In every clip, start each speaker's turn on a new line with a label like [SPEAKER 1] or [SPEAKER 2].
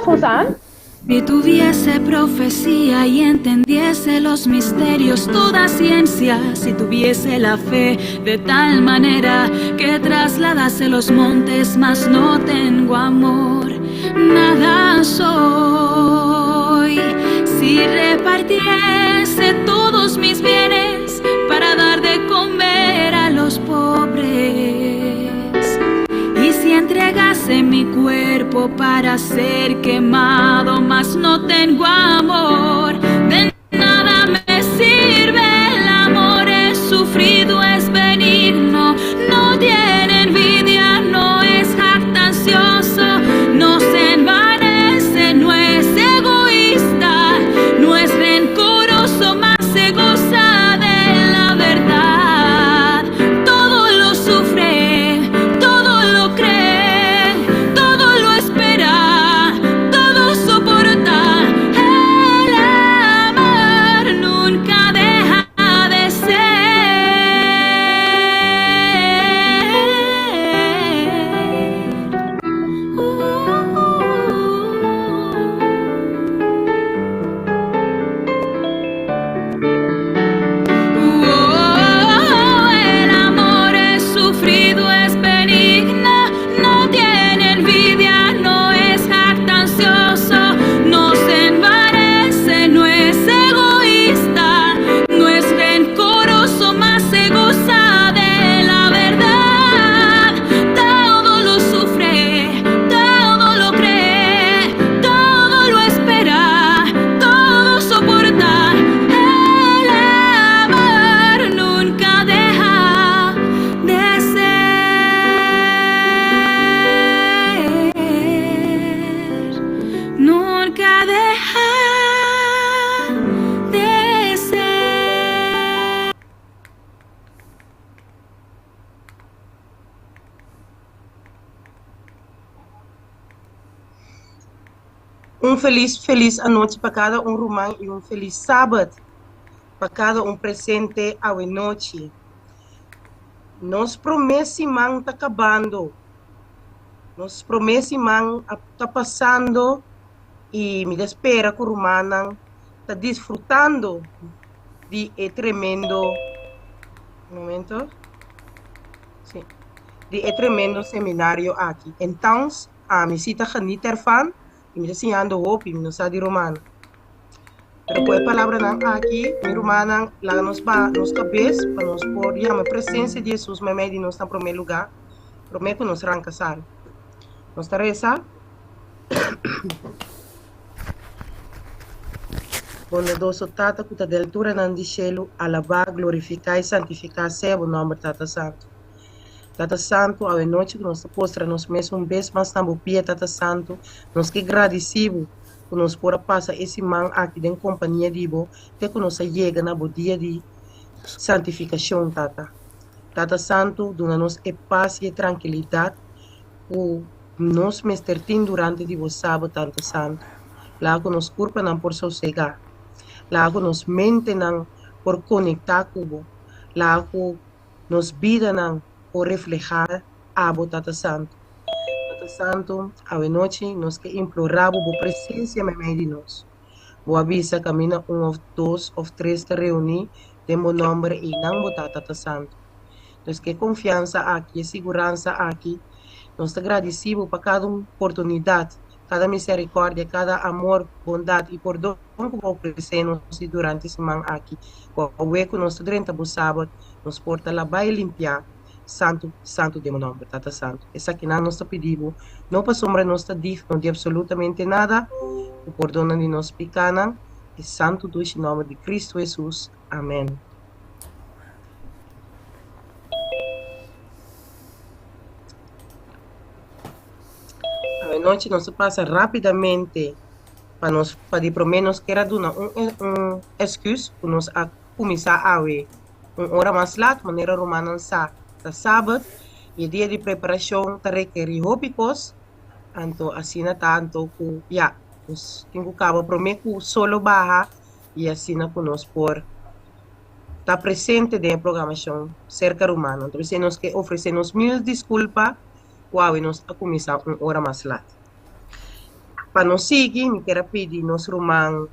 [SPEAKER 1] Josán.
[SPEAKER 2] Si tuviese profecía y entendiese los misterios, toda ciencia, si tuviese la fe de tal manera que trasladase los montes, mas no tengo amor, nada soy. Si repartiese todos mis bienes para dar de comer a los pobres, y si entregase mi cuerpo para ser quemado, mas no tengo amor, de nada me sirve. El amor es sufrido, es benigno, no tiene envidia, no es jactancioso, no se envanece, no es egoísta, no es rencoroso, mas se goza de la verdad. Todo lo sufre, todo lo cree, todo lo espera, todo soporta. El amor nunca deja de ser. El amor es sufrido, es benigno, no tiene envidia, no es jactancioso, no se envanece, no es egoísta, no es rencoroso, mas se goza de la verdad. Todo lo sufre, todo lo cree, todo lo espera, todo soporta. El amor nunca deja de ser, nunca deja de ser.
[SPEAKER 3] Feliz noite para cada romano e feliz sábado para cada presente à noite. Nos promete man tá acabando. Nos promete man tá passando e me espera que o romano tá desfrutando de tremendo momento. Sim. De tremendo seminário aqui. Então, a me cita geniet ervan e me ensinando hope e me nos de romano. Pero por palavra não aqui, mi romana, lá nos cabeça, para nos pôr, e a presença de Jesus, me meio de nós em primeiro lugar, prometo nos arrancar. Nos reza. Bondoso Tata, que da altura nan di cielo, alabar, glorificar e santificar seu nome, Tata Santo. Tata Santo, a noite que nos postra, nos mesmo vez, mas também pia, Tata Santo, nos que agradecido, que nos pora passar esse man aqui em companhia de Ibo, até que nos chega na dia de santificação, Tata. Tata Santo, dona-nos paz e tranquilidade, o nos mestertim durante de vos sábado, Tata Santo. Lá que nos curpa não por sossegar. Lá que nos mente não por conectar com vos. Lá que nos vida não por reflejar a vos, Tata Santo. Tata Santo, a noite nos que imploramos a presença me meio de nós. Boa avisa, camina ou dois ou três te reunir, de meu nome e não botar, Tata Santo. Nós que confiança aqui, segurança aqui, nós agradecemos para cada oportunidade, cada misericórdia, cada amor, bondade e perdão que vos oferecemos durante a semana aqui. Com o eco, nós durante o sábado, nos porta lavar e limpar. Santo, santo de meu nome, Tata Santo. Essa aqui não nos pedimos, não para sombra nossa digno de absolutamente nada, o perdão de nós pecados, e santo do nome de Cristo Jesus. Amém. A noite nós passa rapidamente para nós, para pelo menos que era excuse para nós a começar a ver hora mais lá, maneira romana sa sábado e dia de preparação tá requerir hópicos, então assim tanto que já nós tenho cabo prometo solo barra e assim com nós por tá presente na programação cerca romana. Então se nós que oferecemos mil desculpas, nós a começar hora mais lá. Para nos seguir, me quero pedir nosso irmão.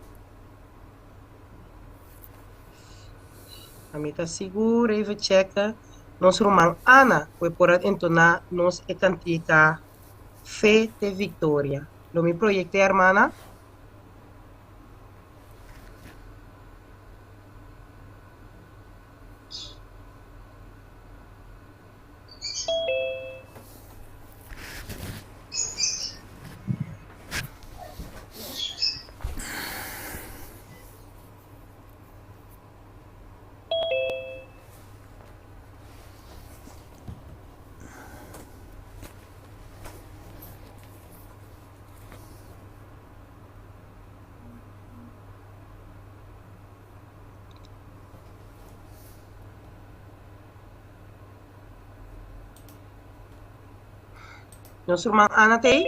[SPEAKER 3] A mim tá segura e vai checar. Nosso irmão Ana, foi por entonar nos e cantica Fé de Vitória. Lo me proyecté, hermana. Nosso irmão Ana tem?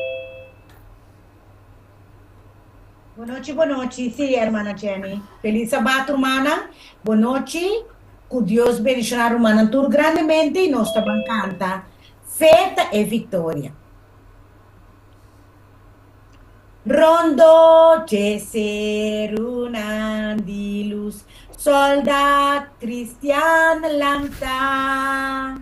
[SPEAKER 1] Boa noite, sim, hermana Jenny. Feliz sabato, hermana. Boa noite. Que Deus bendicionar, hermana, tudo grandemente e nós também canta. Feta e vitória. Rondo de ser una di luz, soldat cristian lanta.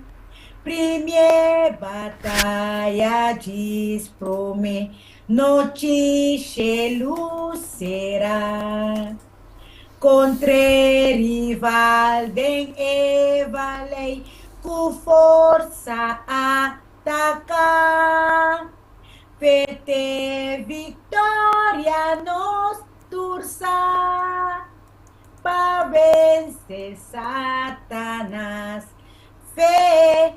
[SPEAKER 1] Prime batalha diz prome, noite luz será. Contra rival den evalei, com força atacar. Fete vitória nos turça, para vencer Satanás. Fé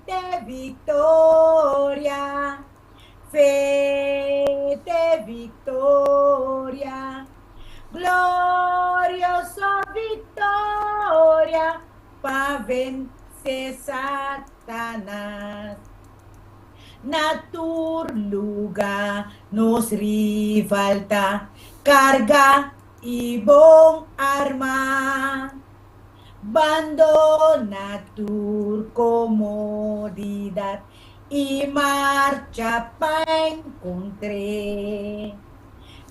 [SPEAKER 1] de vitória, fé de vitória, gloriosa vitória, para vencer Satanás. Na tur lugar nos rivalta, carga e bom arma. Abandona tu comodidad y marcha para encontrar.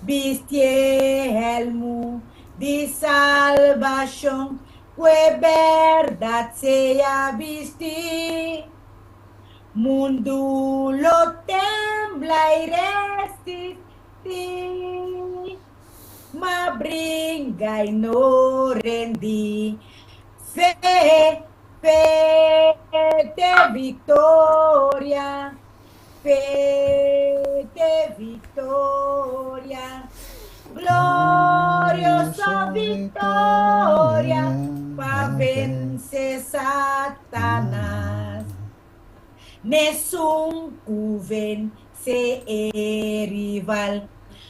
[SPEAKER 1] Viste elmo de salvación, que verdad sea viste. Mundo lo tembla y resiste, ma brinca y no rendí. Fé de vitória, fé de vitória, gloriosa vitória, para vencer Satanás. Nessun cuven se rival,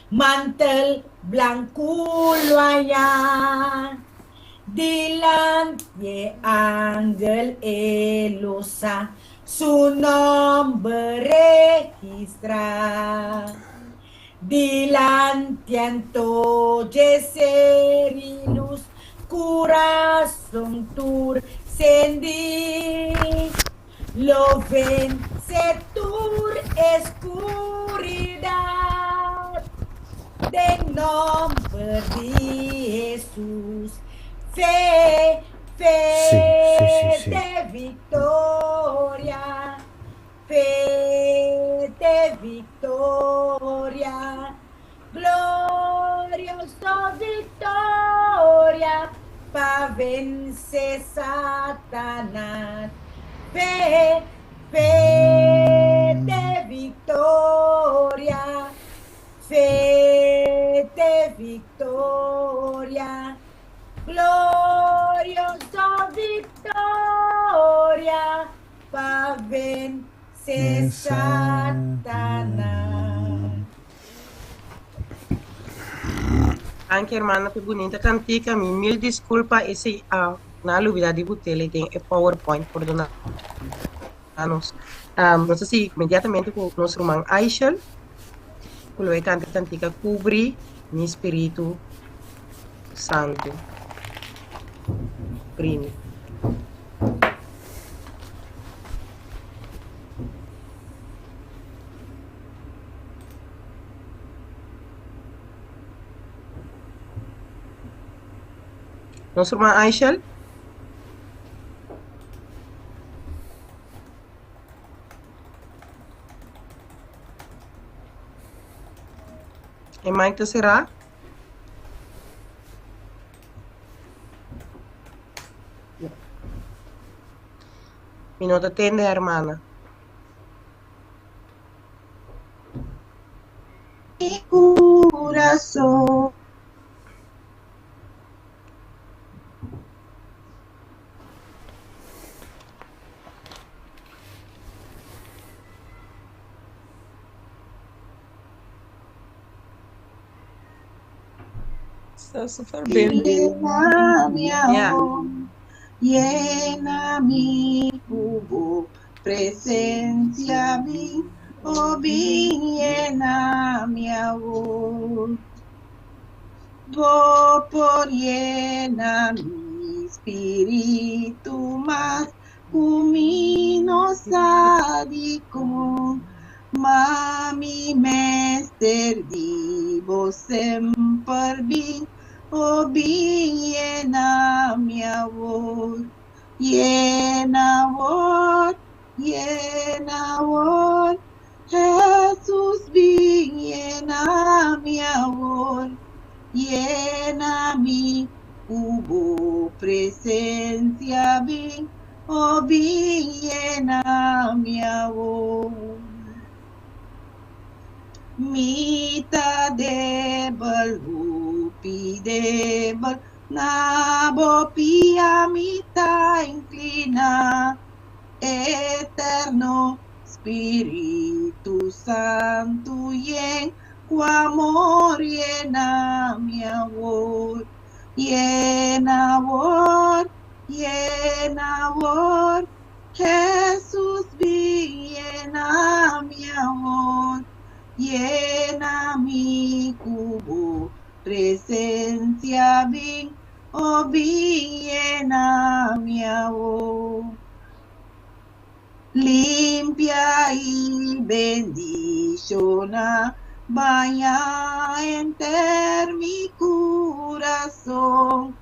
[SPEAKER 1] mantel blanco loya. Delante ángel elosa, su nombre registra. Delante entonces luz, corazón tur sendi. Lo vence tur escuridad, de nombre de Jesús. Fé de vitória, fé de vitória, gloriosa vitória, para vencer Satanás. Fé de vitória, fé de vitória, gloriosa vitória, para vencer Satanás.
[SPEAKER 3] Anche hermana, que bonita cantica. Mil desculpa esse na luvida de botella tem PowerPoint por donar. Não sei se imediatamente com o nosso irmão Aishel, que ele canta cantica cobrir meu Espírito Santo. Primo. Nossa irmã Aishel. E Mike será? Mi no te atende, hermana.
[SPEAKER 4] Mi corazón.
[SPEAKER 3] Está súper bien.
[SPEAKER 4] Llena mi
[SPEAKER 3] Yeah.
[SPEAKER 4] amor, llena mi cubo, presencia mi, oh bien, llena mi amor. Por llena mi espíritu más, cumino sádico, mami mester divo semper bin, oh bin llena mi amor, llena amor, Jesús bin llena mi amor. Llena mi cubo, presencia bien, oh bien, llena mi amor. Mita debel, rupi debel, nabo pia mita inclina, eterno Espíritu Santo, yen cu amor llena mi amor, llena amor, Jesús vi, llena mi amor, llena mi cubo, presencia vi, oh vi, llena mi amor. Limpia y bendiciona, baña enter mi corazón,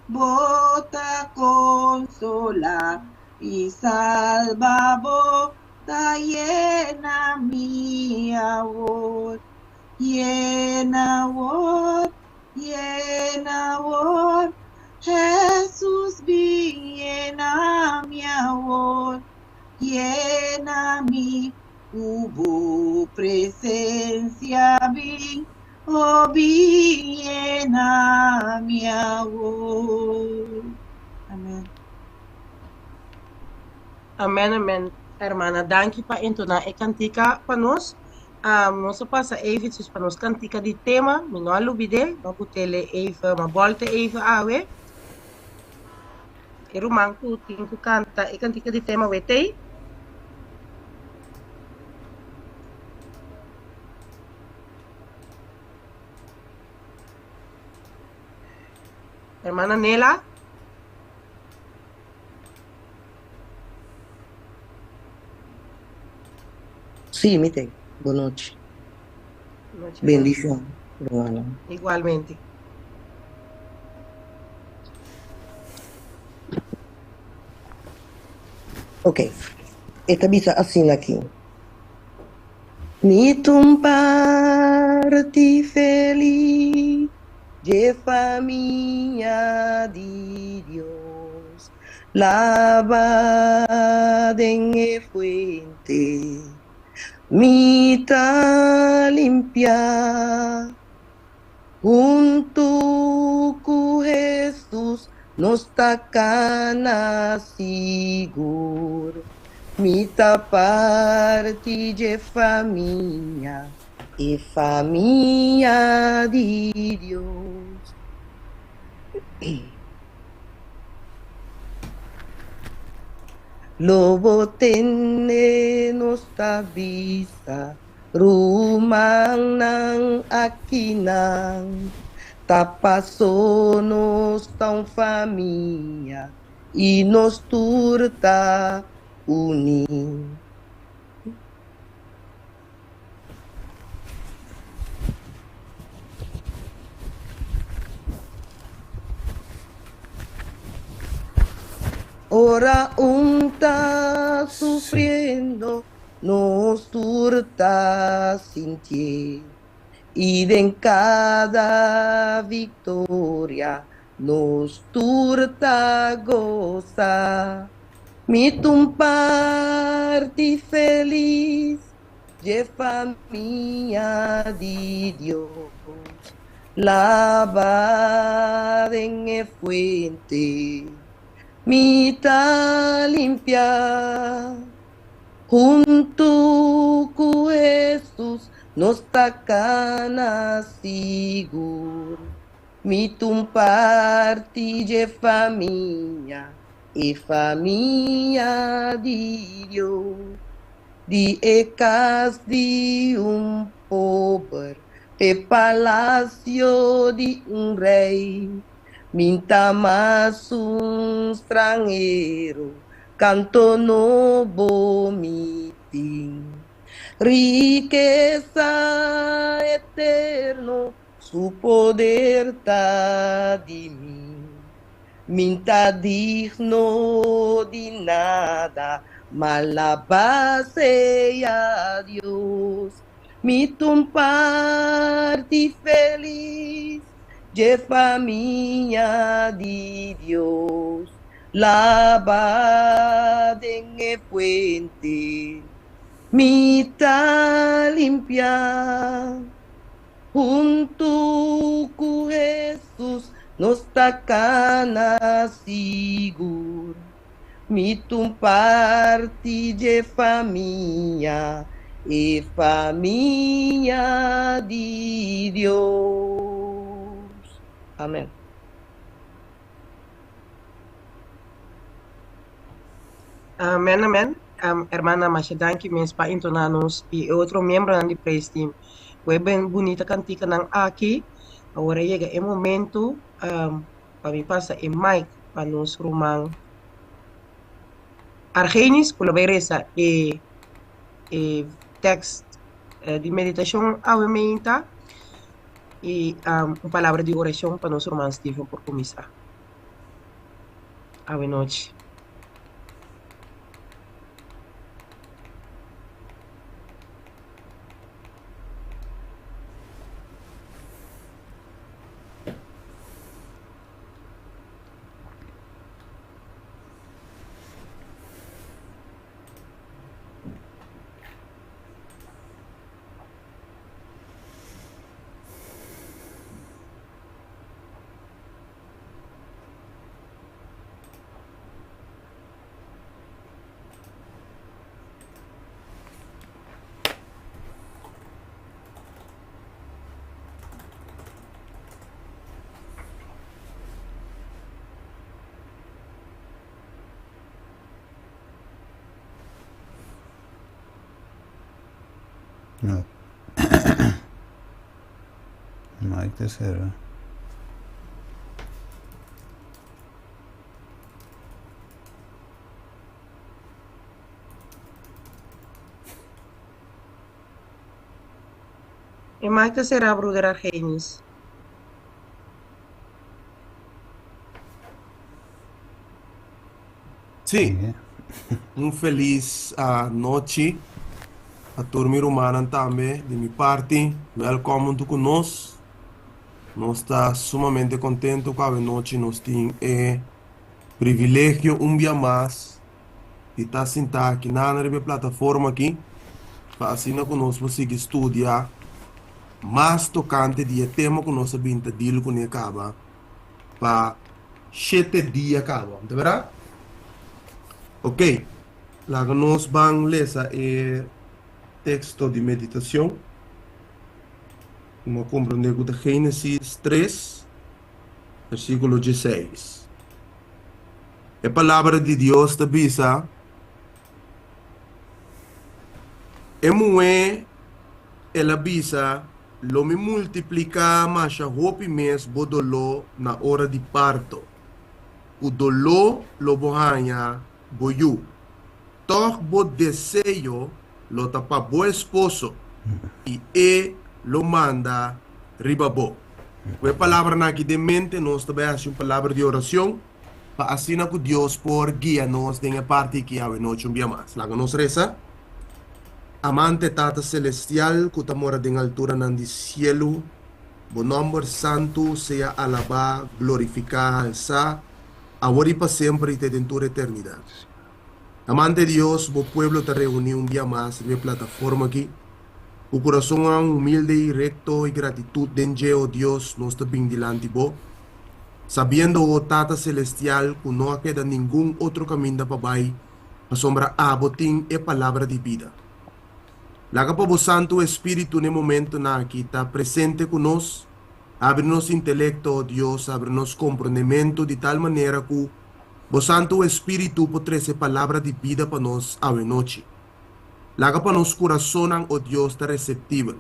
[SPEAKER 4] bota consola y salva, bota llena mi amor, llena amor, Jesús vi, llena mi amor. Llena mi cubo, presencia vi, oh vi, llena mi amor. Amén.
[SPEAKER 3] Amém, amém. Hermana, danke para entonar a cantica para nós. Nós passa even para nós cantica de tema, mas não alubide, não botele even, mas volte even awe. E romanco tem que canta a cantica de tema wetei. Hermana Nela.
[SPEAKER 5] Sí, me tengo. Boa noite. Bendición, hermana.
[SPEAKER 3] Igualmente.
[SPEAKER 5] Ok. Esta dice así aquí. Mi parti feliz, de familia de Dios, lavada en el fuente, mita limpia, junto con Jesús nos tacana seguro, mita parte de familia e família de Deus. Lobo tene nossa vista, rumang nang akinang, tapaso nos tão família e nos turta unir. Ora unta sufriendo, nos turta sintiendo. Y en cada victoria nos turta goza. Mi parti feliz, de familia de Dios, lavada en el fuente, mitad limpia, junto con Jesús nos tacana seguro. Mi parti de familia e família de Deus, de ecas de pobre, e palácio de rei, minta mais estrangeiro, canto novo mitim, riqueza eterno, su poder tá de mim. Minta digno de nada, malabase a Dios. Mi parte feliz, de familia de Dios, lavada en el puente, mitad limpia, junto con Jesús, nos tacana seguro, mi parte de familia e família de Deus. Amém.
[SPEAKER 3] Amén, amén. Hermana Masha, danke mesmo para entonar-nos e outro membro do praise team. Foi bem bonita cantica ng aqui. Agora chega o momento para me passar o mic para nos rumang Argenis, por veresa e text de meditação avementa e uma palavra de oração para nos rumang Stephen por começar. Ave noite.
[SPEAKER 6] No. Mic tercera.
[SPEAKER 3] E mic tercera, brother Argenis.
[SPEAKER 7] Sim, feliz noite a turma humana também, de minha parte. Welcome to conosco. Nós estamos sumamente contentes com a noite. Nós temos privilégio dia mais de estar sentado aqui na plataforma aqui para assim conosco conseguir estudar mais tocante de tema que nós vamos dealar com acaba para 7 dias acaba, tá verdade? Ok, lá nós vamos ler o texto de meditação. Vamos compreender de Gênesis 3, versículo 16. A palavra de Deus te avisa: ela avisa, lo me multiplica mais a hope mes bodolo na hora de parto. O dolor lo bohanha boyu. Toch bo desejo lo tapa bo esposo e lo manda ribabo. A palavra na aqui de mente nós também hace uma palavra de oração para así que Dios por guíanos en la parte que hay noche un día más. La que nos reza. Amante Tata Celestial, que mora en altura en el cielo, bu nombre santo sea alabado, glorificado, alzado, ahora y para siempre y de dentro de eternidad. Amante Dios, bu pueblo te reunió un día más en mi plataforma aquí. Tu corazón humilde y recto y gratitud denje, oh Dios, nos te bendelante bo. Sabiendo, oh Tata Celestial, que no queda ningún otro camino para ahí, a sombra abotín e palabra de vida. Laga pa vos Santo Espíritu en el momento na que está presente con nos, abre-nos intelecto, oh Dios, abre-nos comprendimiento de tal manera que vos Santo Espíritu podrá ser palabra de vida para nos a noche. Laga pa nos corazón, oh Dios, está receptivo.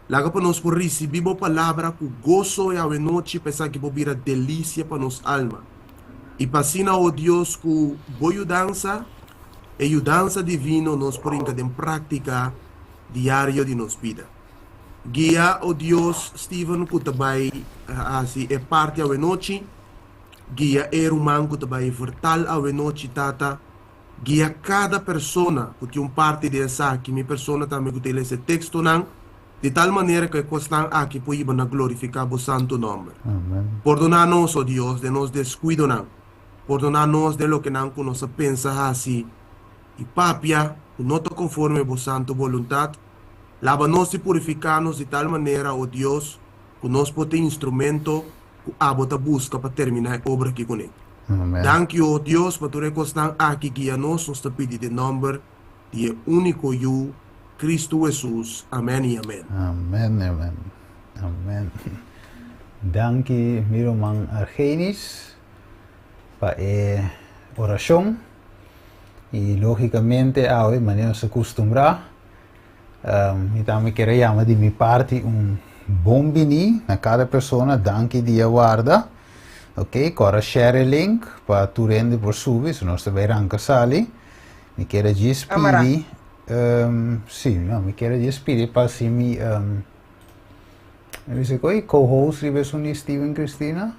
[SPEAKER 7] Laga pa nos por recibir palabra que gozo e a noche pensar que vira delícia para nos alma. Y pasina, oh Dios, que boa dança e dança divino nos por en práctica diario de nos vida. Guía, oh Dios, Steven, que também assim é parte a noite. Guía hermano que também vertal a noite, tata. Guía cada persona que tem parte dessa que minha persona também que tem esse texto não, de tal maneira que estão aqui para glorificar o santo nome.
[SPEAKER 6] Amen.
[SPEAKER 7] Perdonar-nos, oh Deus, de nos descuido não. Perdonar-nos de lo que não que nós pensa assim. E papia, não está conforme a santo vontade. Lava-nos e purificar-nos de tal maneira, oh Deus, que nós podemos ter instrumento que a bota busca para terminar a obra aqui com ele.
[SPEAKER 6] Amen.
[SPEAKER 7] Dank you, oh Deus, para tu recostar aqui guia-nos, nos pedi de nome de único eu, Cristo Jesus. Amém e amém.
[SPEAKER 6] Amen, amen. Amen. Danke, miro man Argenis, para a oração. E logicamente, de maneira se acostumbrar, então me quero chamar de minha parte bom bini a cada pessoa, danke dia guarda. Ok, agora share o link para tu rende por subir, se nós também arranca sali. Me quero despedir, sim, me quero despedir para assim me, eu sei que co-host de Steven Cristina,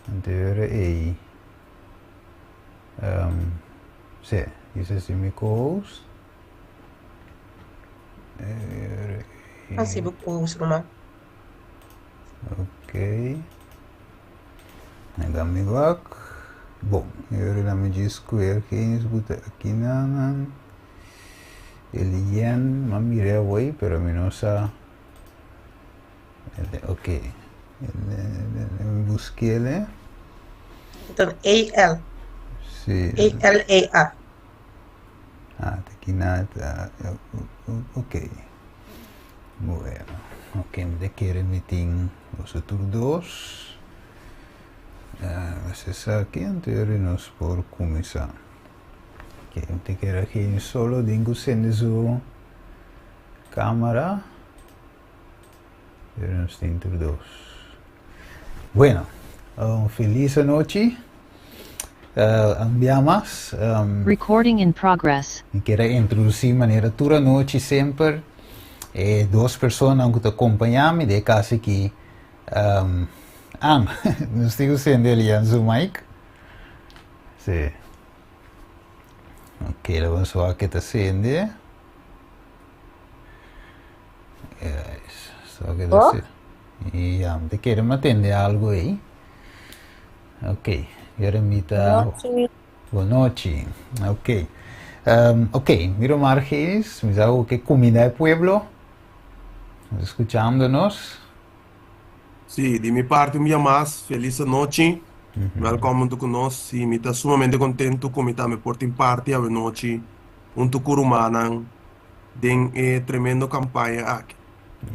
[SPEAKER 6] então sim, esse é meu co-host.
[SPEAKER 3] Assim, vou rumah.
[SPEAKER 6] Ok. Agora me vak. Bom, eu já me disse que quem escuta aqui não. Ele é uma mira away, pero me não sabe. Ok. Ele busquei ele.
[SPEAKER 3] Então, A-L.
[SPEAKER 6] Sim.
[SPEAKER 3] A-L-A-A.
[SPEAKER 6] Aqui nada. Ok. Bueno. Ok, me quero emitir os outros dois. Vocês aqui anteriormente por começar. Ok, eu quero aqui solo dingo sendo sua câmera. Eu não tenho dois. Bueno, feliz noite. Ambiamas.
[SPEAKER 8] Recording in progress.
[SPEAKER 6] Quero introduzir maneira toda noite sempre. Duas pessoas que te acompanham de casa que não estou usando ele em seu mic. Sim. Ok, vamos ver o que está sendo. Só que está sendo. E te quero me atender algo aí. Ok, agora me está. Boa noite. Ok. Ok, miro Margenis, me digo que comida de pueblo. Escuchándonos.
[SPEAKER 7] Sí, de mi parte, un día más, feliz noche. Welcome to conosco. Sí, me está sumamente contento como me porto en parte a noche un tucurumana de tremendo campaña aquí.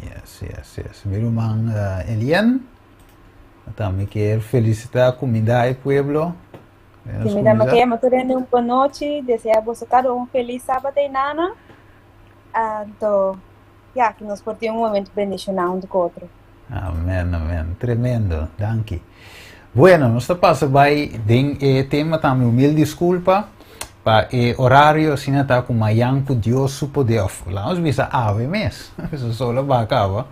[SPEAKER 6] Yes. Miro man Elian. Também quero felicitar a comunidade pueblo.
[SPEAKER 9] Primeiramente, queremos ter uma boa noite, desejamos a cada feliz sábado e nana. Então, que nos portemos um momento bendicional um do outro.
[SPEAKER 6] Amém. Tremendo, danke. Bueno, nós passa vai den tema também mil desculpa para horário assim tá com mayanco Deus su poder. Lá nós visa ave mês. Isso só lá bacava.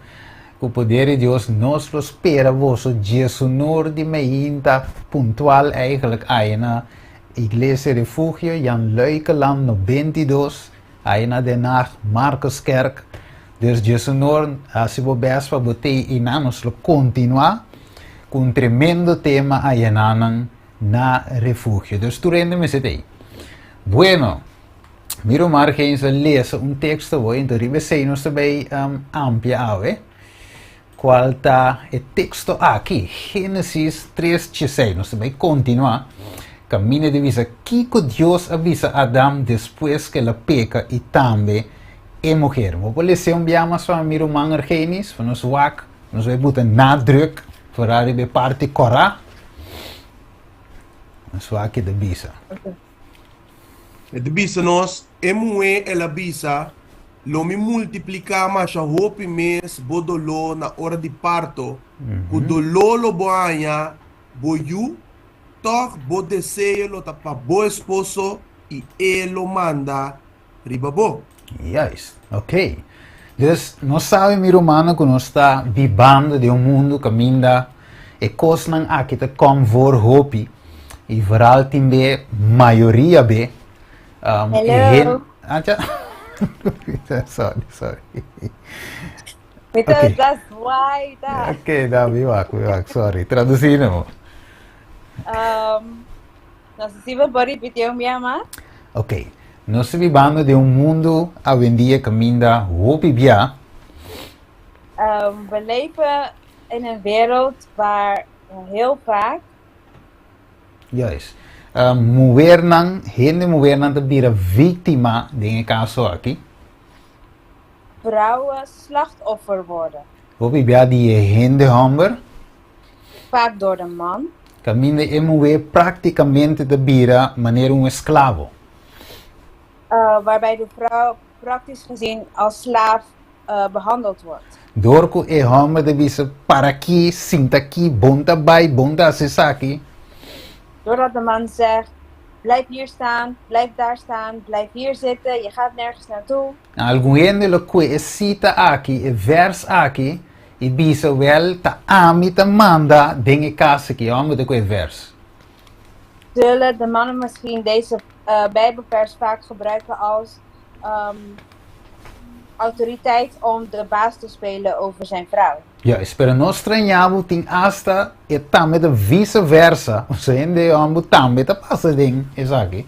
[SPEAKER 6] que o poder de Deus nos prospera, vosso Jesus Noor die meinta puntual eigenlijk na Iglesia Refugio, Jan Luikeland no 22, na Den Haag, Marcuskerk. Dus Jesus Noor, als je best para botei e nos lo continua com um tremendo tema na refugio. Dus tu rende-me aí. Bueno, miro maar eens lezen um texto hoor, então ribe sei nos também amplia ave. Qual tá o texto aqui? Gênesis 3:16, nós também continua. Caminho de visa, Kiko Deus avisa Adam depois que ela peca e também é mulher. Vou lezen um biama van miro manger genis, van ons wak, ons wij moeten nadruk, vooral bij parte Korah. Ons wak de bisa.
[SPEAKER 7] De bisa nos, emue ela bisa, lo mi multiplica mas a hopi mes bodolo na hora de parto, o dololo boanha, boyu, toch bo desejo lo tapa bo esposo e ele lo manda ribabo.
[SPEAKER 6] Juist, oké. Dus nós sabemos, meu irmão, que nós está vivendo de mundo que ainda é coisa aqui te com voor hopi e vooral também maioria be.
[SPEAKER 9] Hello.
[SPEAKER 6] Sorry.
[SPEAKER 9] Because that's why that.
[SPEAKER 6] Oké, dan viwak, sorry. Traduzindo.
[SPEAKER 9] Nós estamos por repetir minha mãe.
[SPEAKER 6] Oké. Nós vivendo de mundo hoje em dia que ainda hopi bia.
[SPEAKER 9] We leven in een wereld waar heel vaak
[SPEAKER 6] Juist. Gente movernan te bira víctima de caso aqui.
[SPEAKER 9] vrouwen slachtoffer worden.
[SPEAKER 6] Hopi bia die gente homber.
[SPEAKER 9] Vaak door de man.
[SPEAKER 6] Caminde emuwe praticamente de bira manier un esclavo.
[SPEAKER 9] Waarbij de vrouw praktisch gezien als slaaf behandeld wordt.
[SPEAKER 6] Dorko e hombre de visa para aqui, sinta aqui, bonta bai, bonta asesaki.
[SPEAKER 9] Doordat de man zegt, blijf hier staan, blijf daar staan, blijf hier zitten, je gaat nergens naartoe.
[SPEAKER 6] Algum gente lo que cita aqui, e vers aqui, e bisa wel ta ami ta manda dinge casa que hombre de que vers.
[SPEAKER 9] Zullen de mannen misschien deze Bijbelvers vaak gebruiken als autoriteit om de baas te spelen over zijn vrouw.
[SPEAKER 6] Ja, pero nós estranhamos tem hasta e também de vice-versa. Ou seja, de homem também tá passa ding, is aqui.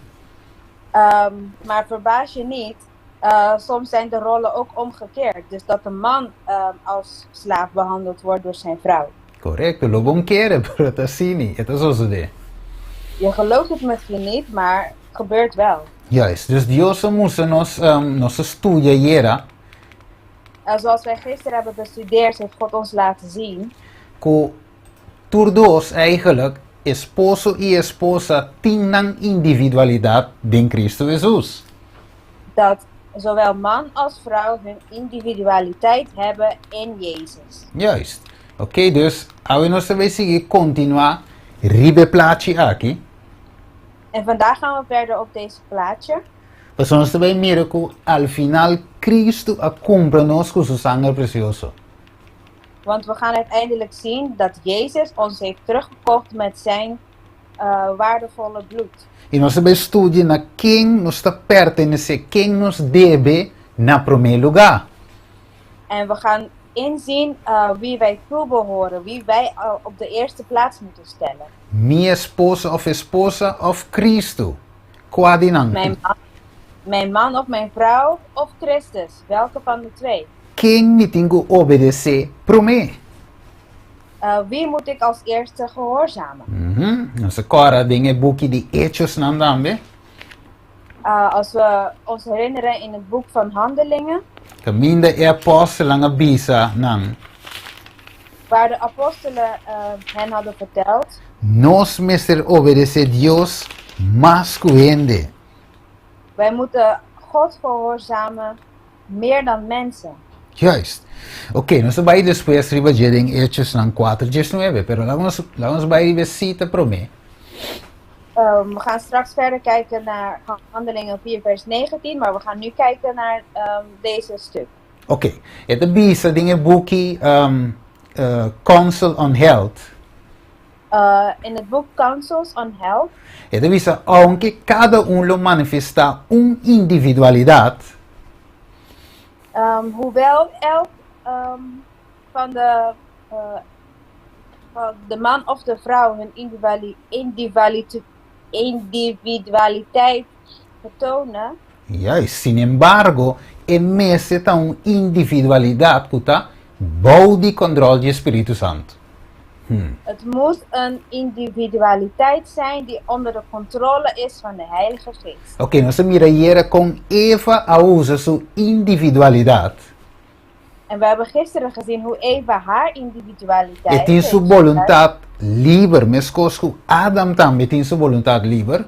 [SPEAKER 9] Maar verbaas je niet, soms zijn de rollen ook omgekeerd. Dus dat de man als slaaf behandeld wordt door zijn vrouw.
[SPEAKER 6] Correcto, lo bom querer, pero tá assim, het is zo de.
[SPEAKER 9] Je gelooft het misschien niet, maar het gebeurt wel.
[SPEAKER 6] Juist, dus Dios moest nos estudia hiera.
[SPEAKER 9] Zoals wij gisteren hebben bestudeerd, heeft God ons laten zien.
[SPEAKER 6] Que todos eigenlijk, esposo y esposa, tienen individualidad in Cristo Jesús.
[SPEAKER 9] Dat zowel man als vrouw hun individualiteit hebben in Jezus.
[SPEAKER 6] Juist. Oké, dus als we nos vai seguir continuar ribe plaatje aqui.
[SPEAKER 9] En vandaag gaan we verder op deze plaatje.
[SPEAKER 6] Pues nós também mira que al final Cristo compra nos com seu sangue precioso.
[SPEAKER 9] Want we gaan uiteindelijk zien dat Jezus ons heeft teruggekocht met zijn waardevolle bloed.
[SPEAKER 6] E nós também estudia na quem nos está pertencer, quem nos deve na primeiro lugar.
[SPEAKER 9] En we gaan inzien wie wij toebehoren, wie wij op de eerste plaats moeten stellen.
[SPEAKER 6] Minha esposa of Cristo. Quadinang.
[SPEAKER 9] Mijn man of mijn vrouw of Christus, welke van de twee?
[SPEAKER 6] Quem me tem que obedecer pro me?
[SPEAKER 9] Wie moet ik als eerste gehoorzamen?
[SPEAKER 6] Nossa cora dinge boekje die Hechos nam dan,
[SPEAKER 9] Als we ons herinneren in het boek van Handelingen,
[SPEAKER 6] caminda e apostelen bisa nang.
[SPEAKER 9] waar de apostelen hen hadden verteld.
[SPEAKER 6] Nos mister obedecer Dios más cuende.
[SPEAKER 9] Wij moeten God gehoorzamen meer dan mensen.
[SPEAKER 6] Juist. Ok, nós vamos depois ribadir em Hechos 4:19, pero lá vamos vai cita pro me.
[SPEAKER 9] We gaan straks verder kijken naar Handelingen 4 vers 19, maar we gaan nu kijken naar deze stuk.
[SPEAKER 6] Oké, het bisa dingen boekie Council on Health.
[SPEAKER 9] In het boek Counsels on Health,
[SPEAKER 6] Het bisa aunque cada uno manifesta individualidad,
[SPEAKER 9] hoewel elk van de man of de vrouw hun individualiteit vertonen,
[SPEAKER 6] juist, sin embargo, en meseta individualidad kuta bouw die controle de Espírito Santo.
[SPEAKER 9] het moet een individualiteit zijn die onder de controle is van de Heilige Geest.
[SPEAKER 6] Ok, nós miramos com Eva a usa sua individualidade.
[SPEAKER 9] En we hebben gisteren gezien hoe Eva haar individualiteit
[SPEAKER 6] E tem sua
[SPEAKER 9] heeft
[SPEAKER 6] voluntade livre, mas cosco Adam também tem sua voluntade livre.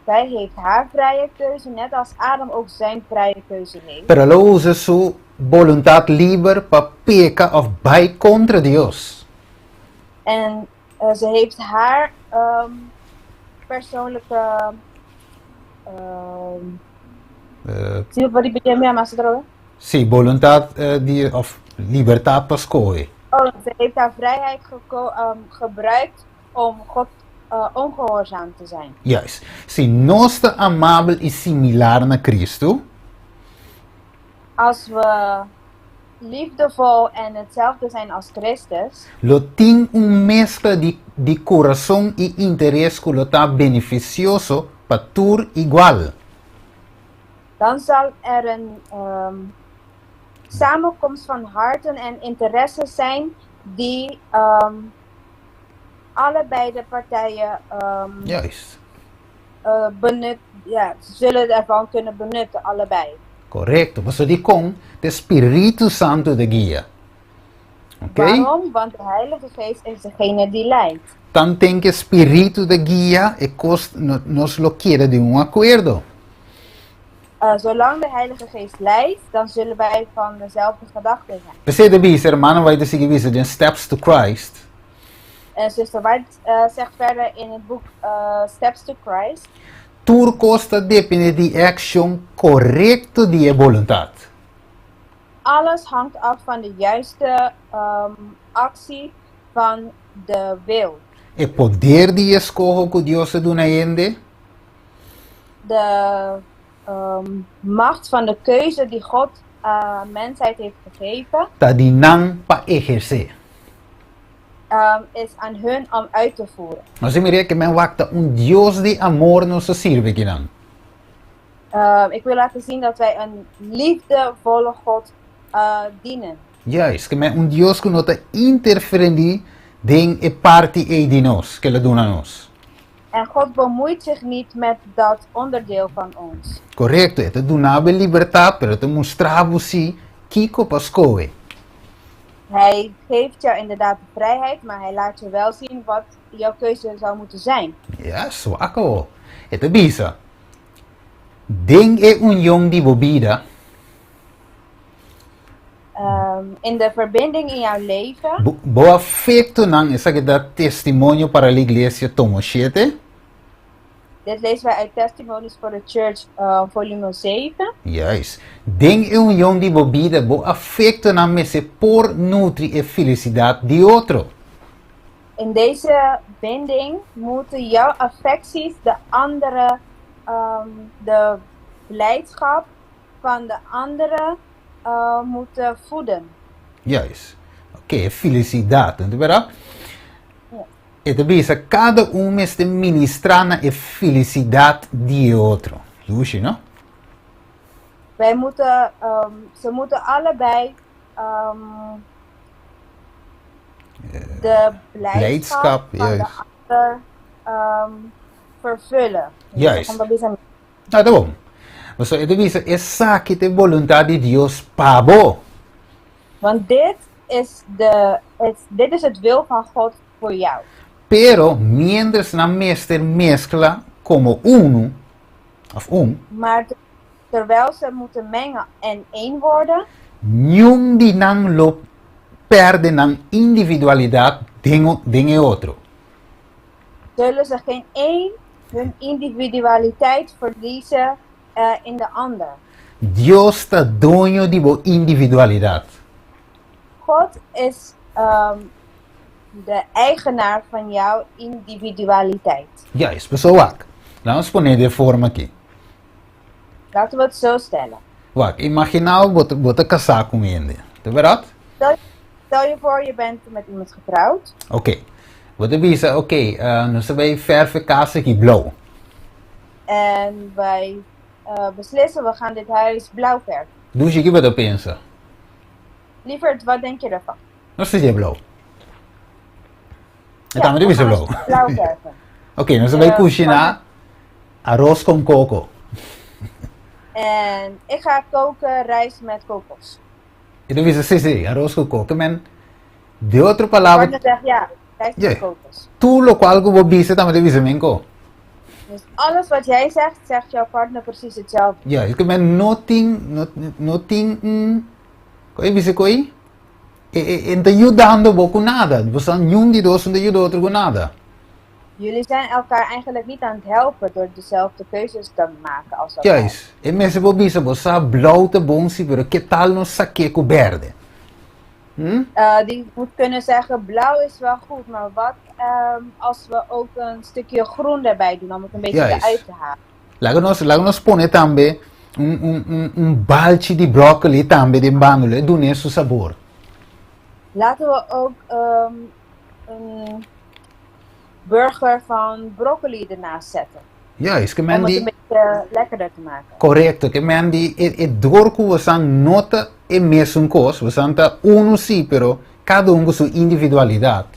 [SPEAKER 9] Zij heeft haar vrije keuze, net als Adam ook zijn vrije keuze heeft.
[SPEAKER 6] Pero ela usa sua voluntade livre para pecar of bij contra Deus.
[SPEAKER 9] En ze heeft haar persoonlijke... zie je wat ik bedoel met Macedonië?
[SPEAKER 6] Sim, vontade of liberdade para escolher.
[SPEAKER 9] Oh, ze heeft haar vrijheid gebruikt om God ongehoorzaam te zijn.
[SPEAKER 6] Juist. Se nós está amável e similar na Cristo,
[SPEAKER 9] Als we liefdevol en hetzelfde zijn als Christus,
[SPEAKER 6] lo tem mescla de coração e interesse que lo está beneficioso para tur igual.
[SPEAKER 9] dan zal er een samenkomst van harten en interesses zijn die allebei de partijen
[SPEAKER 6] Juist.
[SPEAKER 9] zullen ervan kunnen benutten, allebei.
[SPEAKER 6] Correcto. Mas de com de Espírito Santo de guia. Ok?
[SPEAKER 9] Waarom? Want de Heilige Geest is degene die leidt.
[SPEAKER 6] Dan tem que Espírito de guia e nos lo quiere de acordo.
[SPEAKER 9] Zolang de Heilige Geest leidt, dan zullen wij van dezelfde gedachten zijn.
[SPEAKER 6] Você de bis, hermano, vai de seguir de Steps to Christ.
[SPEAKER 9] En zuster White zegt verder in het boek Steps to Christ.
[SPEAKER 6] Tur costa depende de action correcto de voluntad.
[SPEAKER 9] Alles hangt af van de juiste actie van de wil.
[SPEAKER 6] E poder de escojo que Deus te dona ende.
[SPEAKER 9] De macht van de keuze die God mensheid heeft gegeven,
[SPEAKER 6] Ta di nang pa exercer.
[SPEAKER 9] is aan hun om uit te voeren.
[SPEAKER 6] Nós miremos que men wakta Deus de amor nos sirve que não.
[SPEAKER 9] Ik wil laten zien dat wij een liefdevolle God dienen.
[SPEAKER 6] Juist, que men Deus que nota interferir den e parte e de nós, que le dona nós.
[SPEAKER 9] En God bemoeit zich niet met dat onderdeel van ons.
[SPEAKER 6] Correcto, het donava liberdade, pero te mostrava si Kiko Pascoe.
[SPEAKER 9] Hij geeft jou inderdaad de vrijheid, maar hij laat je wel zien wat jouw keuze zou moeten zijn.
[SPEAKER 6] Ja, swako. Het bisa. Den e união de bebida.
[SPEAKER 9] In de verbinding in jouw leven.
[SPEAKER 6] Boa feito nang esa que dá testemunho para a igreja tomo 7.
[SPEAKER 9] Dit lezen wij uit Testimonies for the Church, volume 7.
[SPEAKER 6] Juist. Den e união de bebida boa feito nang me se por nutri e felicidade de outro.
[SPEAKER 9] In deze binding moeten jouw affecties de andere, de blijdschap van de andere moeten voeden.
[SPEAKER 6] Juist. Ok, felicidade, não é? Então, bisa, cada está ministrando a felicidade de outro. Lucy, não?
[SPEAKER 9] Wij moeten, ze moeten allebei de blijdschap van de ander vervullen.
[SPEAKER 6] Juist. Nou, daarom. Maar zo, het bisa, essa que te vontade de Deus para.
[SPEAKER 9] Want dit is het wil van God voor jou.
[SPEAKER 6] Pero, mientras na meester mezcla como uno, of
[SPEAKER 9] maar terwijl ze moeten mengen en één worden,
[SPEAKER 6] nenhum de nan lo perde nan individualidade de outro.
[SPEAKER 9] Zullen ze hun individualiteit verliezen in de ander.
[SPEAKER 6] Dios está dueño de tu individualidad.
[SPEAKER 9] God is de eigenaar van jouw individualiteit.
[SPEAKER 6] Juist, pessoal, wacht. Laten we poner de forma aqui.
[SPEAKER 9] Laten we het zo stellen.
[SPEAKER 6] Wacht, imagina você casar com ele. Tá verdade?
[SPEAKER 9] Stel je voor, je bent met iemand getrouwd.
[SPEAKER 6] Oké. Você pensa, oké, nós vamos verven casa aqui blauw.
[SPEAKER 9] En wij beslissen, we gaan dit huis blauw verven.
[SPEAKER 6] Dus o que você pensa?
[SPEAKER 9] Lieverd, wat denk je ervan?
[SPEAKER 6] Nós seja blauw.
[SPEAKER 9] Ja,
[SPEAKER 6] Então,
[SPEAKER 9] we
[SPEAKER 6] mas
[SPEAKER 9] gaan
[SPEAKER 6] blauw.
[SPEAKER 9] het blauw verven.
[SPEAKER 6] Oké, nós vamos cozinhar arroz com coco.
[SPEAKER 9] En ik ga koken rijst met kokos.
[SPEAKER 6] E tu pensa, sim, arroz com coco. Man, de outra
[SPEAKER 9] Partner
[SPEAKER 6] palavra,
[SPEAKER 9] zegt ja, rijst met
[SPEAKER 6] Ja.
[SPEAKER 9] kokos.
[SPEAKER 6] tudo o qual você pensa também deve ser menco.
[SPEAKER 9] Dus alles wat jij zegt, zegt jouw partner precies hetzelfde.
[SPEAKER 6] Ja, is que man não tem coi bisa coi e te ajudando pouco nada. Você não de dois não ajuda outro com nada.
[SPEAKER 9] Jullie zijn elkaar eigenlijk niet aan het helpen door dezelfde keuzes te maken als elkaar.
[SPEAKER 6] Juist. E mesmo você bisa você blauw te bom sim, pero que tal não saque com verde?
[SPEAKER 9] Die moet kunnen zeggen, blauw is wel goed, maar wat als we ook een stukje groen erbij doen, om het een beetje
[SPEAKER 6] Juist.
[SPEAKER 9] eruit te halen.
[SPEAKER 6] Lá nós põe também balde de brócolis também de bândula, do nesse sabor.
[SPEAKER 9] Laten we ook een burger van broccoli ernaast zetten.
[SPEAKER 6] Juist, que
[SPEAKER 9] Om
[SPEAKER 6] man
[SPEAKER 9] het een
[SPEAKER 6] die
[SPEAKER 9] beetje lekkerder te maken.
[SPEAKER 6] correto, que man die door que você nota é mesmo coisa, você tá sim, pero cada com sua individualidade.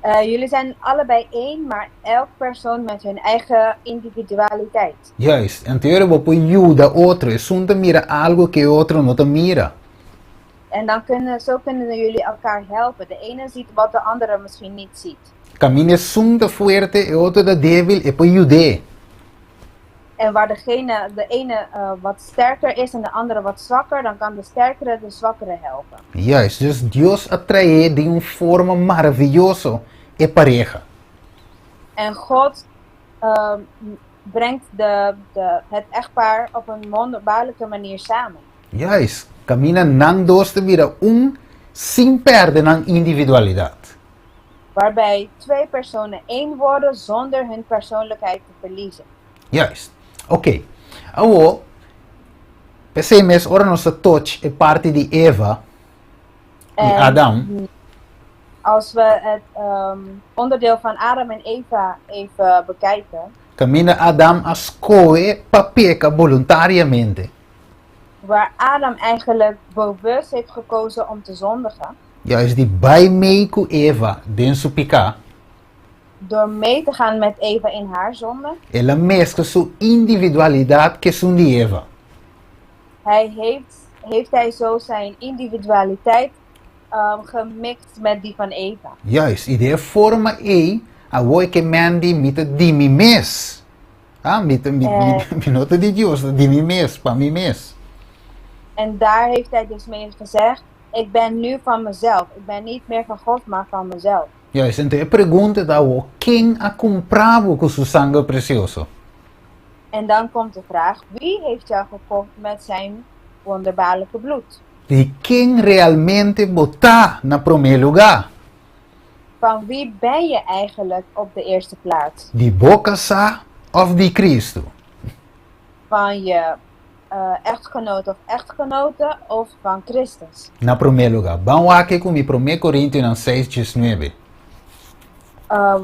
[SPEAKER 9] Jullie zijn allebei één, maar elk persoon met hun eigen individualiteit.
[SPEAKER 6] Juist, en teoria você pode ajudar outro, e zonder mira algo que outro não te mira.
[SPEAKER 9] En dan zo kunnen jullie elkaar helpen. De ene ziet wat de andere misschien niet ziet.
[SPEAKER 6] Camina zonder fuerte, e outro da débil, e pode ajudar.
[SPEAKER 9] En waar de ene wat sterker is en de andere wat zwakker, dan kan de sterkere de zwakkere helpen.
[SPEAKER 6] Juist, dus Deus atrai de uma forma maravilhosa e pareja.
[SPEAKER 9] En God brengt het echtpaar op een wonderbaarlijke manier samen.
[SPEAKER 6] Juist, camina não dois te vira sem perder na individualidade.
[SPEAKER 9] Waarbij twee personen één worden zonder hun persoonlijkheid te verliezen.
[SPEAKER 6] Juist, ok. Agora, pensemos, ora nossa touch é parte de Eva e
[SPEAKER 9] En
[SPEAKER 6] Adam.
[SPEAKER 9] als we het onderdeel van Adam en Eva even bekijken,
[SPEAKER 6] Camina Adam a escolher para pecar voluntariamente.
[SPEAKER 9] waar Adam eigenlijk bewust heeft gekozen om te zondigen,
[SPEAKER 6] Juist, die bij mee com Eva, dentro pecar,
[SPEAKER 9] door mee te gaan met Eva in haar zonde,
[SPEAKER 6] ela mescla sua individualidade que são de Eva.
[SPEAKER 9] heeft hij zo zijn individualiteit gemixt met die van Eva.
[SPEAKER 6] Juist, e de forma aí, a voi que mandi mita de mim mes. Ah, mita nota de Deus, de mim mes, para mim mes.
[SPEAKER 9] En daar heeft hij dus mee gezegd, ik ben nu van mezelf. Ik ben niet meer van God, maar van mezelf.
[SPEAKER 6] Juist, então a pergunta da o quem a comprado com seu sangue precioso?
[SPEAKER 9] En dan komt de vraag, wie heeft jou gekocht met zijn wonderbaarlijke bloed?
[SPEAKER 6] De quem realmente botar na primeiro lugar?
[SPEAKER 9] Van wie ben je eigenlijk op de eerste plaats?
[SPEAKER 6] De boca sa of de Cristo?
[SPEAKER 9] Van je echtgenoot of echtgenote of van Christus?
[SPEAKER 6] Na primeiro lugar. Vamos aqui com 1 Coríntios 6:19.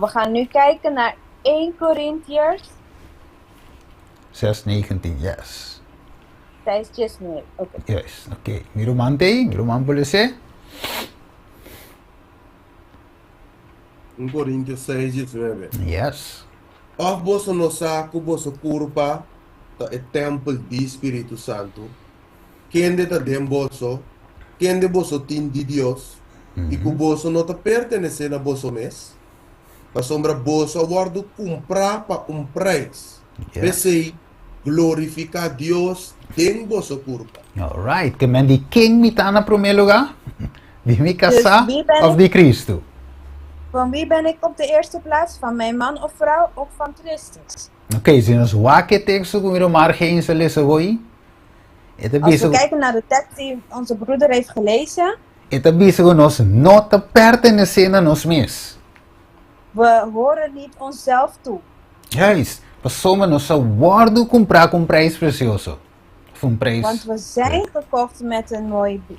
[SPEAKER 9] We gaan nu kijken naar 1 Korintiërs
[SPEAKER 6] 6:19, yes.
[SPEAKER 9] 6:19. Oké.
[SPEAKER 6] Yes, ok. Miro man polícia.
[SPEAKER 7] 1 Coríntios 6:19.
[SPEAKER 6] Yes.
[SPEAKER 7] Of você não sabe você culpa é templo do Espírito Santo. Quem de tem bolso, quem de você tem de Deus, e que você não te pertence a você mesmo. A sombra bolso agora comprar para preço. Pensei glorificar Deus tem você culpa.
[SPEAKER 6] Alright. Que men de quem me tá na primeiro lugar? De me casar
[SPEAKER 9] wie ben
[SPEAKER 6] of
[SPEAKER 9] ik?
[SPEAKER 6] de Cristo?
[SPEAKER 9] Van wie ben ik op de eerste plaats? Van mijn man of vrouw of van Christus?
[SPEAKER 6] Ok, se nós waque texto com miro margem se lê hoje. Ito
[SPEAKER 9] Als we
[SPEAKER 6] biso,
[SPEAKER 9] kijken naar de tekst die onze broeder heeft gelezen,
[SPEAKER 6] ito biso nos not te pertenecen a nos mes.
[SPEAKER 9] we horen niet onszelf toe.
[SPEAKER 6] Juist, pasoma nos sa wardo comprar com prijs precioso. Van prijs.
[SPEAKER 9] Want we zijn gekocht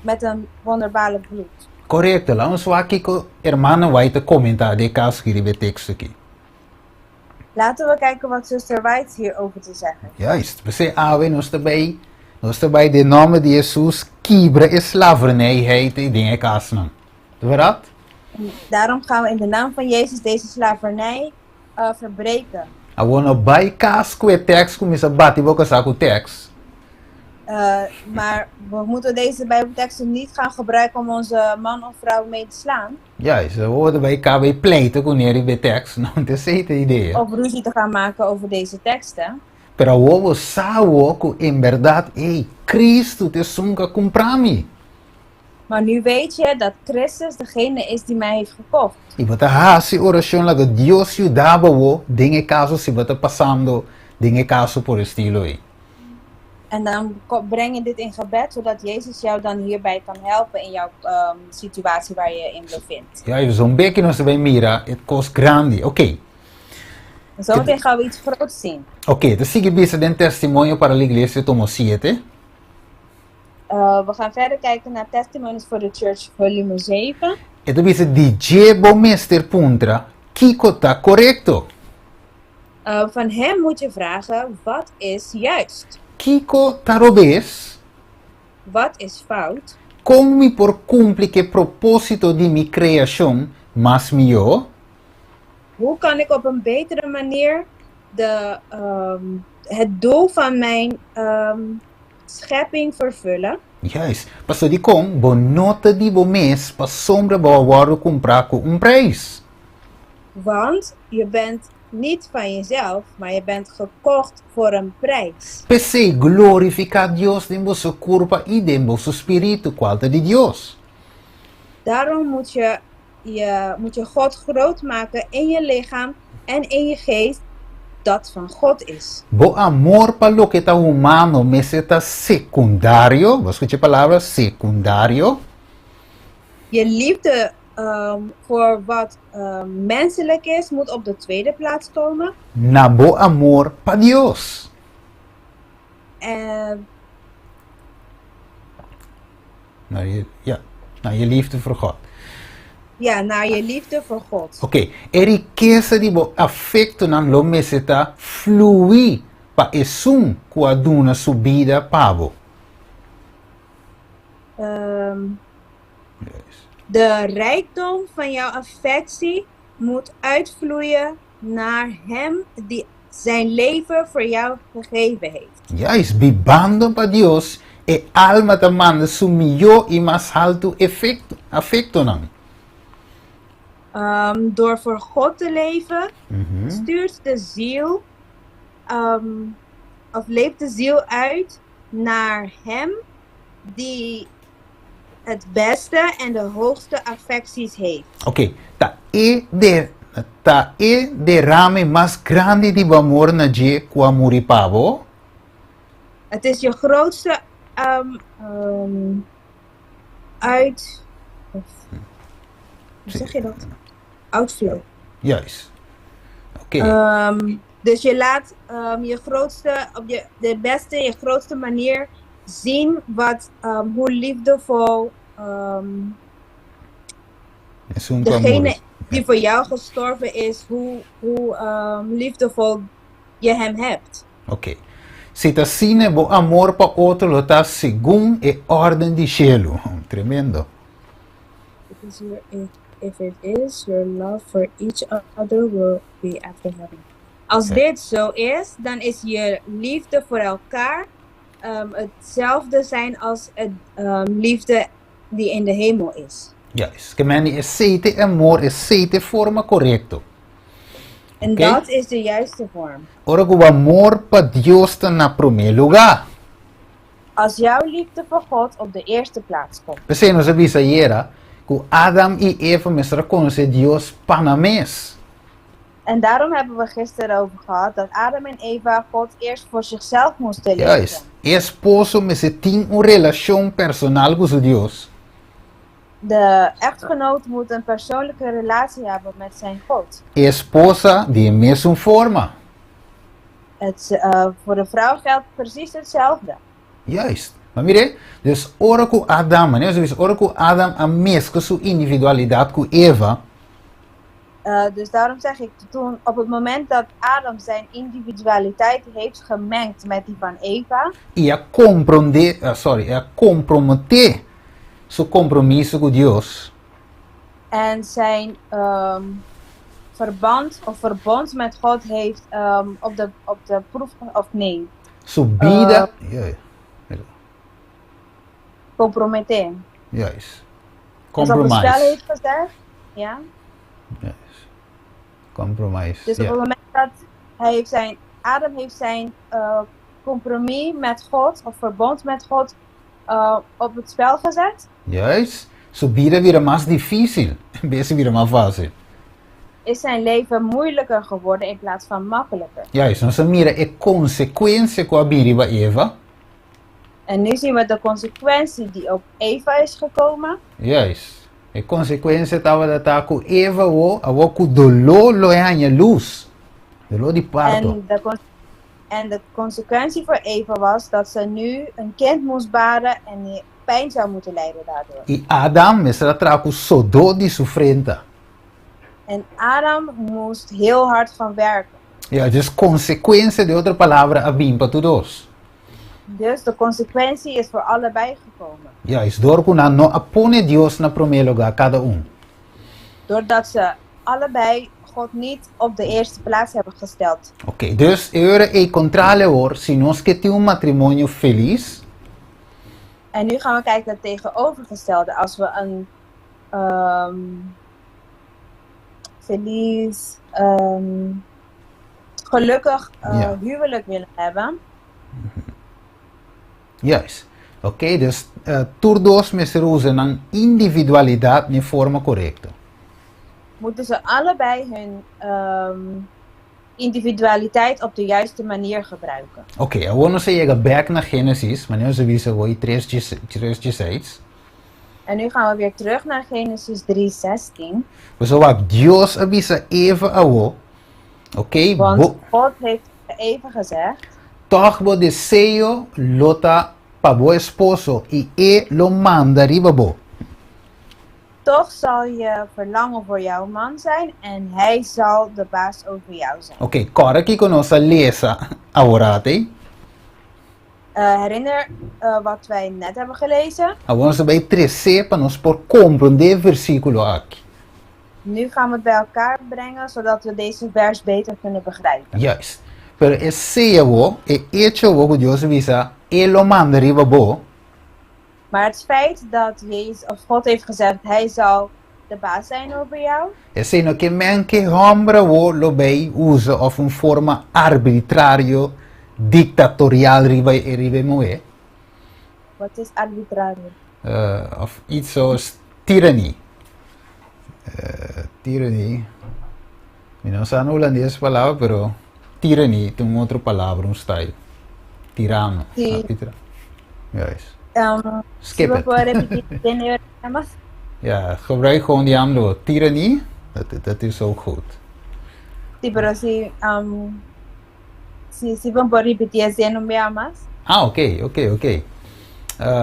[SPEAKER 9] met een wonderbaarlijk bloed.
[SPEAKER 6] Correcto, lá uns aqui com hermana vai te comentar de caso que ele texto aqui.
[SPEAKER 9] Laten we kijken wat zuster White hierover te zeggen.
[SPEAKER 6] Juist, você ave nos erbij de nome de Jesus quebra a slavernijheid e dingen kasnan. Verdade?
[SPEAKER 9] Daarom gaan we in de naam van Jezus deze slavernij verbreken.
[SPEAKER 6] Agora bij kas com tekst com essa bate boca saco tekst.
[SPEAKER 9] Maar we moeten deze Bijbelteksten niet gaan gebruiken om onze man of vrouw mee te slaan.
[SPEAKER 6] Juist, we horen bij KB pleiten com ele be tekst, não te sei te ideia.
[SPEAKER 9] Of ruzie te gaan maken over deze teksten.
[SPEAKER 6] Pero o sabe que em verdade, ei, Cristo te sunga comprami.
[SPEAKER 9] Maar nu weet je dat Christus degene is die mij heeft gekocht.
[SPEAKER 6] E você hace oração lá que Deus ajudava o dinge caso se você passando dinge caso por estilo aí.
[SPEAKER 9] En dan breng je dit in gebed, zodat Jezus jou dan hierbij kan helpen in jouw situatie waar je in bevindt.
[SPEAKER 6] Ja, e zo'n beetje nos vai mira, het kost grande. Oké.
[SPEAKER 9] Zometeen gaan we iets groots zien.
[SPEAKER 6] Oké, então sigue bisa den testemunho para a igreja tomo 7.
[SPEAKER 9] We gaan verder kijken naar Testimonies for the Church, volume 7.
[SPEAKER 6] Então bisa DJ Bomester Puntra, Kiko tá correcto.
[SPEAKER 9] Van hem moet je vragen, wat is juist?
[SPEAKER 6] Kiko tá robes.
[SPEAKER 9] Wat is fout?
[SPEAKER 6] Como me por cumprir que propósito de mi criação, mas melhor?
[SPEAKER 9] Hoe kan ik op een betere manier het doel van mijn schepping vervullen?
[SPEAKER 6] Juist, pastor di com, bonota di bo mês, pa sombra ba waro comprar com prijs.
[SPEAKER 9] Want je bent niet van jezelf, maar je bent gekocht voor een prijs.
[SPEAKER 6] PC glorificar Deus de vosso corpo e de vosso espírito, qualta de Deus.
[SPEAKER 9] Daarom moet je God groot maken in je lichaam en in je geest, dat van God is.
[SPEAKER 6] Bo amor para lo que está humano, mas está secundario. Vos escuché a palavra secundario.
[SPEAKER 9] Je liefde voor wat menselijk is, moet op de tweede plaats komen.
[SPEAKER 6] Na bo amor para Deus. Naar je liefde voor God.
[SPEAKER 9] Ja, naar je liefde voor God.
[SPEAKER 6] Oké, a riqueza de bo afecto nan lo meseta flui pa esum qua duna subida pavo.
[SPEAKER 9] De rijkdom van jouw affectie moet uitvloeien naar hem die zijn leven voor jou gegeven heeft.
[SPEAKER 6] Juist, bibando pa Dios e alma te manda su millo y más alto afecto nan.
[SPEAKER 9] Door voor God te leven, stuurt de ziel, of leeft de ziel uit naar hem die het beste en de hoogste affecties heeft.
[SPEAKER 6] Oké, ta e de rame más grande di amor na je qua muri pavo.
[SPEAKER 9] Het is je grootste hoe zeg je dat? Outflow.
[SPEAKER 6] Juist. Oké.
[SPEAKER 9] Dus je laat je grootste, op de beste, je grootste manier zien hoe liefdevol degene die voor jou gestorven is, hoe liefdevol je hem hebt.
[SPEAKER 6] Oké. Se tá sine bo amor pa outro lo tá según e orden di cielo. Tremendo.
[SPEAKER 9] If it is, your love for each other will be after heaven. Als dit zo is, dan is je liefde voor elkaar hetzelfde zijn als het liefde die in de hemel is.
[SPEAKER 6] Juist. Que meni aceite amor, aceite forma correcto.
[SPEAKER 9] En dat is de juiste vorm.
[SPEAKER 6] Ora o amor pa Deus está na primeiro lugar.
[SPEAKER 9] Als jouw liefde voor God op de eerste plaats komt.
[SPEAKER 6] Pensei nos avisa hiera que Adam e Eva mestra conhece Deus panamês.
[SPEAKER 9] En daarom hebben we gisteren over gehad dat Adam en Eva God eerst voor zichzelf moesten leven.
[SPEAKER 6] Juist. Esposo me se tem uma relação personal com Deus.
[SPEAKER 9] De echtgenoot moet een persoonlijke relatie hebben met zijn God.
[SPEAKER 6] Esposa de mesma forma.
[SPEAKER 9] Voor de vrouw geldt precies hetzelfde.
[SPEAKER 6] Juist. Maar mire, dus ora com Adam, né? Dus ora com Adam a mescla sua individualidade com Eva.
[SPEAKER 9] Dus daarom zeg ik, toen op het moment dat Adam zijn individualiteit heeft gemengd met die van Eva.
[SPEAKER 6] E a comprometer seu compromisso com Deus.
[SPEAKER 9] En zijn verbond met God heeft op de proef, of nee.
[SPEAKER 6] Subida.
[SPEAKER 9] Comprometer.
[SPEAKER 6] Juist.
[SPEAKER 9] Dus op het
[SPEAKER 6] Compromise.
[SPEAKER 9] spel heeft gezegd, ja.
[SPEAKER 6] Yes. Compromise.
[SPEAKER 9] Dus op het moment dat Adam heeft zijn compromis met God, of verbond met God, op het spel gezet.
[SPEAKER 6] Juist. Subida vira mais difícil, em vez de vira mais fácil.
[SPEAKER 9] Is zijn leven moeilijker geworden in plaats van makkelijker.
[SPEAKER 6] Juist. Nós mira a consequência com a biriba Eva.
[SPEAKER 9] En nu zien we de consequentie die op Eva is gekomen.
[SPEAKER 6] Juist. A consequência estava da tá com Eva o com dolor lo é a luz. Dolor de parto.
[SPEAKER 9] En de consequentie voor Eva was dat ze nu een kind moest baren en die pijn zou moeten lijden daardoor.
[SPEAKER 6] E Adam será trago sodor de sofrência.
[SPEAKER 9] En Adam moest heel hard gaan werken.
[SPEAKER 6] Ja, dus consequência de outra palavra a bim para todos.
[SPEAKER 9] Dus de consequentie is voor allebei gekomen.
[SPEAKER 6] Ja, is door que não apone Deus na primeiro lugar cada
[SPEAKER 9] Doordat ze allebei God niet op de eerste plaats hebben gesteld.
[SPEAKER 6] Ok, dus agora é contrário hoor, se nós que tem matrimônio feliz.
[SPEAKER 9] En nu gaan we kijken naar het tegenovergestelde. Als we een feliz, gelukkig huwelijk willen hebben.
[SPEAKER 6] Juist. Ok, dus todos mensen usam een individualidade de forma correta.
[SPEAKER 9] Moeten ze allebei hun individualiteit op de juiste manier gebruiken.
[SPEAKER 6] Ok, agora nós chega back na Gênesis, mas nós vimos hoje 3:16.
[SPEAKER 9] En nu gaan we weer terug naar Genesis 3:16.
[SPEAKER 6] Pessoal, Deus avisa Eva ao, ok?
[SPEAKER 9] Want God heeft Eva gezegd.
[SPEAKER 6] Toch bo desejo lota pa bo esposo e lo manda riba bo.
[SPEAKER 9] Toch zal je verlangen voor jouw man zijn en hij zal de baas over jou zijn.
[SPEAKER 6] Ok, agora que conosco lesa agora,
[SPEAKER 9] Herinner wat wij net hebben gelezen.
[SPEAKER 6] Agora nós vai 3C para nós por compreender versículo aqui.
[SPEAKER 9] Nu gaan we het bij elkaar brengen zodat we deze vers beter kunnen begrijpen.
[SPEAKER 6] Juist. Pero esse wo, hecho wo que Deus avisa, lo manda riba bo.
[SPEAKER 9] Maar het feit dat Jezus of God heeft gezegd, hij zal de baas zijn over jou.
[SPEAKER 6] Esse no que men que hombre wo lo bei usa of een forma arbitrario, dictatorial riba moe.
[SPEAKER 9] Wat is arbitrario?
[SPEAKER 6] Of iets zoals tyrannie. Tyrannie. No sé no holandés palavra, pero tyrannie, tem uma outra palavra, style. Tirano.
[SPEAKER 9] Sí.
[SPEAKER 6] Juist.
[SPEAKER 9] Skip it.
[SPEAKER 6] Ja, gebruik gewoon die andere tyrannie. Dat is ook goed.
[SPEAKER 9] Sí, pero si van por repetir ese nombre más.
[SPEAKER 6] Ah, ok.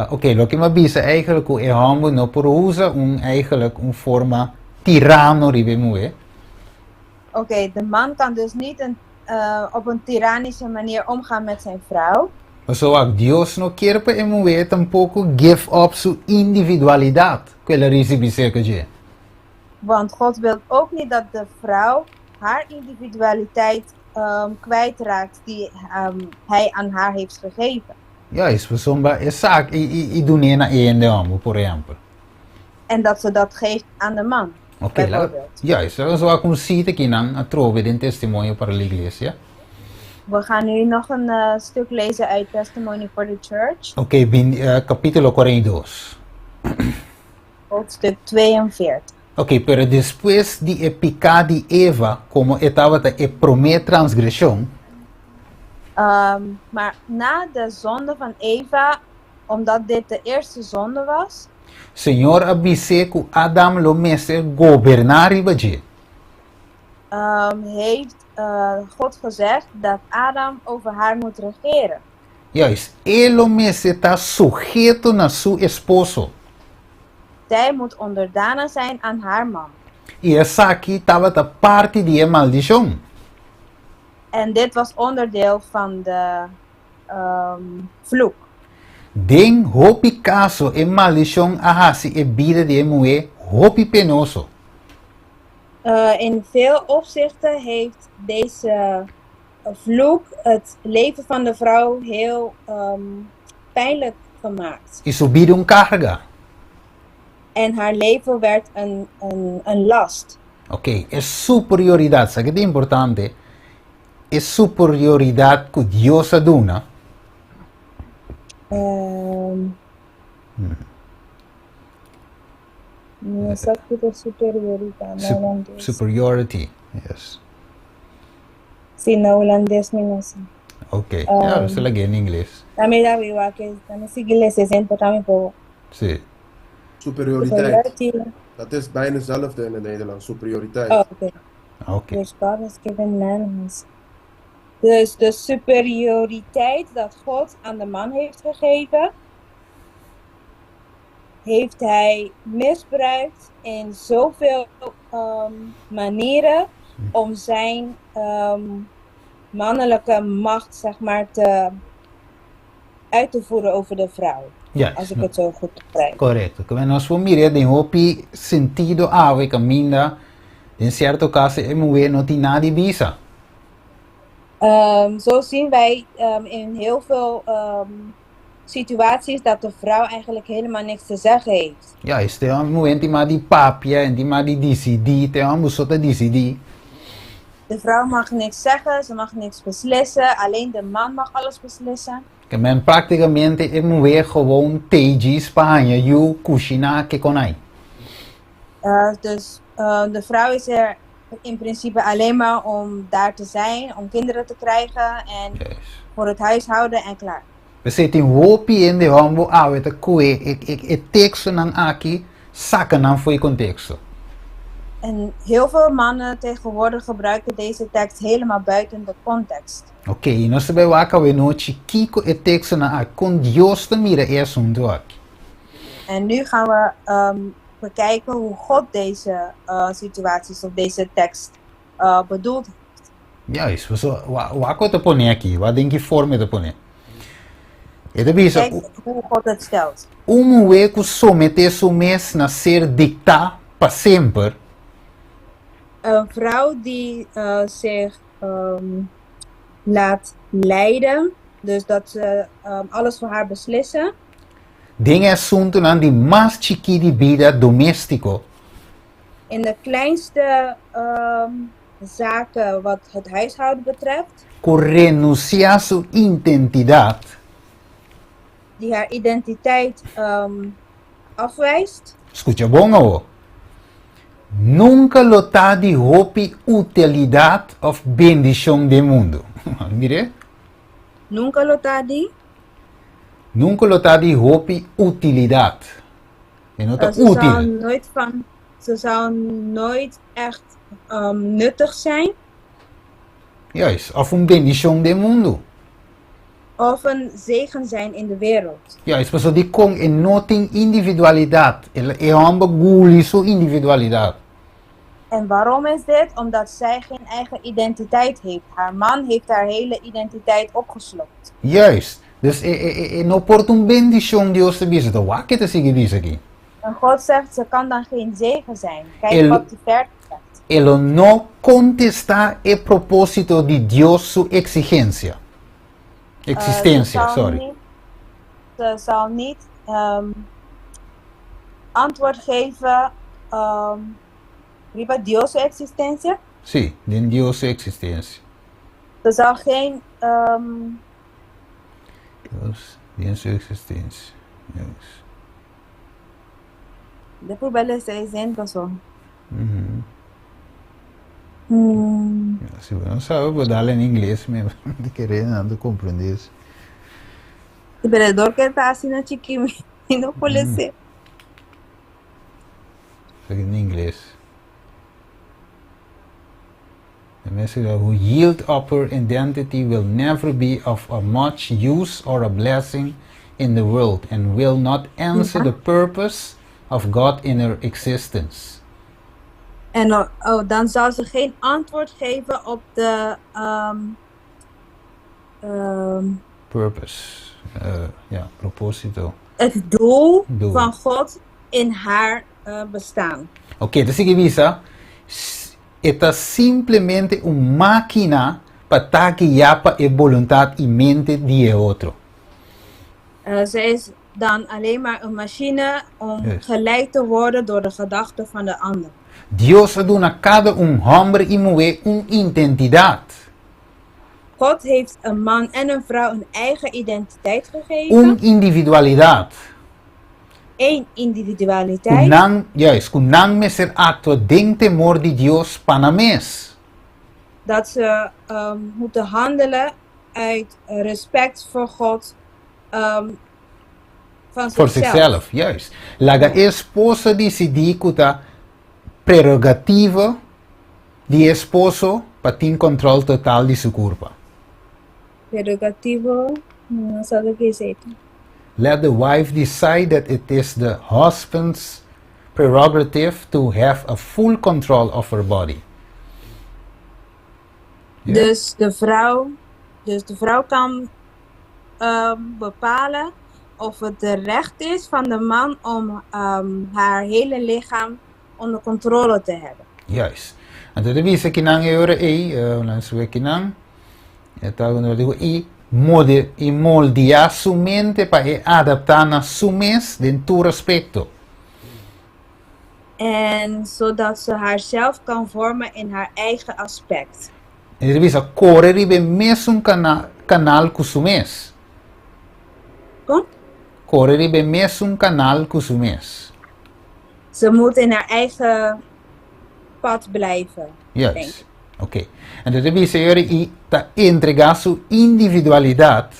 [SPEAKER 6] Ok, lo que me avisa eigenlijk hoe Ehombo no por usa eigenlijk een forma tirano ribemoe.
[SPEAKER 9] Oké, de man kan dus niet op een tyrannische manier omgaan met zijn vrouw.
[SPEAKER 6] Zoals Dios no quiere para emoer tampoco give up su individualidad, quella risibiseca.
[SPEAKER 9] Want God wil ook niet dat de vrouw haar individualiteit kwijtraakt die hij aan haar heeft gegeven.
[SPEAKER 6] Ja, is bijzonder. Exact. I doen een einde om, por ejemplo.
[SPEAKER 9] En dat ze dat geeft aan de man.
[SPEAKER 6] Oké, ja, is dat zo como cita aqui a trove de testemunho para a igreja.
[SPEAKER 9] We gaan nu nog een stuk lezen uit Testimony for the Church.
[SPEAKER 6] Oké, capítulo 42.
[SPEAKER 9] Hoofdstuk 42.
[SPEAKER 6] Ok, pero después de pecado de Eva, como estaba a primeira transgressão,
[SPEAKER 9] Maar na de zonde van Eva, omdat dit de eerste zonde was,
[SPEAKER 6] Senhor avisou que Adam lo messe governar riba
[SPEAKER 9] heeft God gezegd dat Adam over haar moet regeren.
[SPEAKER 6] Juist, ele lo messe está sujeito na seu esposo.
[SPEAKER 9] Zij moet onderdanig zijn aan haar man.
[SPEAKER 6] E essa aqui estava a parte de maldição.
[SPEAKER 9] En dit was onderdeel van de vloek.
[SPEAKER 6] Den hopi caso e maldição ahasi e vida de mulher hopi penoso.
[SPEAKER 9] In veel opzichten heeft deze vloek het leven van de vrouw heel pijnlijk gemaakt.
[SPEAKER 6] E subiram carga.
[SPEAKER 9] En haar leven werd een last.
[SPEAKER 6] Ok, é superioridade, sabe que é importante? É superioridade que Deus aduna.
[SPEAKER 9] Não sabe que é superioridade no holandês.
[SPEAKER 6] Superiority, yes.
[SPEAKER 9] Sim, no holandês não sei.
[SPEAKER 6] Ok, ja, isso é em inglês.
[SPEAKER 9] Também dá igual que também se inglês é também por
[SPEAKER 6] Sim.
[SPEAKER 7] Superioriteit. Dat is bijna hetzelfde in het Nederlands, superioriteit.
[SPEAKER 9] Oh, oké.
[SPEAKER 6] Ok.
[SPEAKER 9] Dus God is given man. Dus de superioriteit dat God aan de man heeft gegeven, heeft hij misbruikt in zoveel manieren om zijn mannelijke macht, zeg maar, uit te voeren over de vrouw.
[SPEAKER 6] Yes.
[SPEAKER 9] Als ik het zo goed begrijp.
[SPEAKER 6] Correto. Como nós família tem hopi sentido ave caminha, em certo caso é mulher não tem nada de visa.
[SPEAKER 9] Zo zien wij in heel veel situaties dat de vrouw eigenlijk helemaal niks te zeggen heeft.
[SPEAKER 6] Ja, is tem uma mulher tem mais de papia, tem mais de decidir, tem uma moça de decidir.
[SPEAKER 9] De vrouw mag niks zeggen, ze mag niks beslissen, alleen de man mag alles beslissen.
[SPEAKER 6] Que men praticamente é mulher gewoon teji Espanha, you cozinhar que conai.
[SPEAKER 9] Dus de vrouw is er in principe alleen maar om daar te zijn, om kinderen te krijgen en voor het huishouden en klaar.
[SPEAKER 6] We zitten hopi in de hombo awe te koe, ik tekst nang aki, zakken nang voor je contexto.
[SPEAKER 9] En heel veel mannen tegenwoordig gebruiken deze tekst helemaal buiten de context.
[SPEAKER 6] Ok, nós sabemos que we no chiquico e tekst na aki, con Dios te mira e assunto aki.
[SPEAKER 9] En nu gaan we bekijken hoe God deze situaties of deze tekst bedoeld heeft.
[SPEAKER 6] Juist, wat te pone aqui, wat denk je vorme te pone?
[SPEAKER 9] Kijk hoe God het stelt.
[SPEAKER 6] Mulher que somete seu mês na ser dictar para sempre.
[SPEAKER 9] Een vrouw die zich laat leiden, dus dat ze alles voor haar beslissen.
[SPEAKER 6] Den assunto na de mais chiquita vida doméstico.
[SPEAKER 9] In de kleinste zaken wat het huishouden betreft.
[SPEAKER 6] Renunciar sua identidade.
[SPEAKER 9] Die haar identiteit afwijst.
[SPEAKER 6] Escucha bom ou? Nunca lotar de hopi utilidade of bendição do mundo. Mire?
[SPEAKER 9] Nunca lotar die?
[SPEAKER 6] Nunca lotar de hopi utilidade. En nota útil.
[SPEAKER 9] Ze zou nooit echt nuttig zijn.
[SPEAKER 6] Juist, of bendição do mundo.
[SPEAKER 9] Of een zegen zijn in de wereld.
[SPEAKER 6] Juist, maar die kon en noting individualiteit. E hamba guli sua individualiteit.
[SPEAKER 9] En waarom is dit? Omdat zij geen eigen identiteit heeft. Haar man heeft haar hele identiteit opgeslokt.
[SPEAKER 6] Juist. Dus no porta bendição Deus te bisa. Wat que te sigue diz aqui?
[SPEAKER 9] En God zegt, ze kan dan geen zegen zijn. Kijk wat hij verder zegt.
[SPEAKER 6] Ela no contesta el propósito de Dios su exigencia. Existencia, sorry.
[SPEAKER 9] Ze zal niet antwoord geven riba Dios su existencia?
[SPEAKER 6] Sí, de Dios su existencia.
[SPEAKER 9] Ze zal geen
[SPEAKER 6] Dios su existencia. Yes.
[SPEAKER 9] Depois beleza exemplo só.
[SPEAKER 6] Si uno sabe, pues dale en inglés, me querer no comprendes.
[SPEAKER 9] O vereador que está assim chiquinho, não pode ser.
[SPEAKER 6] In inglés. The message who yield up her identity will never be of a much use or a blessing in the world and will not answer the purpose of God in her existence.
[SPEAKER 9] En dan zal ze geen antwoord geven op de
[SPEAKER 6] Purpose. Proposito.
[SPEAKER 9] het doel van God in haar bestaan.
[SPEAKER 6] Ok, então significa esta simplesmente máquina para guiar a vontade e mente de outro.
[SPEAKER 9] Ze is dan alleen maar een machine om geleid te worden door de gedachten van de ander.
[SPEAKER 6] Deus ha dado a cada homem e mulher uma identidade.
[SPEAKER 9] God heeft een man en een vrouw een eigen identiteit gegeven.
[SPEAKER 6] Individualiteit.
[SPEAKER 9] Eén individualiteit.
[SPEAKER 6] Kunang me ser acto den temor de Deus para mes.
[SPEAKER 9] Dat ze moeten handelen uit respect voor God van
[SPEAKER 6] Voor
[SPEAKER 9] zichzelf.
[SPEAKER 6] zichzelf, juist. Laga esposa decidi que a prerrogativa de esposo para ter controle total de sua culpa.
[SPEAKER 9] Prerogativo, não sei o que é isso.
[SPEAKER 6] Let the wife decide that it is the husband's prerogative to have a full control of her body. Yeah.
[SPEAKER 9] Dus de vrouw kan bepalen of het de recht is van de man om haar hele lichaam onder controle te hebben.
[SPEAKER 6] Juist. En dat is ik nang euro langswe kinang. Eta uno digo moldear su mente para adaptar a su mes en tu respecto.
[SPEAKER 9] En zodat ze haarzelf kan vormen in haar eigen aspect.
[SPEAKER 6] En dat is correr bij mes un canal com su mes.
[SPEAKER 9] Kom?
[SPEAKER 6] Correr bij mes un canal com su mes.
[SPEAKER 9] Ze moet in haar eigen pad blijven.
[SPEAKER 6] Juist. Ok. En dat is que entregar su individualidade.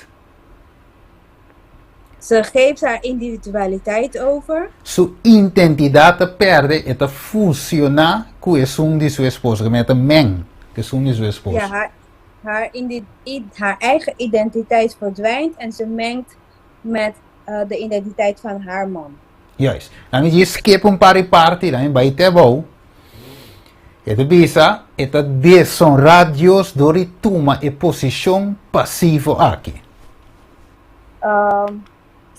[SPEAKER 9] Ze geeft haar individualiteit over.
[SPEAKER 6] Su identidade perde e funciona com o som de sua esposa, met een meng, que o som de sua esposa.
[SPEAKER 9] Ja, haar eigen identiteit verdwijnt en ze mengt met de identiteit van haar man.
[SPEAKER 6] Juist. Dan je skip een paar partes, dan bij te bouw. Het bisa, het deshonra Deus door die toma e position passivo aqui.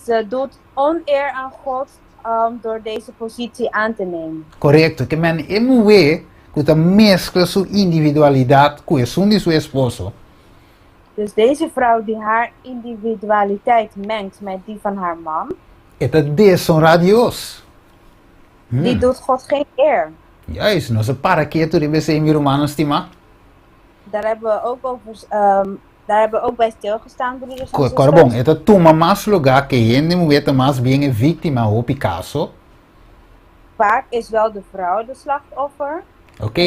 [SPEAKER 9] Ze doet oneer aan God door deze positie aan te nemen.
[SPEAKER 6] Correcto, que men emue que mescla sua individualidade com o som de seu esposo.
[SPEAKER 9] Dus deze vrouw die haar individualiteit mengt met die van haar man.
[SPEAKER 6] Het deshonra Deus.
[SPEAKER 9] Die doet God geen eer.
[SPEAKER 6] Juist, não se para que tu deve ser meu humano estima.
[SPEAKER 9] Daar hebben we ook over, daar hebben we ook bij stilgestaan, broeders en zusters.
[SPEAKER 6] Corbon, het toma mais lugar que gente mulher mais bem vítima ou Picasso.
[SPEAKER 9] Vaak is wel de vrouw de slachtoffer.
[SPEAKER 6] Oké,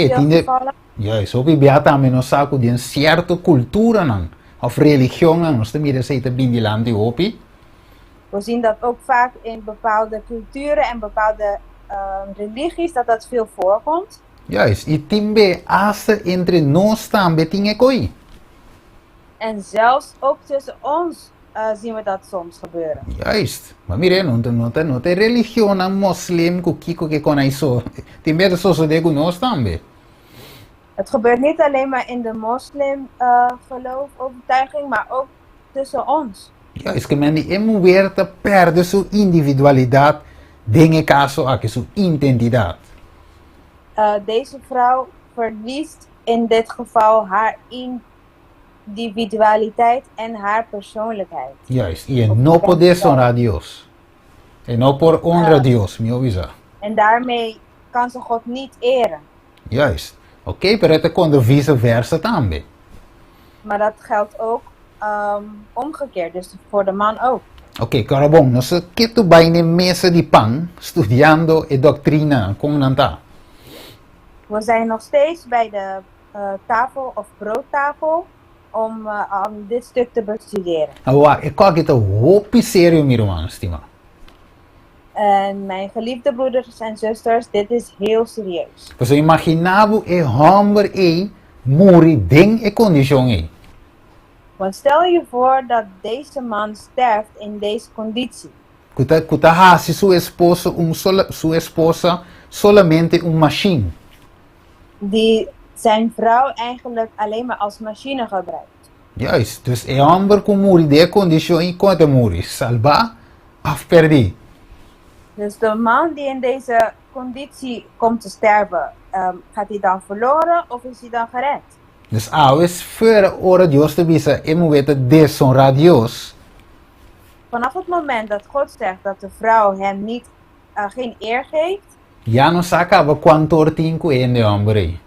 [SPEAKER 6] juist, op die beata me no saco de een certa cultura nan, of religion nan, ons te midden zitten binnen land opi.
[SPEAKER 9] We zien dat ook vaak in bepaalde culturen en bepaalde religies dat veel voorkomt.
[SPEAKER 6] Juist, e timbe aste entre nós também tinha coi.
[SPEAKER 9] En zelfs ook tussen ons zien we dat soms gebeuren.
[SPEAKER 6] Juist, maar mire, não tem religião nan moslim que con isso. Timbe de so de nós também.
[SPEAKER 9] Het gebeurt niet alleen maar in de moslim geloof, overtuiging, maar ook tussen ons.
[SPEAKER 6] Ja, is que men die muerta perde sua individualidade, dingen caso aqui sua identidade.
[SPEAKER 9] Deze vrouw verliest in dit geval haar individualiteit en haar persoonlijkheid.
[SPEAKER 6] Juist, e não pode honrar Deus. E não por honrar Deus, me avisa.
[SPEAKER 9] En daarmee kan ze God niet eren.
[SPEAKER 6] Juist. Oké, maar het kan vice-versa também.
[SPEAKER 9] Maar dat geldt ook omgekeerd, dus voor de man ook.
[SPEAKER 6] Oké, cara bom, nós que tu vai na mesa de pão, estudando a doutrina, como não tá?
[SPEAKER 9] We zijn nog steeds bij de tafel of broodtafel om dit stuk te bestuderen.
[SPEAKER 6] Awa, ik kan het een hoopje serio miro man, stima.
[SPEAKER 9] En mijn geliefde broeders en zusters, dit is heel serieus.
[SPEAKER 6] Dus imaginabo e hamber e muri ding e condition e.
[SPEAKER 9] Want stel je voor dat deze man sterft in deze conditie.
[SPEAKER 6] Kuta hasi su esposa solamente un machine.
[SPEAKER 9] Die zijn vrouw eigenlijk alleen maar als machine gebruikt.
[SPEAKER 6] Juist, dus e hamber ku muri de condition e conta muri. Salva af perdi.
[SPEAKER 9] Dus de man die in deze conditie komt te sterven, gaat hij dan verloren of is hij dan gered?
[SPEAKER 6] Dus awes fuera ora Dios te visa e mu weta deshonra Dios.
[SPEAKER 9] Vanaf het moment dat God zegt dat de vrouw hem niet, geen eer geeft,
[SPEAKER 6] Ya no sacaba quanto ortinco en de hombre.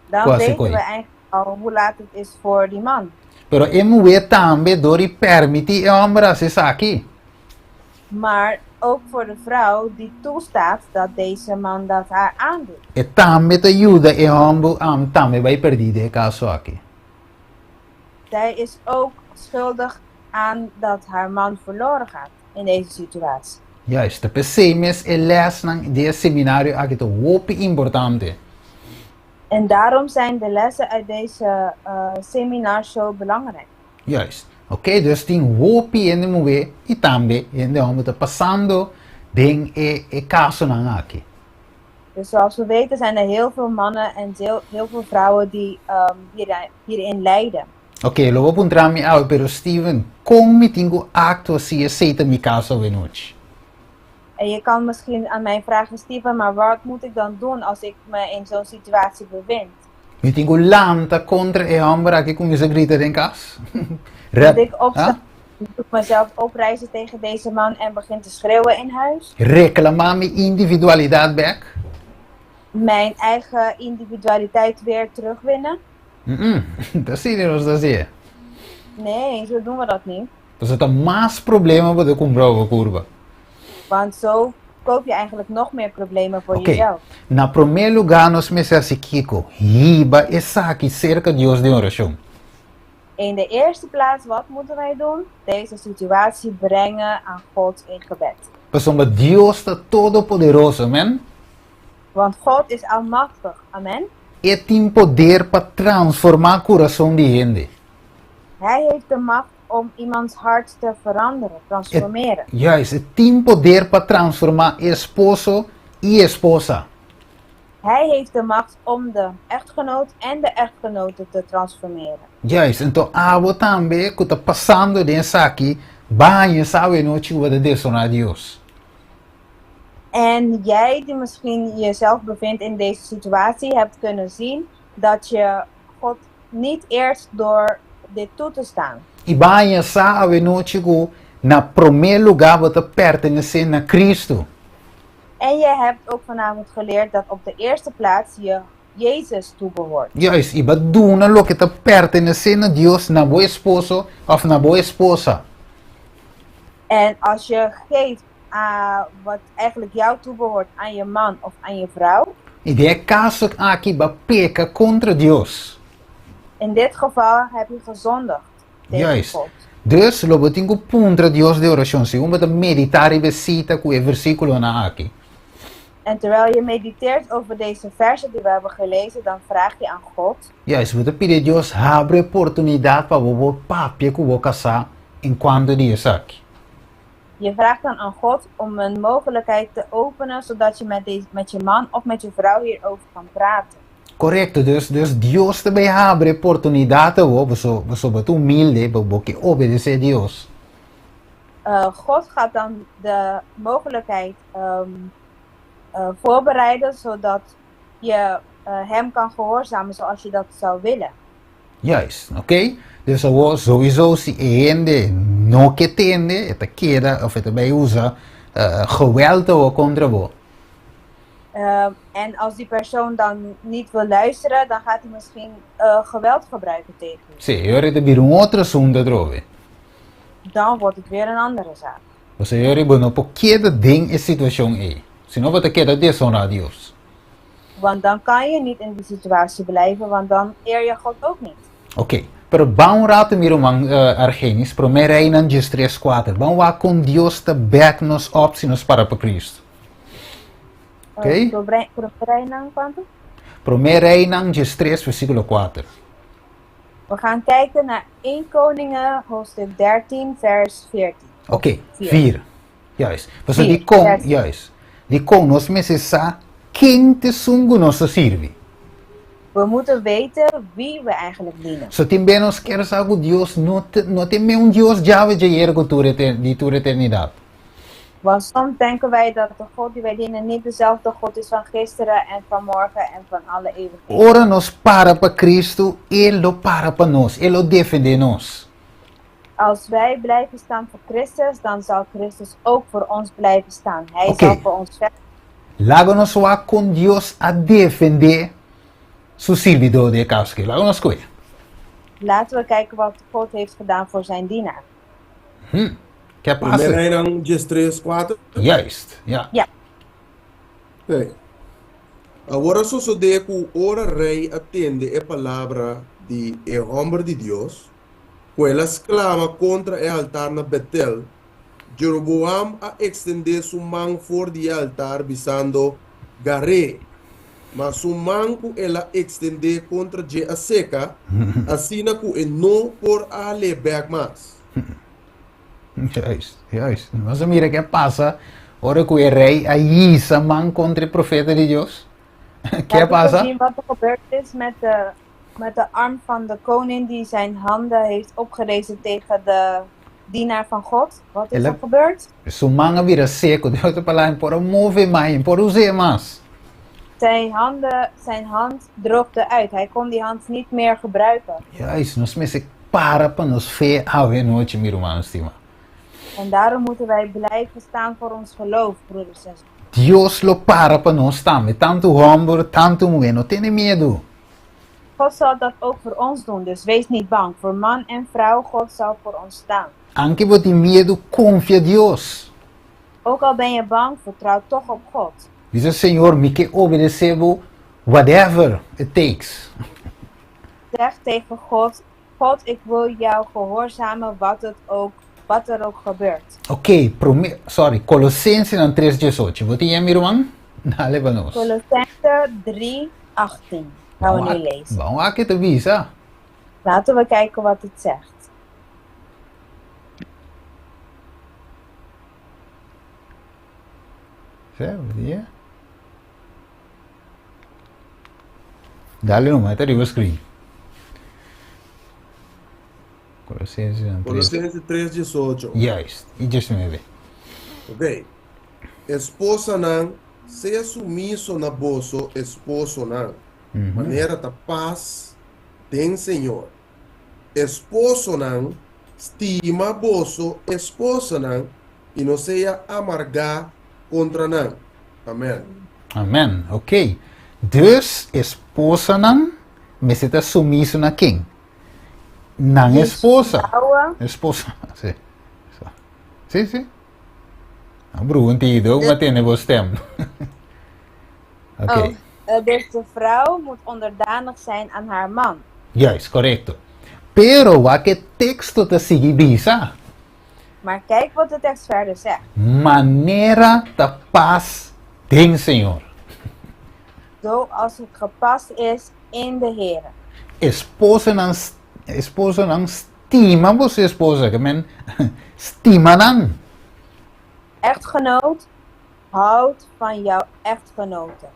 [SPEAKER 9] dan
[SPEAKER 6] Quasi
[SPEAKER 9] weten
[SPEAKER 6] coi.
[SPEAKER 9] we eigenlijk al hoe laat het is voor die man.
[SPEAKER 6] Pero e mu weta tambe dori permiti e hombre se saki.
[SPEAKER 9] Maar ook voor de vrouw die toestaat dat deze man dat haar aandoet.
[SPEAKER 6] E tambe te ayuda e hombre am tambe vai perdide caso aqui.
[SPEAKER 9] Zij is ook schuldig aan dat haar man verloren gaat in deze situatie.
[SPEAKER 6] Juist, de PCMS e les nang de seminario aqui to wopi importante.
[SPEAKER 9] En daarom zijn de lessen uit deze seminar zo belangrijk.
[SPEAKER 6] Juist. Oké, dus ting wopi en de moe e tambe en de hombre te passando ding e caso nang aqui.
[SPEAKER 9] Dus zoals we weten zijn er heel veel mannen en heel veel vrouwen die hierin lijden.
[SPEAKER 6] Oké, lo vou puntar mi au, pero Steven, como me tengo acto assim aceita mi caso venuti?
[SPEAKER 9] En je kan misschien aan mij vragen, Steven, maar wat moet ik dan doen als ik me in zo'n situatie bevind?
[SPEAKER 6] Me tengo lanta contra e hombre que começa a gritar em casa.
[SPEAKER 9] Dat ik moet ik mezelf oprijzen tegen deze man en begin te schreeuwen in huis?
[SPEAKER 6] Reclamar mi individualidade back?
[SPEAKER 9] Mijn eigen individualiteit weer terugwinnen?
[SPEAKER 6] Dat zie je dat zie.
[SPEAKER 9] Nee, zo doen we dat niet.
[SPEAKER 6] Dus het is más problema voor de comprova curva.
[SPEAKER 9] Want zo koop je eigenlijk nog meer problemen voor jezelf.
[SPEAKER 6] Na primeiro lugar nós começamos a Kiko, riba e saque cerca Deus de oração.
[SPEAKER 9] In de eerste plaats, wat moeten wij doen? Deze situatie brengen aan God in gebed.
[SPEAKER 6] Porque Deus está todo poderoso, amen?
[SPEAKER 9] Want God is almachtig, amen?
[SPEAKER 6] E tem poder para transformar o coração de gente.
[SPEAKER 9] Hij heeft de macht om iemands hart te veranderen, transformeren.
[SPEAKER 6] Juist, ele tem poder para transformar esposo e esposa.
[SPEAKER 9] Hij heeft de macht om de echtgenoot en de echtgenote te transformeren.
[SPEAKER 6] Juist, então abo também que está passando dentro aqui, banho sabe não te vai desonrar Deus.
[SPEAKER 9] En jij die misschien jezelf bevindt in deze situatie, hebt kunnen zien dat je God niet eert door dit toe te staan.
[SPEAKER 6] E banho sabe não te go na primeiro lugar você pertencer a Cristo.
[SPEAKER 9] En je hebt ook vanavond geleerd dat op de eerste plaats je Jezus toebehoort.
[SPEAKER 6] Juist, e vai doen lo que está pertenecer a Deus na boa esposo of na boa esposa.
[SPEAKER 9] En als je geeft wat eigenlijk jou toebehoort aan je man of aan je vrouw.
[SPEAKER 6] E de caso aqui vai pecar contra Deus.
[SPEAKER 9] In dit geval heb je gezondigd tegen
[SPEAKER 6] Juist.
[SPEAKER 9] God.
[SPEAKER 6] Dus logo tenho puntra Deus de oração. Se uma de meditar e visita com o versículo na aqui.
[SPEAKER 9] En terwijl je mediteert over deze versen die we hebben gelezen, dan vraag je aan God.
[SPEAKER 6] Juist, we pedir Deus abre oportunidade para o papel que vou casar enquanto Deus aqui.
[SPEAKER 9] Je vraagt dan aan God om een mogelijkheid te openen, zodat je met je man of met je vrouw hierover kan praten.
[SPEAKER 6] Correcto, dus Deus também abre oportunidade, we so wat humilde, we que obedecer Deus.
[SPEAKER 9] God gaat dan de mogelijkheid voorbereiden, zodat je hem kan gehoorzamen zoals je dat zou willen.
[SPEAKER 6] Juist, oké? Dus sowieso se ende não que tende, het queda of het bij usa geweld contra wo.
[SPEAKER 9] En als die persoon dan niet wil luisteren, dan gaat hij misschien geweld gebruiken tegen je.
[SPEAKER 6] Sim, eu rede vir outro assunto trove.
[SPEAKER 9] Dan wordt het weer een andere zaak.
[SPEAKER 6] Você eu rede no porque ding e situação é. Se não vai ter que desonrar Deus.
[SPEAKER 9] Want dan kan je niet in die situatie blijven, want dan eer je God ook niet.
[SPEAKER 6] Ok, pero bom rato miro mang Argenis, pro me reinan just 3:4. Bom wa con Dios te back nos op si nos para para Cristo. Ok?
[SPEAKER 9] Probreinan, quanto?
[SPEAKER 6] Pro me reinan just 3 versículo 4.
[SPEAKER 9] We gaan kijken naar 1 Koningen, hoofdstuk 13, vers 14.
[SPEAKER 6] Ok,
[SPEAKER 9] Vier.
[SPEAKER 6] 4. Juist. Dus
[SPEAKER 9] Vier,
[SPEAKER 6] die kon,
[SPEAKER 9] yes.
[SPEAKER 6] juist. Die kon nos mesesa quem te sungu nos sirvi.
[SPEAKER 9] We moeten weten wie we eigenlijk dienen.
[SPEAKER 6] So também nós queremos algo Deus, não tem um Deus já de ergo de tua eternidade.
[SPEAKER 9] Want soms denken wij dat de God die wij dienen niet dezelfde God is van gisteren en van morgen en van alle eeuwigheden.
[SPEAKER 6] Ora nós para Cristo, Ele para nós, Ele defende nós.
[SPEAKER 9] Als wij blijven staan voor Christus, dan zal Christus ook voor ons blijven staan. Hij
[SPEAKER 6] Oké.
[SPEAKER 9] zal voor ons vechten.
[SPEAKER 6] Lago nós va com Deus a defender seu servidor de casque. Lago nós coisa.
[SPEAKER 9] Laten we kijken wat God heeft gedaan voor zijn dienaar.
[SPEAKER 6] Que passa?
[SPEAKER 7] Primeiro Reino just 3:4.
[SPEAKER 6] Juist, ja.
[SPEAKER 7] Ok. Agora sucede que ora rei atende a palavra de homem de Deus, que ela exclama contra o altar na Betel. Jeroboam a extender sua mão fora do altar visando Garé, mas sua mão que ela extender contra a seca, assim que não por a levar mais.
[SPEAKER 6] Juist. Mas mira que passa, ora que o rei aí se man contra o profeta de Deus. Que
[SPEAKER 9] Laten we
[SPEAKER 6] passa?
[SPEAKER 9] zien wat er gebeurd is met de arm van de koning die zijn handen heeft opgerezen tegen de dienaar van God. Wat is
[SPEAKER 6] Ele-
[SPEAKER 9] er gebeurd?
[SPEAKER 6] Sua manga vira seco, de outra palavra, por mover mais, por usar mais.
[SPEAKER 9] Zijn hand droogde uit. Hij kon die hand niet meer gebruiken.
[SPEAKER 6] Juist, nós mesmo para nos fé a noite, meu irmão, estima.
[SPEAKER 9] En daarom moeten wij blijven staan voor ons geloof, broeders en zusters.
[SPEAKER 6] Deus lo para nós também, tanto homem, tanto mulher, não tem medo.
[SPEAKER 9] God zal dat ook voor ons doen, dus wees niet bang. Voor man en vrouw, God zal voor ons staan.
[SPEAKER 6] Aunque você tem medo, confia em Deus.
[SPEAKER 9] Ook al ben je bang, vertrouw toch op God.
[SPEAKER 6] Diz o Senhor, me que obedecebo whatever it takes.
[SPEAKER 9] Zeg tegen God, God, ik wil jou gehoorzamen wat er ook gebeurt.
[SPEAKER 6] Ok, Colossenses 3:18. Você tem, meu irmão? Dale para nós.
[SPEAKER 9] Colossenzen 3:18 gaan we nu lezen.
[SPEAKER 6] Vamos aqui te visa.
[SPEAKER 9] Laten we kijken wat het zegt.
[SPEAKER 6] Certo? Dale nomás, te digo escrever. Colossenses 3.
[SPEAKER 7] Colossenses 3:18.
[SPEAKER 6] Juist, e 19.
[SPEAKER 7] Ok. Esposa não, seja sumiso na bolso, esposo não. Maneira da paz tem Senhor. Esposo não, estima bolso, esposa não, e não seja amargar contra não. Amém.
[SPEAKER 6] Amen, ok. Dus, esposa não, mas você está sumiso na quem? Não esposa.
[SPEAKER 9] Vrouwen,
[SPEAKER 6] Esposa, sim. Sim. Bro, entendido, mas tem vos stem. Ok.
[SPEAKER 9] dus de vrouw moet onderdanig zijn aan haar man.
[SPEAKER 6] Juist, correcto. Pero, wat que texto te sigue bisa?
[SPEAKER 9] Maar kijk wat de tekst verder zegt.
[SPEAKER 6] Manera de paz tem Senhor.
[SPEAKER 9] Zoals het gepast is in de Heer.
[SPEAKER 6] Esposa não estima você esposa, que men estima não.
[SPEAKER 9] Echtgenoot, houd van jouw echtgenote.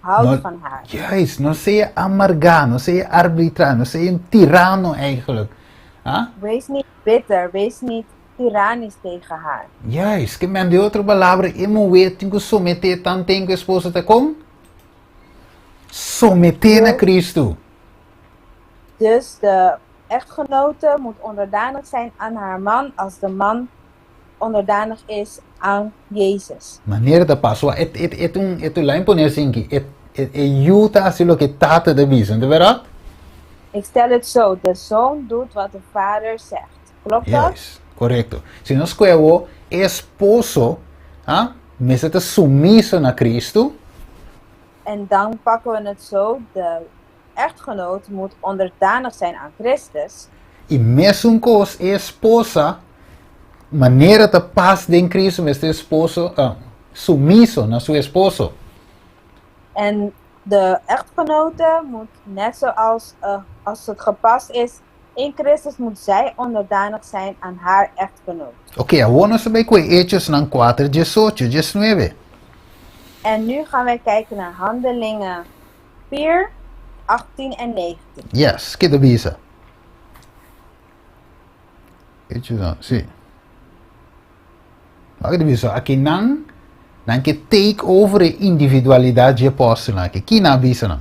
[SPEAKER 9] Houd van haar.
[SPEAKER 6] Juist, não seja amargar, não seja arbitrar, não seja tirano eigenlijk. Huh?
[SPEAKER 9] Wees niet bitter, wees niet tyrannisch tegen haar.
[SPEAKER 6] Juist, que men de outra palavra, eu weet que someter tanto tem que a esposa te com? Someter a Cristo.
[SPEAKER 9] Dus de echtgenote moet onderdanig zijn aan haar man als de man onderdanig is aan Jezus.
[SPEAKER 6] Maneira de paz, lá em poner assim que ajuda a lo que tata de visa, de verdade?
[SPEAKER 9] Ik stel het zo, de zoon doet wat de vader zegt. Klopt dat?
[SPEAKER 6] Yes, correcto. Se nós escolhemos esposo, mas está sumiso na Cristo,
[SPEAKER 9] En dan pakken we het zo, de echtgenoot moet onderdanig zijn aan Christus.
[SPEAKER 6] E mesmo com a esposa, maneira de paz de Cristo, este esposo, sumiso na seu esposo.
[SPEAKER 9] En de echtgenote moet, net zoals als het gepast is in Christus, moet zij onderdanig zijn aan haar echtgenoot.
[SPEAKER 6] Ok, agora nós vamos ver Hechos 4, 18, 19.
[SPEAKER 9] En nu gaan wij kijken naar Handelingen 4, 18 en 19.
[SPEAKER 6] Yes, que divisa. Hechos, sim. Olha que divisa, aqui não que take over a individualidade de apóstolo, aqui não avisa não.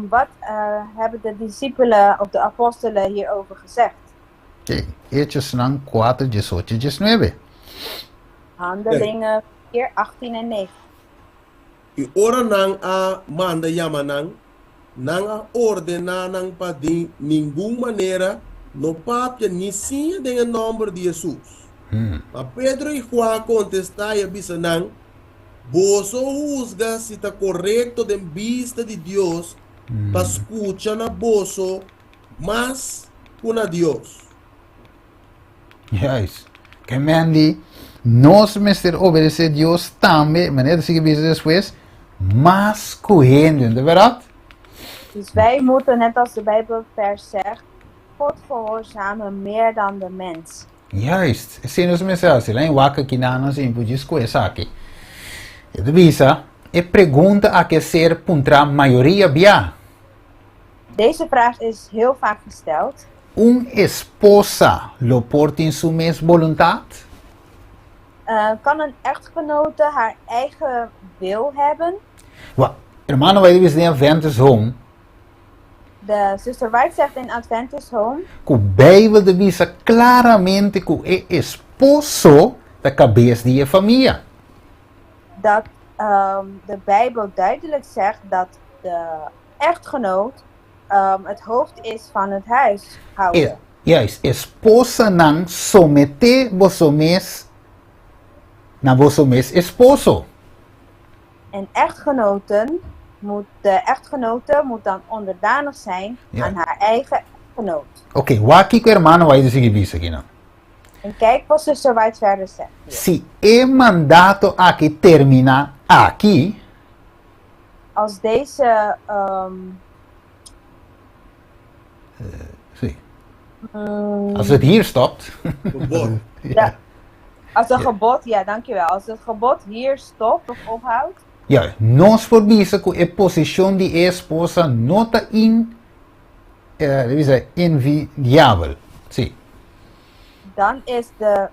[SPEAKER 9] Wat hebben de discipelen of de apostelen hierover gezegd?
[SPEAKER 6] Ok, Hechos 4, 18, 19.
[SPEAKER 9] Handelingen 4, 18 en 19.
[SPEAKER 7] E ora nang a manda yama nang a ordena nang pa de nenhuma maneira no papia ni sim de em nome de Jesus. Mas Pedro e Juan contestaram e disse nang, você juzga se está correto de vista de Deus, para escutar na bolso, mas com a Deus.
[SPEAKER 6] Juist. Que Mandy, nós mestre obedecer Deus também, maneira de seguir depois, mas correndo, de verdade?
[SPEAKER 9] Dus wij moeten, net als de Bijbelvers zegt, God gehoorzamen meer dan de mens.
[SPEAKER 6] Juist. Assim nós mensagens, lá em Waka que não nos impudis coisa aqui. E de visa, e pergunta a que ser contra a maioria bia.
[SPEAKER 9] Deze vraag is heel vaak gesteld.
[SPEAKER 6] Esposa lo porta in su mes voluntad?
[SPEAKER 9] Kan een echtgenote haar eigen wil hebben?
[SPEAKER 6] Well, hermano, wij weten in Adventist Home.
[SPEAKER 9] De zuster White zegt in Adventist Home.
[SPEAKER 6] Que o Bijbel divisa claramente que o esposo da cabeça de família.
[SPEAKER 9] Dat de Bijbel duidelijk zegt dat de echtgenoot het hoofd is van het huishouden.
[SPEAKER 6] Juist, esposa não somete vosomes na vosomes esposo.
[SPEAKER 9] En de echtgenote moet dan onderdanig zijn aan haar eigen echtgenoot.
[SPEAKER 6] Ok, wat ik hermano vai dizer que aqui não.
[SPEAKER 9] En kijk wat zuster White verder zegt.
[SPEAKER 6] Si el mandato aqui termina aqui,
[SPEAKER 9] als deze
[SPEAKER 6] sim. Als het hier stopt.
[SPEAKER 9] Ja, als een gebod, ja dankjewel. Als het gebod hier stopt of ophoudt.
[SPEAKER 6] Ja, nós por visa que a posição de esposa não está envidiável. Sim.
[SPEAKER 9] Dan is de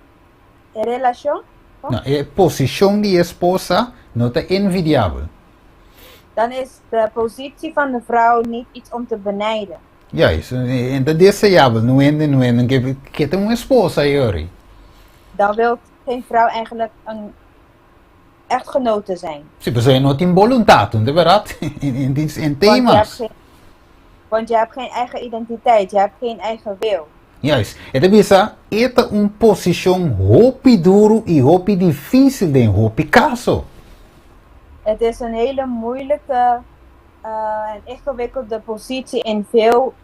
[SPEAKER 9] relatie.
[SPEAKER 6] Não, a posição de esposa não está envidiável.
[SPEAKER 9] Dan is de positie van de vrouw niet iets om te benijden.
[SPEAKER 6] Ja, en dat is desejável, não é que tem uma esposa aí.
[SPEAKER 9] Dan wil geen vrouw eigenlijk een echtgenote zijn.
[SPEAKER 6] Sim, você não tem vontade, não é verdade? Em temas.
[SPEAKER 9] Want je hebt geen eigen identiteit, je hebt geen eigen wil.
[SPEAKER 6] Juist. Het is een posição hopi duro e hopi difícil de hopi caso.
[SPEAKER 9] Het is een hele moeilijke en ingewikkelde positie in veel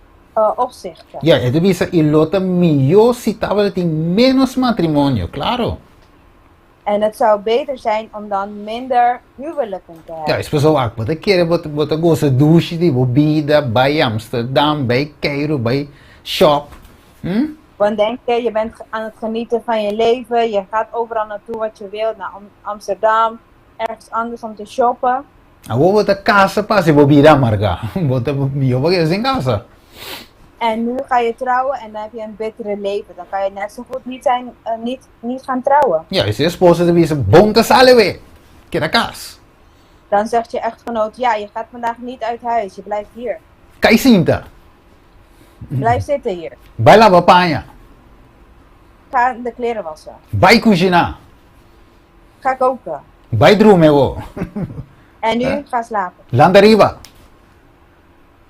[SPEAKER 9] opzichten.
[SPEAKER 6] Ja, het is een lota melhor se estava em menos matrimônio, claro.
[SPEAKER 9] En het zou beter zijn om dan minder huwelijken te hebben.
[SPEAKER 6] Ja, is pessoal, wat ik keer wat ik gosta douche de bebida bij Amsterdam, bij Cairo, bij shop.
[SPEAKER 9] Want denk je bent aan het genieten van je leven, je gaat overal naartoe wat je wilt, naar Amsterdam, ergens anders om te shoppen.
[SPEAKER 6] Agora vou ter casa para se bebida amarga. Vou ter eu vou in casa.
[SPEAKER 9] En nu ga je trouwen en dan heb je een bittere leven. Dan kan je net zo goed niet gaan trouwen.
[SPEAKER 6] Ja, is je esposa de wezen bom te salve. Kira kaas.
[SPEAKER 9] Dan zegt je echtgenoot, ja, je gaat vandaag niet uit huis, je blijft hier.
[SPEAKER 6] Kay sinta.
[SPEAKER 9] Blijf zitten hier.
[SPEAKER 6] Vai lavar panha.
[SPEAKER 9] Ga de kleren wassen.
[SPEAKER 6] Vai cozinhar.
[SPEAKER 9] Ga koken.
[SPEAKER 6] Vai dormir.
[SPEAKER 9] En nu ga slapen.
[SPEAKER 6] Landariva.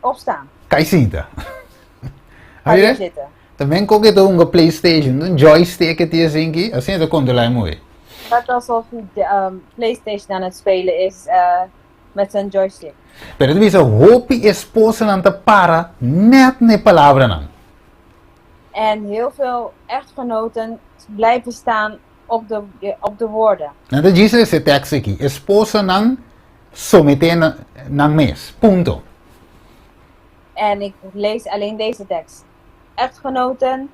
[SPEAKER 9] Opstaan.
[SPEAKER 6] Kay sinta.
[SPEAKER 9] Ga hier zitten.
[SPEAKER 6] Também qualquer um PlayStation, um joystick het is in ki, assim dat controleer mooi.
[SPEAKER 9] Het alsof de PlayStation aan het spelen is. met zijn joystick.
[SPEAKER 6] Pero tu bisa hopi esposa nanta para net ne palavra nan.
[SPEAKER 9] En heel veel echtgenoten blijven staan op de woorden.
[SPEAKER 6] Nanta dice esse texto aqui, esposa nan somete nan mes. Punto.
[SPEAKER 9] En ik lees alleen deze tekst. Echtgenoten,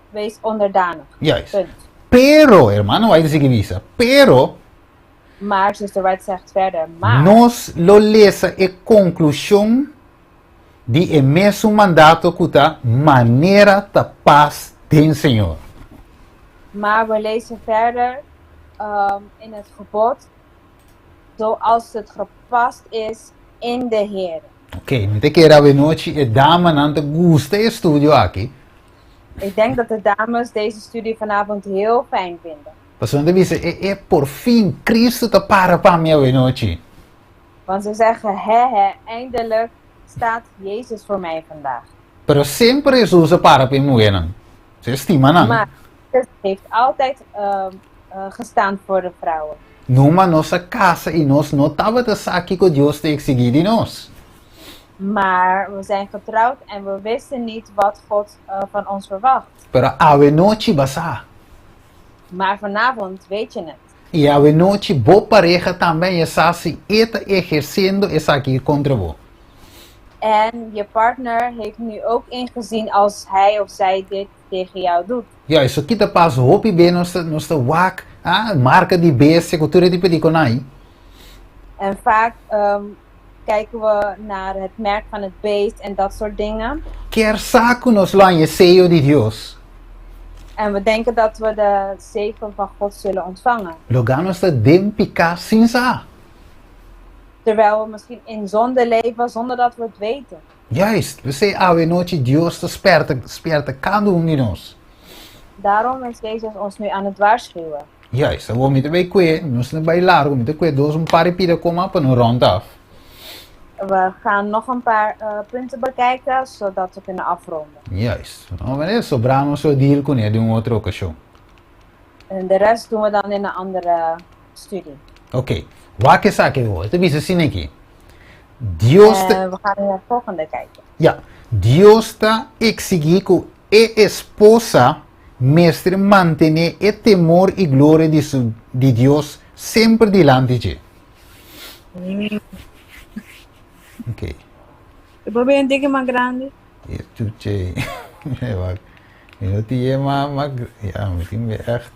[SPEAKER 9] wees onderdanig.
[SPEAKER 6] Juist.
[SPEAKER 9] Punt.
[SPEAKER 6] Pero, hermano, vai dizer que visa. Pero
[SPEAKER 9] Maar, Sister White zegt verder, maar
[SPEAKER 6] nós lo lesa e conclusão de e mesmo mandato kuta maneira da paz den Senhor.
[SPEAKER 9] Maar we lezen verder in het gebod, zoals het gepast is in de Heer.
[SPEAKER 6] Ok, não te queira ver noite e dama nanta gusta e studio aqui.
[SPEAKER 9] Ik denk dat de dames deze studie vanavond heel fijn vinden.
[SPEAKER 6] Pastor de visa e por fim Cristo ta para minha ver noite.
[SPEAKER 9] Want ze zeggen, eindelijk staat Jezus voor mij vandaag.
[SPEAKER 6] Pero sempre Jesus para pe muenan. Se estima nan.
[SPEAKER 9] Maar Jezus heeft altijd gestaan voor de vrouwen.
[SPEAKER 6] Numa nossa casa e nós não tava te aqui com Deus te exigir de nós.
[SPEAKER 9] Maar we zijn getrouwd en we wisten niet wat God van ons verwacht.
[SPEAKER 6] Pero ave noite basa.
[SPEAKER 9] Maar vanavond weet je het.
[SPEAKER 6] E ave noite bo pareja também está se está exercendo essa aqui contra vo.
[SPEAKER 9] En je partner heeft nu ook ingezien als hij of zij dit tegen jou doet.
[SPEAKER 6] Ja, isso aqui te passa hopi bem nossa wak, marca de besta, cultura de pediconai.
[SPEAKER 9] En vaak kijken we naar het merk van het beest en dat soort dingen.
[SPEAKER 6] Quer saco nos lá em seio de Deus.
[SPEAKER 9] En we denken dat we de zegen van God zullen ontvangen.
[SPEAKER 6] Logo nós te dem picar sin sa.
[SPEAKER 9] Terwijl we misschien in zonde leven zonder dat we het weten.
[SPEAKER 6] Juist, we zeggen ave noite Deus te sperta cada um de nós.
[SPEAKER 9] Daarom is Jezus ons nu aan het waarschuwen.
[SPEAKER 6] Juist, we moeten bij kwe, nós não bij largo, moeten kwe dos paar pida komen para no rond af.
[SPEAKER 9] We gaan nog een paar punten bekijken, zodat we kunnen afronden.
[SPEAKER 6] Juist, wanneer sobramos o deal com ele de outra ocasião.
[SPEAKER 9] En de rest doen we dan in een andere studie.
[SPEAKER 6] Ok, wat que saque hoor, het is assim aqui. Deus te...
[SPEAKER 9] We gaan naar het volgende kijken.
[SPEAKER 6] Ja, Deus está exigir que a esposa mestre mantenha o temor e glória de Deus sempre delante de. Ok.
[SPEAKER 9] Eu vou bem dizer mais grande.
[SPEAKER 6] Isso che. Eu tinha maar ja, misschien weer echt.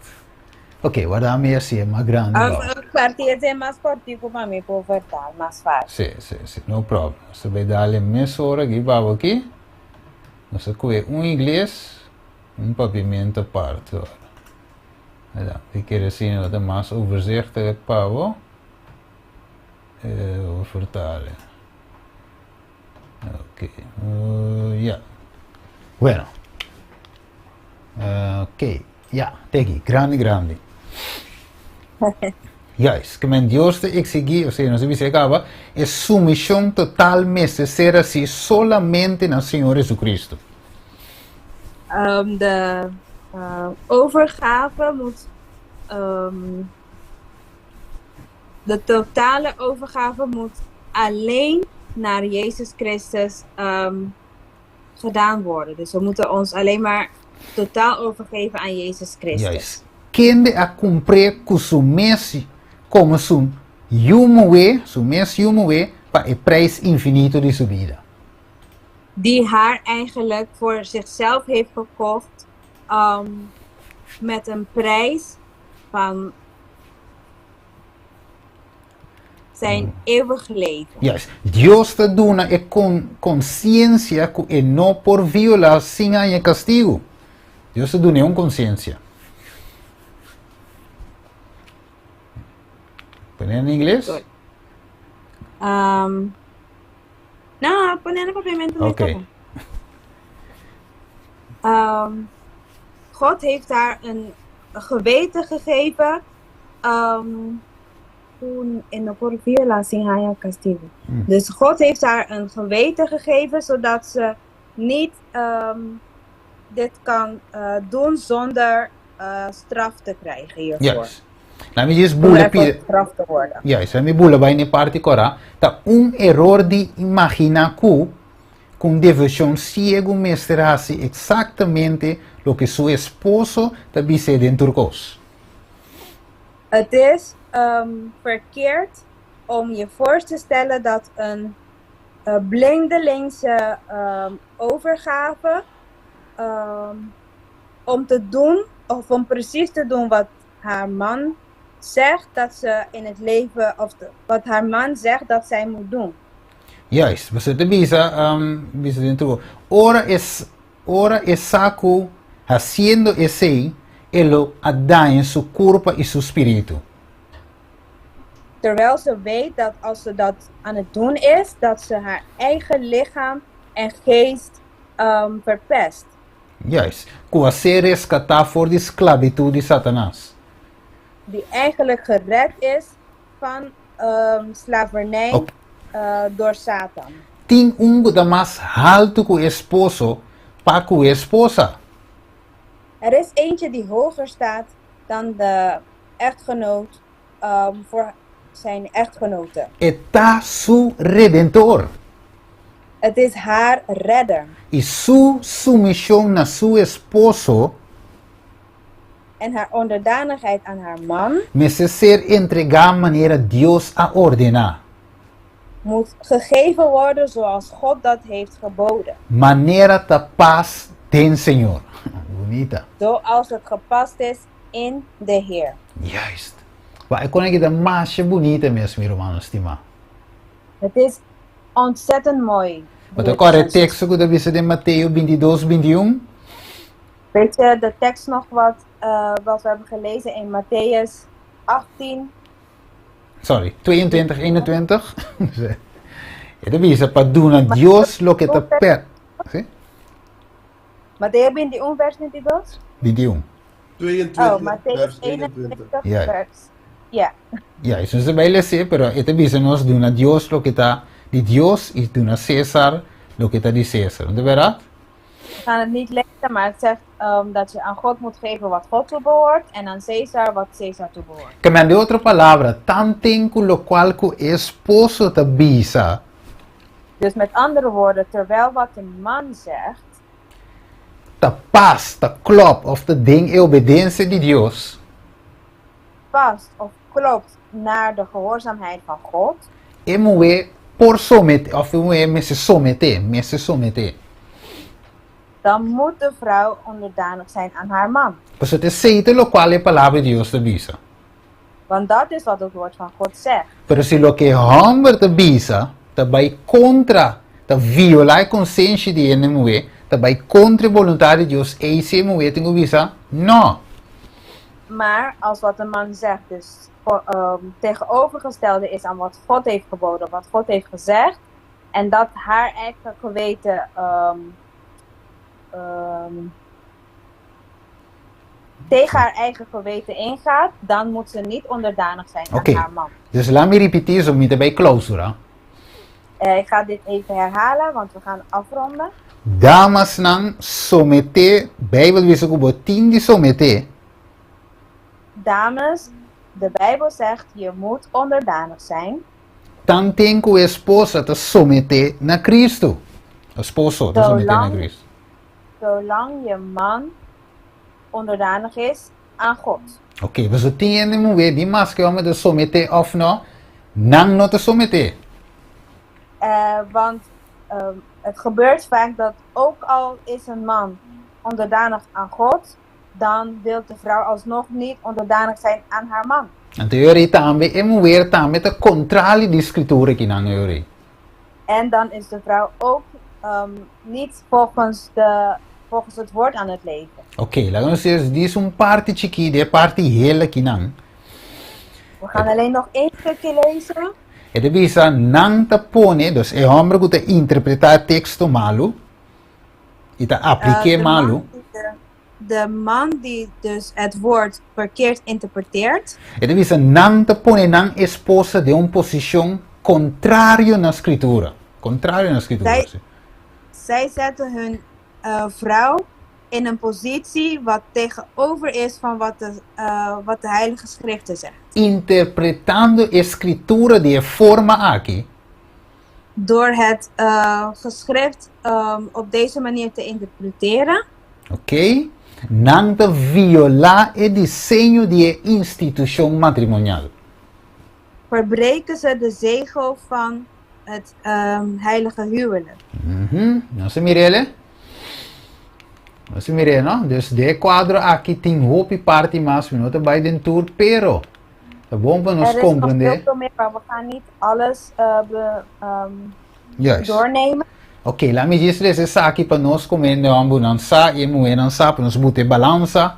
[SPEAKER 6] Ok, wat daarmee is je maar grande.
[SPEAKER 9] O quartier é mais cortico para mim, por verdade, mais fácil.
[SPEAKER 6] Sim, no problem. Você vai dar meia hora aqui, babo aqui. Você coe inglês, papimento à parte. Ik quero assim, dat er mais overzichtelijk pavo. Vertalen. Ok. Ja. Bueno. Ok. Ja, teki, grande. Juist, que men Deus te exigir, ou seja, nós devemos acaba, é submissão totalmente ser assim solamente no Senhor Jesus Cristo.
[SPEAKER 9] De overgave moet, de totale overgave moet alleen naar Jezus Christus gedaan worden. Dus we moeten ons alleen maar totaal overgeven aan Jezus Christus.
[SPEAKER 6] Juist. Kende a cumprir com seu mês como seu humo para o preço infinito de sua vida.
[SPEAKER 9] Die haar eigenlijk voor zichzelf heeft gekocht met een prijs van zijn eeuwige leven.
[SPEAKER 6] Juist. Deus te dona e consciência que e não por violar sem a castigo. Deus te dona uma consciência. Poner em inglês?
[SPEAKER 9] Nou, poner no papimento
[SPEAKER 6] Ok.
[SPEAKER 9] God heeft haar een geweten gegeven en no por violar sin haya castigo. Dus God heeft haar een geweten gegeven zodat ze niet dit kan doen zonder straf te krijgen hiervoor.
[SPEAKER 6] Yes. Laat me just
[SPEAKER 9] Om
[SPEAKER 6] bula
[SPEAKER 9] ervoor
[SPEAKER 6] pide.
[SPEAKER 9] gestraft te worden.
[SPEAKER 6] Yes, laat me bula bij een parte cora. Dat error die imagina con devoción ciego mesterase exactamente lo que su esposo también se dentro cos.
[SPEAKER 9] Het is verkeerd om je voor te stellen dat een blindelingse overgave om te doen of om precies te doen wat haar man zegt dat ze in het leven of wat haar man zegt dat zij moet doen.
[SPEAKER 6] Juist, você te bisa dentro. Ora es saco haciendo ese elo daña su cuerpo y su espíritu.
[SPEAKER 9] Terwijl ze weet dat als ze dat aan het doen is, dat ze haar eigen lichaam en geest verpest.
[SPEAKER 6] Juist, qua ser rescatar voor de esclavitud de Satanás.
[SPEAKER 9] Die eigenlijk gered is van slavernij
[SPEAKER 6] Ok.
[SPEAKER 9] Door Satan.
[SPEAKER 6] Tem da mais alto que o esposo para com a esposa.
[SPEAKER 9] Er is eentje die hoger staat dan de echtgenoot voor zijn echtgenote.
[SPEAKER 6] Está su redentor.
[SPEAKER 9] Het is haar redder.
[SPEAKER 6] E su submissão na su esposo
[SPEAKER 9] En haar onderdanigheid aan haar man
[SPEAKER 6] merece ser entregar maneira Deus a ordenar.
[SPEAKER 9] moet gegeven worden zoals God dat heeft geboden.
[SPEAKER 6] Maneira da paz den Senhor. Bonita.
[SPEAKER 9] Zoals het gepast is in de Heer.
[SPEAKER 6] Juist. Maar ik kon ik dat maasje bonita mesmo, irmão, estima.
[SPEAKER 9] Het is ontzettend mooi.
[SPEAKER 6] Wat ik al het tekst ook dat we in Matthew 22, 21.
[SPEAKER 9] Weet je de tekst nog wat we hebben gelezen in Matthäus 18?
[SPEAKER 6] Sorry, 22, 21. Itu bisa paduna Dios lo que te per. ¿Sí?
[SPEAKER 9] Matthäus 21 vers 22?
[SPEAKER 6] 21.
[SPEAKER 7] 22,
[SPEAKER 9] Oh, Matthäus
[SPEAKER 7] vers
[SPEAKER 9] 21
[SPEAKER 7] 21.
[SPEAKER 6] Ja.
[SPEAKER 9] vers. Ja.
[SPEAKER 6] Ya, eso se va a decir, pero este bisa nos duna Dios lo que está de Dios y duna César lo que está de César. ¿De verdad?
[SPEAKER 9] We gaan het niet lezen, maar het zegt dat je aan God moet geven wat God toebehoort en aan Caesar wat Caesar toebehoort.
[SPEAKER 6] Cambiando de otra palabra, tan con lo cual que esposo te bisa,
[SPEAKER 9] Dus met andere woorden, terwijl wat de man zegt,
[SPEAKER 6] te paz, te klop of te ding e obediência de Dios,
[SPEAKER 9] past of klopt naar de gehoorzaamheid van God,
[SPEAKER 6] e moe por someter, of moe me se someter.
[SPEAKER 9] dan moet de vrouw onderdanig zijn aan haar man.
[SPEAKER 6] Pues te aceita lo cual es palabra de Dios te bisa.
[SPEAKER 9] Want dat is wat het woord van God zegt.
[SPEAKER 6] Pero si lo que hombre te bisa, te vai contra, te viola a consciência de ele moe, te vai contra a vontade de Deus, e esse moe tem que bisa, no.
[SPEAKER 9] Maar als wat de man zegt dus tegenovergestelde is aan wat God heeft geboden, wat God heeft gezegd, en dat haar eigen geweten tegen haar eigen geweten ingaat, dan moet ze niet onderdanig zijn aan
[SPEAKER 6] Oké.
[SPEAKER 9] haar man.
[SPEAKER 6] Dus laat me repetir zo meteen bij clausura.
[SPEAKER 9] Ik ga dit even herhalen, want we gaan afronden.
[SPEAKER 6] Damas nang somete, Bijbel wist ook op 10 die somete.
[SPEAKER 9] Dames, de Bijbel zegt je moet onderdanig zijn.
[SPEAKER 6] Tan tengo esposa te somete na Cristo. Esposo te somete na Cristo.
[SPEAKER 9] Zolang je man onderdanig is aan God.
[SPEAKER 6] Oké, dus het tiende moe, die masker om te somete of no, nang no te somete.
[SPEAKER 9] Want het gebeurt vaak dat ook al is een man onderdanig aan God, dan wil de vrouw alsnog niet onderdanig zijn aan haar man.
[SPEAKER 6] En teorie tambe e moe tambe te contrali di scritture ki nang teorie.
[SPEAKER 9] En dan is de vrouw ook niet volgens het woord aan het leven.
[SPEAKER 6] Oké, laten we zeggen, dit is een party chiki, de party hele kinang.
[SPEAKER 9] We gaan alleen nog één stukje lezen.
[SPEAKER 6] E de bisa nang te pone, dus e hombre que te interpretar texto malo, e te aplique malo.
[SPEAKER 9] De man die dus het woord verkeerd interpreteert.
[SPEAKER 6] E de bisa nang te pone nang esposa de un posición contrario na escritura. Contrario na escritura.
[SPEAKER 9] Zij zetten hun vrouw in een positie wat tegenover is van wat de Heilige Schriften zegt.
[SPEAKER 6] Interpretando escritura de forma aqui
[SPEAKER 9] Door het geschrift op deze manier te interpreteren,
[SPEAKER 6] ok? Não te violar o desenho de instituição matrimonial.
[SPEAKER 9] verbreken ze de zegel van het heilige huwelijk.
[SPEAKER 6] Nossa Mirelle? Nossa Mirelle, não? Dus de quadro aqui tem hoop parte mas we não bij den tour pero. É bom para
[SPEAKER 9] Er
[SPEAKER 6] nós
[SPEAKER 9] is nog
[SPEAKER 6] compreender.
[SPEAKER 9] veel meer, maar we gaan niet alles
[SPEAKER 6] Juist.
[SPEAKER 9] doornemen.
[SPEAKER 6] Ok, laat me dizer esse aqui para nós comer de ambulância e moer dançar para nós botar balança.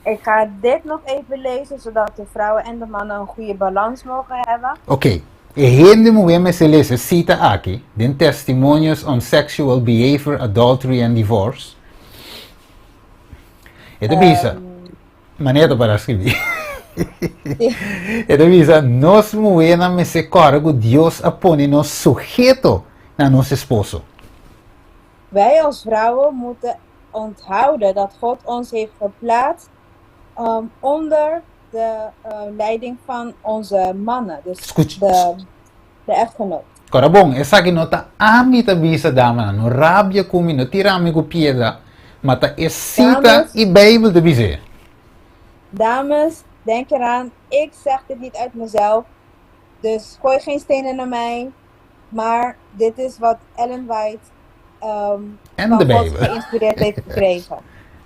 [SPEAKER 9] Ik ga dit nog even lezen, zodat de vrouwen en de mannen een goede balans mogen hebben.
[SPEAKER 6] Ok, e rende moer me se lese cita aqui, den testimonios on sexual behavior, adultery and divorce. E te bisa, maneira para escrever. E te bisa, nós moer na me se cargo Deus apone nos sujeto na nosso esposo.
[SPEAKER 9] Wij als vrouwen moeten onthouden dat God ons heeft geplaatst onder de leiding van onze mannen, dus
[SPEAKER 6] Escute.
[SPEAKER 9] de echtgenoot.
[SPEAKER 6] Ora bom, essa aqui não tá amita bisa dama, no rabia comi, no tira amigo pieda, mas tá cita
[SPEAKER 9] Dames.
[SPEAKER 6] e Bijbel de bize.
[SPEAKER 9] Dames, denk eraan, ik zeg dit niet uit mezelf, dus gooi geen stenen naar mij, maar dit is wat Ellen White
[SPEAKER 6] En
[SPEAKER 9] van
[SPEAKER 6] de
[SPEAKER 9] God
[SPEAKER 6] Bijbel.
[SPEAKER 9] geïnspireerd heeft gekregen.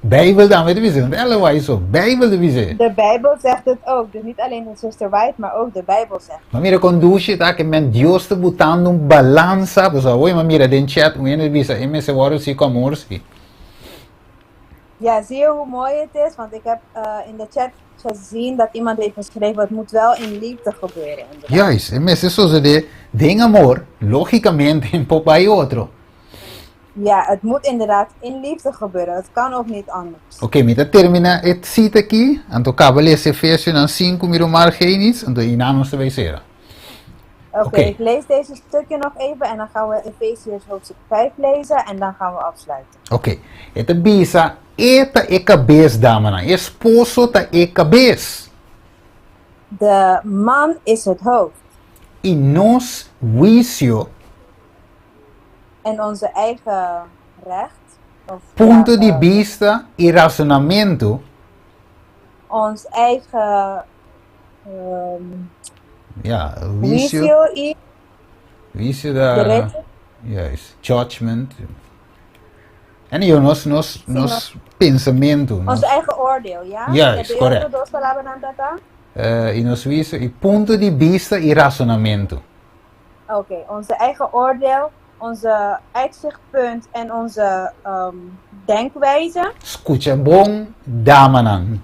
[SPEAKER 6] Bijbel dan de bize, want ela vai zo, Bijbel de bize.
[SPEAKER 9] De Bijbel zegt het ook, dus niet alleen de zuster White, maar ook de Bijbel zegt.
[SPEAKER 6] Maar mira conduce tá que men Deus te botando balança, pues oi, maar mira den chat, when de bize, e me se waro si como orsi.
[SPEAKER 9] Ja, zie je hoe mooi het is? Want ik heb in de chat gezien dat iemand heeft geschreven, het moet wel in liefde gebeuren. inderdaad.
[SPEAKER 6] Juist, e me se so de den amor, logicamente en popai outro.
[SPEAKER 9] Ja, het moet inderdaad in liefde gebeuren. Het kan ook niet anders.
[SPEAKER 6] Ok, mita termina et cita aqui, anto acaba lese Efésios 5, miro margenis, anto inanos te vai ser.
[SPEAKER 9] Oké, ik lees deze stukje nog even en dan gaan we Efesiërs hoofdstuk 5 lezen en dan gaan we afsluiten.
[SPEAKER 6] Ok, eta bisa, eta e cabeça damana, esposo ta e cabeça.
[SPEAKER 9] De man is het hoofd
[SPEAKER 6] E nos juicio,
[SPEAKER 9] en onze eigen recht, of
[SPEAKER 6] punto
[SPEAKER 9] ja,
[SPEAKER 6] de vista e razonamento,
[SPEAKER 9] ons eigen
[SPEAKER 6] ja,
[SPEAKER 9] visie
[SPEAKER 6] juicio,
[SPEAKER 9] y
[SPEAKER 6] juicio da,
[SPEAKER 9] derecho.
[SPEAKER 6] juist, judgment. En yo nos pensamento,
[SPEAKER 9] Ons eigen oordeel, ja?
[SPEAKER 6] Juist,
[SPEAKER 9] ¿De
[SPEAKER 6] correct.
[SPEAKER 9] otras dos palabras dan tata?
[SPEAKER 6] e nos juicio e punto de vista e razonamento.
[SPEAKER 9] Oké, onze eigen oordeel, onze uitzichtpunt en onze denkwijze.
[SPEAKER 6] Escucha bom, damanan.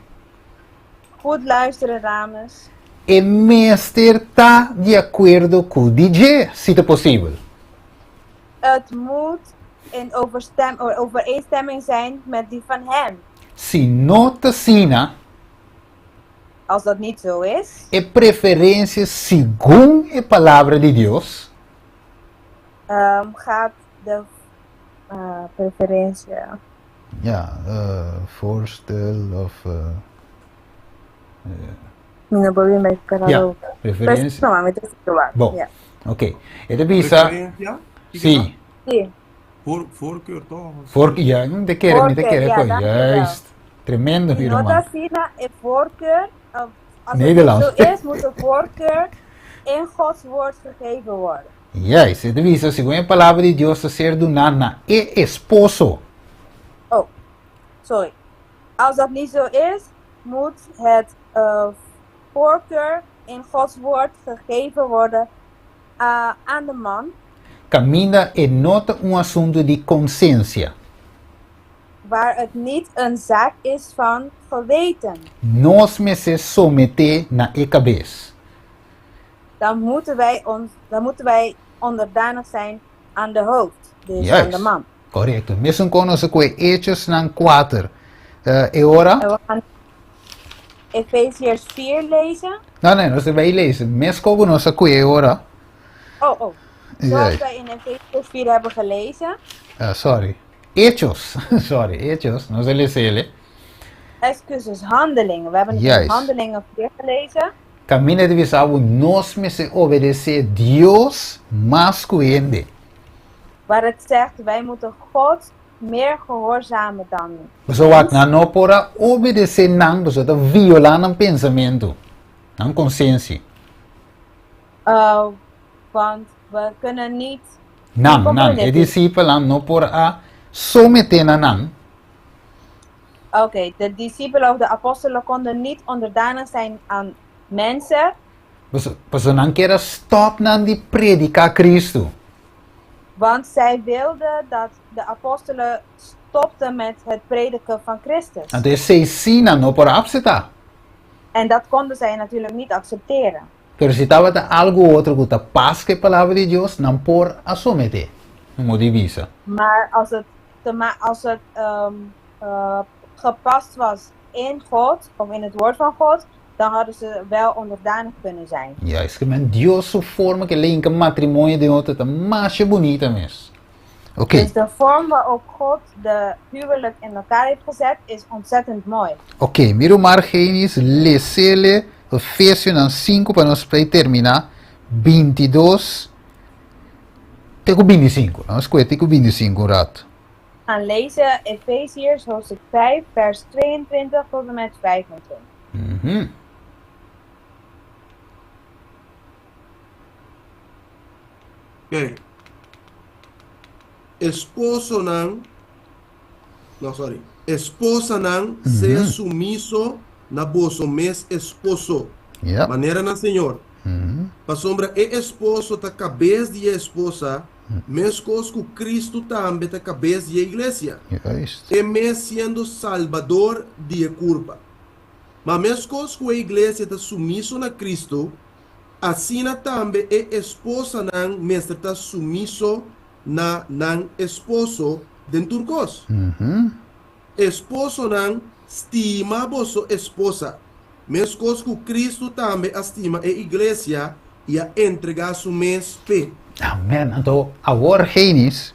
[SPEAKER 9] Goed luisteren, dames.
[SPEAKER 6] E meester tá de acordo com o DJ, se é possível.
[SPEAKER 9] Het moet in overeenstemming zijn met die van hem.
[SPEAKER 6] Se não te sina,
[SPEAKER 9] Als dat niet zo is,
[SPEAKER 6] é preferência segundo a palavra de Deus,
[SPEAKER 9] gaat de preferentie.
[SPEAKER 6] ja, voorstel of,
[SPEAKER 9] Não vou me
[SPEAKER 6] ja, preferência.
[SPEAKER 9] Não, mas isso é
[SPEAKER 6] Bom,
[SPEAKER 9] ja.
[SPEAKER 6] ok. E de bisa,
[SPEAKER 7] Preferencia?
[SPEAKER 6] sim,
[SPEAKER 9] Sim.
[SPEAKER 7] Voorkeur toch?
[SPEAKER 6] ja, não te quero,
[SPEAKER 9] Voorkeur, ja,
[SPEAKER 6] coisa,
[SPEAKER 9] dankjewel.
[SPEAKER 6] juist, tremendo,
[SPEAKER 9] Die
[SPEAKER 6] irmão.
[SPEAKER 9] nota sina is voorkeur. Als
[SPEAKER 6] Nederlands.
[SPEAKER 9] het niet zo is, moet de voorkeur in Gods woord gegeven worden.
[SPEAKER 6] Juist, e de bisa, segundo a palavra de Deus, a ser do nana e esposo.
[SPEAKER 9] Oh, sorry. Als dat niet zo is, moet het voorkeur in Gods woord gegeven worden aan de man,
[SPEAKER 6] Caminha e nota assunto de consciência.
[SPEAKER 9] waar het niet een zaak is van geweten.
[SPEAKER 6] Nós me se someter na e cabeça.
[SPEAKER 9] Dan moeten wij onderdanig zijn aan de hoofd, dus
[SPEAKER 6] Juist.
[SPEAKER 9] aan de man.
[SPEAKER 6] Correto. Mesmo conosco com Hechos nan 4. E ora?
[SPEAKER 9] En we gaan Efesiërs 4 lezen.
[SPEAKER 6] Não, nós vai lezen. Mesmo conosco com e ora?
[SPEAKER 9] Oh. Zoals
[SPEAKER 6] Juist.
[SPEAKER 9] wij in Efesiërs 4 hebben gelezen.
[SPEAKER 6] Sorry. Hechos. Sorry, Hechos. No se le sele.
[SPEAKER 9] Excuses, handelingen. We hebben het
[SPEAKER 6] Juist.
[SPEAKER 9] in handelingen 4 gelezen.
[SPEAKER 6] Camina de visao nos me se obedecer Dios más cuende.
[SPEAKER 9] Waar het zegt, wij moeten God meer gehoorzamen dan.
[SPEAKER 6] So wat na no pora obedecer nang, so dat violar een pensamento. Een conscientie.
[SPEAKER 9] Want we kunnen niet.
[SPEAKER 6] Nang. E discipelen no pora a someter na nang.
[SPEAKER 9] Oké, de discipelen of de apostelen konden niet onderdanig zijn aan mensen.
[SPEAKER 6] Pues nang kera stop nan die predica Cristo.
[SPEAKER 9] Want zij wilden dat de apostelen stopten met het prediken van Christus.
[SPEAKER 6] Entonces se sina no pora abseta.
[SPEAKER 9] En dat konden zij natuurlijk niet accepteren.
[SPEAKER 6] Pero si estaba algo otro que ta paz que palabra de Dios, nan por a someter. No divisa.
[SPEAKER 9] Maar als het gepast was in God, of in het woord van God, dan hadden ze wel onderdanig kunnen zijn.
[SPEAKER 6] Ja, es que man Dios su forma que linka matrimonio de otro ta más bonita mes. Oké.
[SPEAKER 9] Dus de vorm waarop God de huwelijk in elkaar heeft gezet is ontzettend mooi.
[SPEAKER 6] Oké, miro maar Genesis, leesele Efesios 5 para nos terminar 22 tegen 25. Vamos a tegen 25 un rato.
[SPEAKER 9] We gaan lezen Efeziërs hoofdstuk 5 vers 22 tot en met 25.
[SPEAKER 7] Okay. Esposa nang sea sumiso na boso mes esposo.
[SPEAKER 6] Yep.
[SPEAKER 7] Maneira na Senhor. Pa sombra esposo ta cabeça de esposa, mes cosco Cristo também ta cabeça de igreja.
[SPEAKER 6] Juist.
[SPEAKER 7] E mes sendo salvador de culpa. Mas mes cosco a igreja ta sumiso na Cristo, assim também esposa nang mes ta sumiso na nang esposo den turcos. Esposo nang estima vosso esposa. Mes cosco Cristo também estima a igreja e a entregar su mes pe.
[SPEAKER 6] Amén. Então, agora Genesis,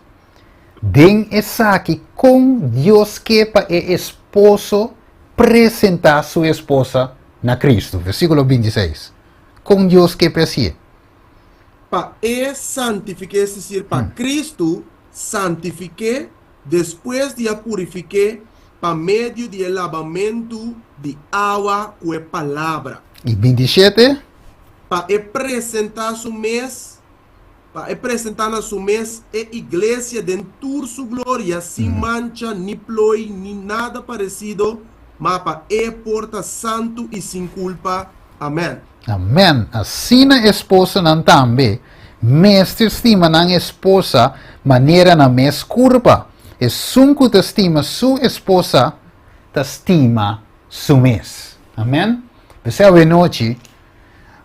[SPEAKER 6] den essa aqui com Deus que para o esposo apresentar sua esposa na Cristo. Versículo 26. Com Deus que precisa.
[SPEAKER 7] Pa santifique, es decir, pa Cristo santifique, después de purifique, pa medio de lavamento de agua com palavra.
[SPEAKER 6] E 27.
[SPEAKER 7] Pa apresentar su mes, pa apresentar na su mes igreja dentro su glória, sem mancha, ni ploi, ni nada parecido, mas pa porta santo e sem culpa. Amém.
[SPEAKER 6] Amém. Assim na esposa não também, mestre estima na esposa, maneira na mes curva. E sunco te estima sua esposa, te estima su mes. Amém? Você a noite,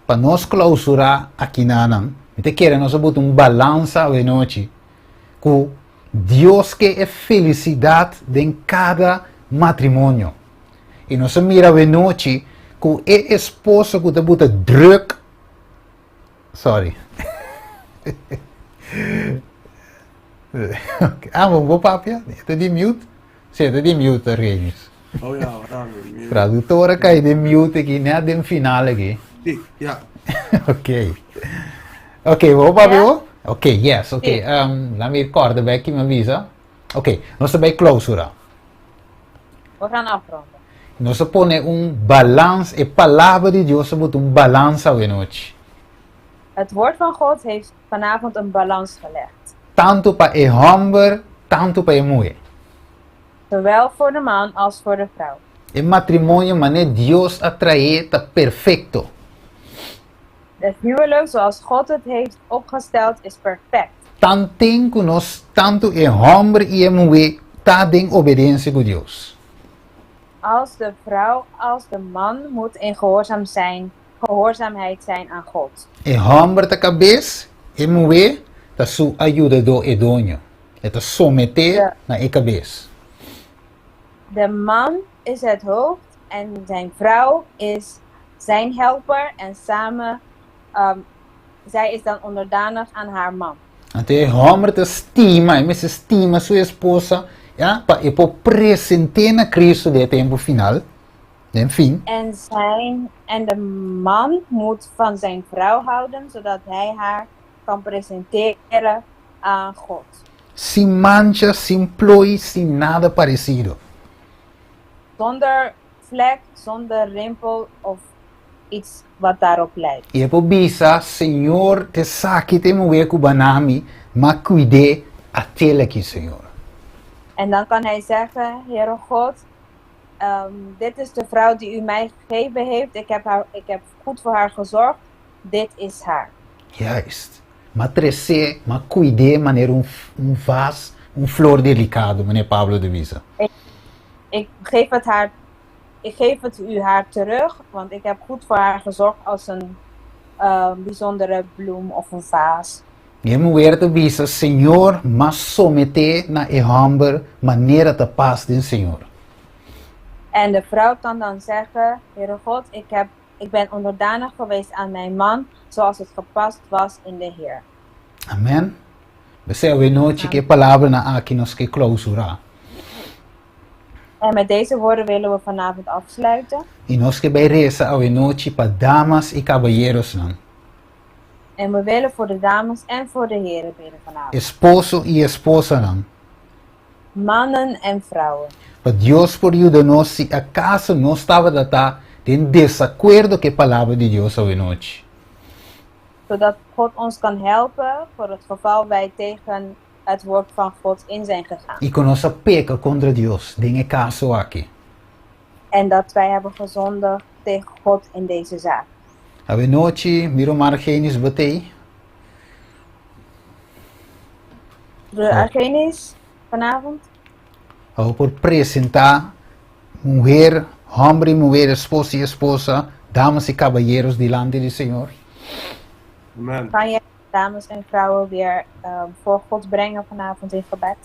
[SPEAKER 6] para nós clausurar aqui na nan, te quer nós botar balança a noite, com Deus que é felicidade em cada matrimônio. E nós mira a noite, com a esposa que te bota druk. Sorry. Ah, vou papia? Está de mute? Sim, está de mute, Regis.
[SPEAKER 7] Oh ja,
[SPEAKER 6] Tradutora cai de mute aqui, né? De final aqui.
[SPEAKER 7] Sim, ja.
[SPEAKER 6] Ok. Ok, vou papia? Ok, yes, ok. Laat me recorda bij me avisa. Ok, nós estamos bij clausura.
[SPEAKER 9] We gaan afronden.
[SPEAKER 6] Nós põe balans, a palavra de Deus moet balans à noite.
[SPEAKER 9] Het woord van God heeft vanavond een balans gelegd.
[SPEAKER 6] Tanto para o homem, tanto para a mulher.
[SPEAKER 9] Zowel voor de man als voor de vrouw.
[SPEAKER 6] O matrimônio, mané Deus atrair, está perfeito.
[SPEAKER 9] Het huwelijk zoals God het heeft opgesteld is perfect.
[SPEAKER 6] Tanto o homem e a mulher está em obediência com Deus.
[SPEAKER 9] Als de vrouw als de man moet in gehoorzaamheid zijn aan God.
[SPEAKER 6] O homem está cabeça, a mulher está sua ajudador e dono. Está someter na cabeça.
[SPEAKER 9] De man is het hoofd en zijn vrouw is zijn helper en samen zij is dan onderdanig aan haar man.
[SPEAKER 6] Então o homem te estima, mas estima sua esposa Ja, para presentar a Cristo de tempo final. Enfim.
[SPEAKER 9] En de man moet van zijn vrouw houden, zodat hij haar kan presenteren aan God.
[SPEAKER 6] Sem mancha, sem ploi, sem nada parecido.
[SPEAKER 9] Zonder vlek, zonder rimpel of iets wat daarop lijkt.
[SPEAKER 6] E po bisa, Senhor, te saki te moe kubanami, ma cuide a teleki, Senhor.
[SPEAKER 9] En dan kan hij zeggen, Heere God, dit is de vrouw die u mij gegeven heeft. Ik heb goed voor haar gezorgd. Dit is haar.
[SPEAKER 6] Juist. Ma trece, ma cuide maneira vaso, flor delicado, meneer Pablo de Visa.
[SPEAKER 9] Ik geef het u haar terug, want ik heb goed voor haar gezorgd als een bijzondere bloem of een vaas.
[SPEAKER 6] E mulher de Visa, Senhor, mas somete na humble maneira de paz do Senhor.
[SPEAKER 9] En de vrouw kan dan zeggen, Heere God, ik ben onderdanig geweest aan mijn man, zoals het gepast was in de Heer.
[SPEAKER 6] Amen. Você vê noite que palavra na aqui nos que clausura.
[SPEAKER 9] En met deze woorden willen we vanavond afsluiten.
[SPEAKER 6] E nós que vai reza a noite para damas e caballeros não.
[SPEAKER 9] En we willen voor de dames en voor de heren bidden vanavond.
[SPEAKER 6] Esposo e esposa não.
[SPEAKER 9] Mannen en vrouwen.
[SPEAKER 6] Para Deus por you de nós se acaso não estava data em desacordo que a palavra de Deus a noite.
[SPEAKER 9] Zodat God ons kan helpen voor het geval wij tegen het woord van God in zijn gegaan.
[SPEAKER 6] E com nossa peca contra Deus, em caso aqui.
[SPEAKER 9] En dat wij hebben gezondigd tegen God in deze zaak.
[SPEAKER 6] A noite, miro Margenis batei.
[SPEAKER 9] De Argenis vanavond.
[SPEAKER 6] Por apresentar mulher, homem e mulher, esposo e esposa, damas e caballeros delante do Senhor.
[SPEAKER 7] Amen.
[SPEAKER 9] Kan je dames en vrouwen weer voor God brengen vanavond in gebed?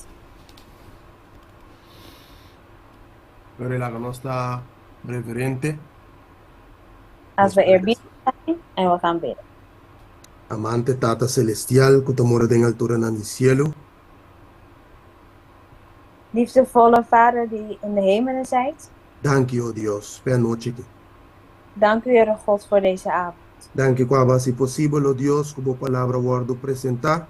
[SPEAKER 7] La nostra reverente.
[SPEAKER 9] Als we eerbiedig zijn en we gaan bidden.
[SPEAKER 7] Amante Tata Celestial, que tu mora en altura en el cielo.
[SPEAKER 9] Liefdevolle Vader die in de hemelen zijt.
[SPEAKER 7] Dank je, oh Dios, per noche.
[SPEAKER 9] Dank u, Heere God, voor deze avond.
[SPEAKER 7] Dank je, qua si possible, oh Dios, como palabra guardo presentar.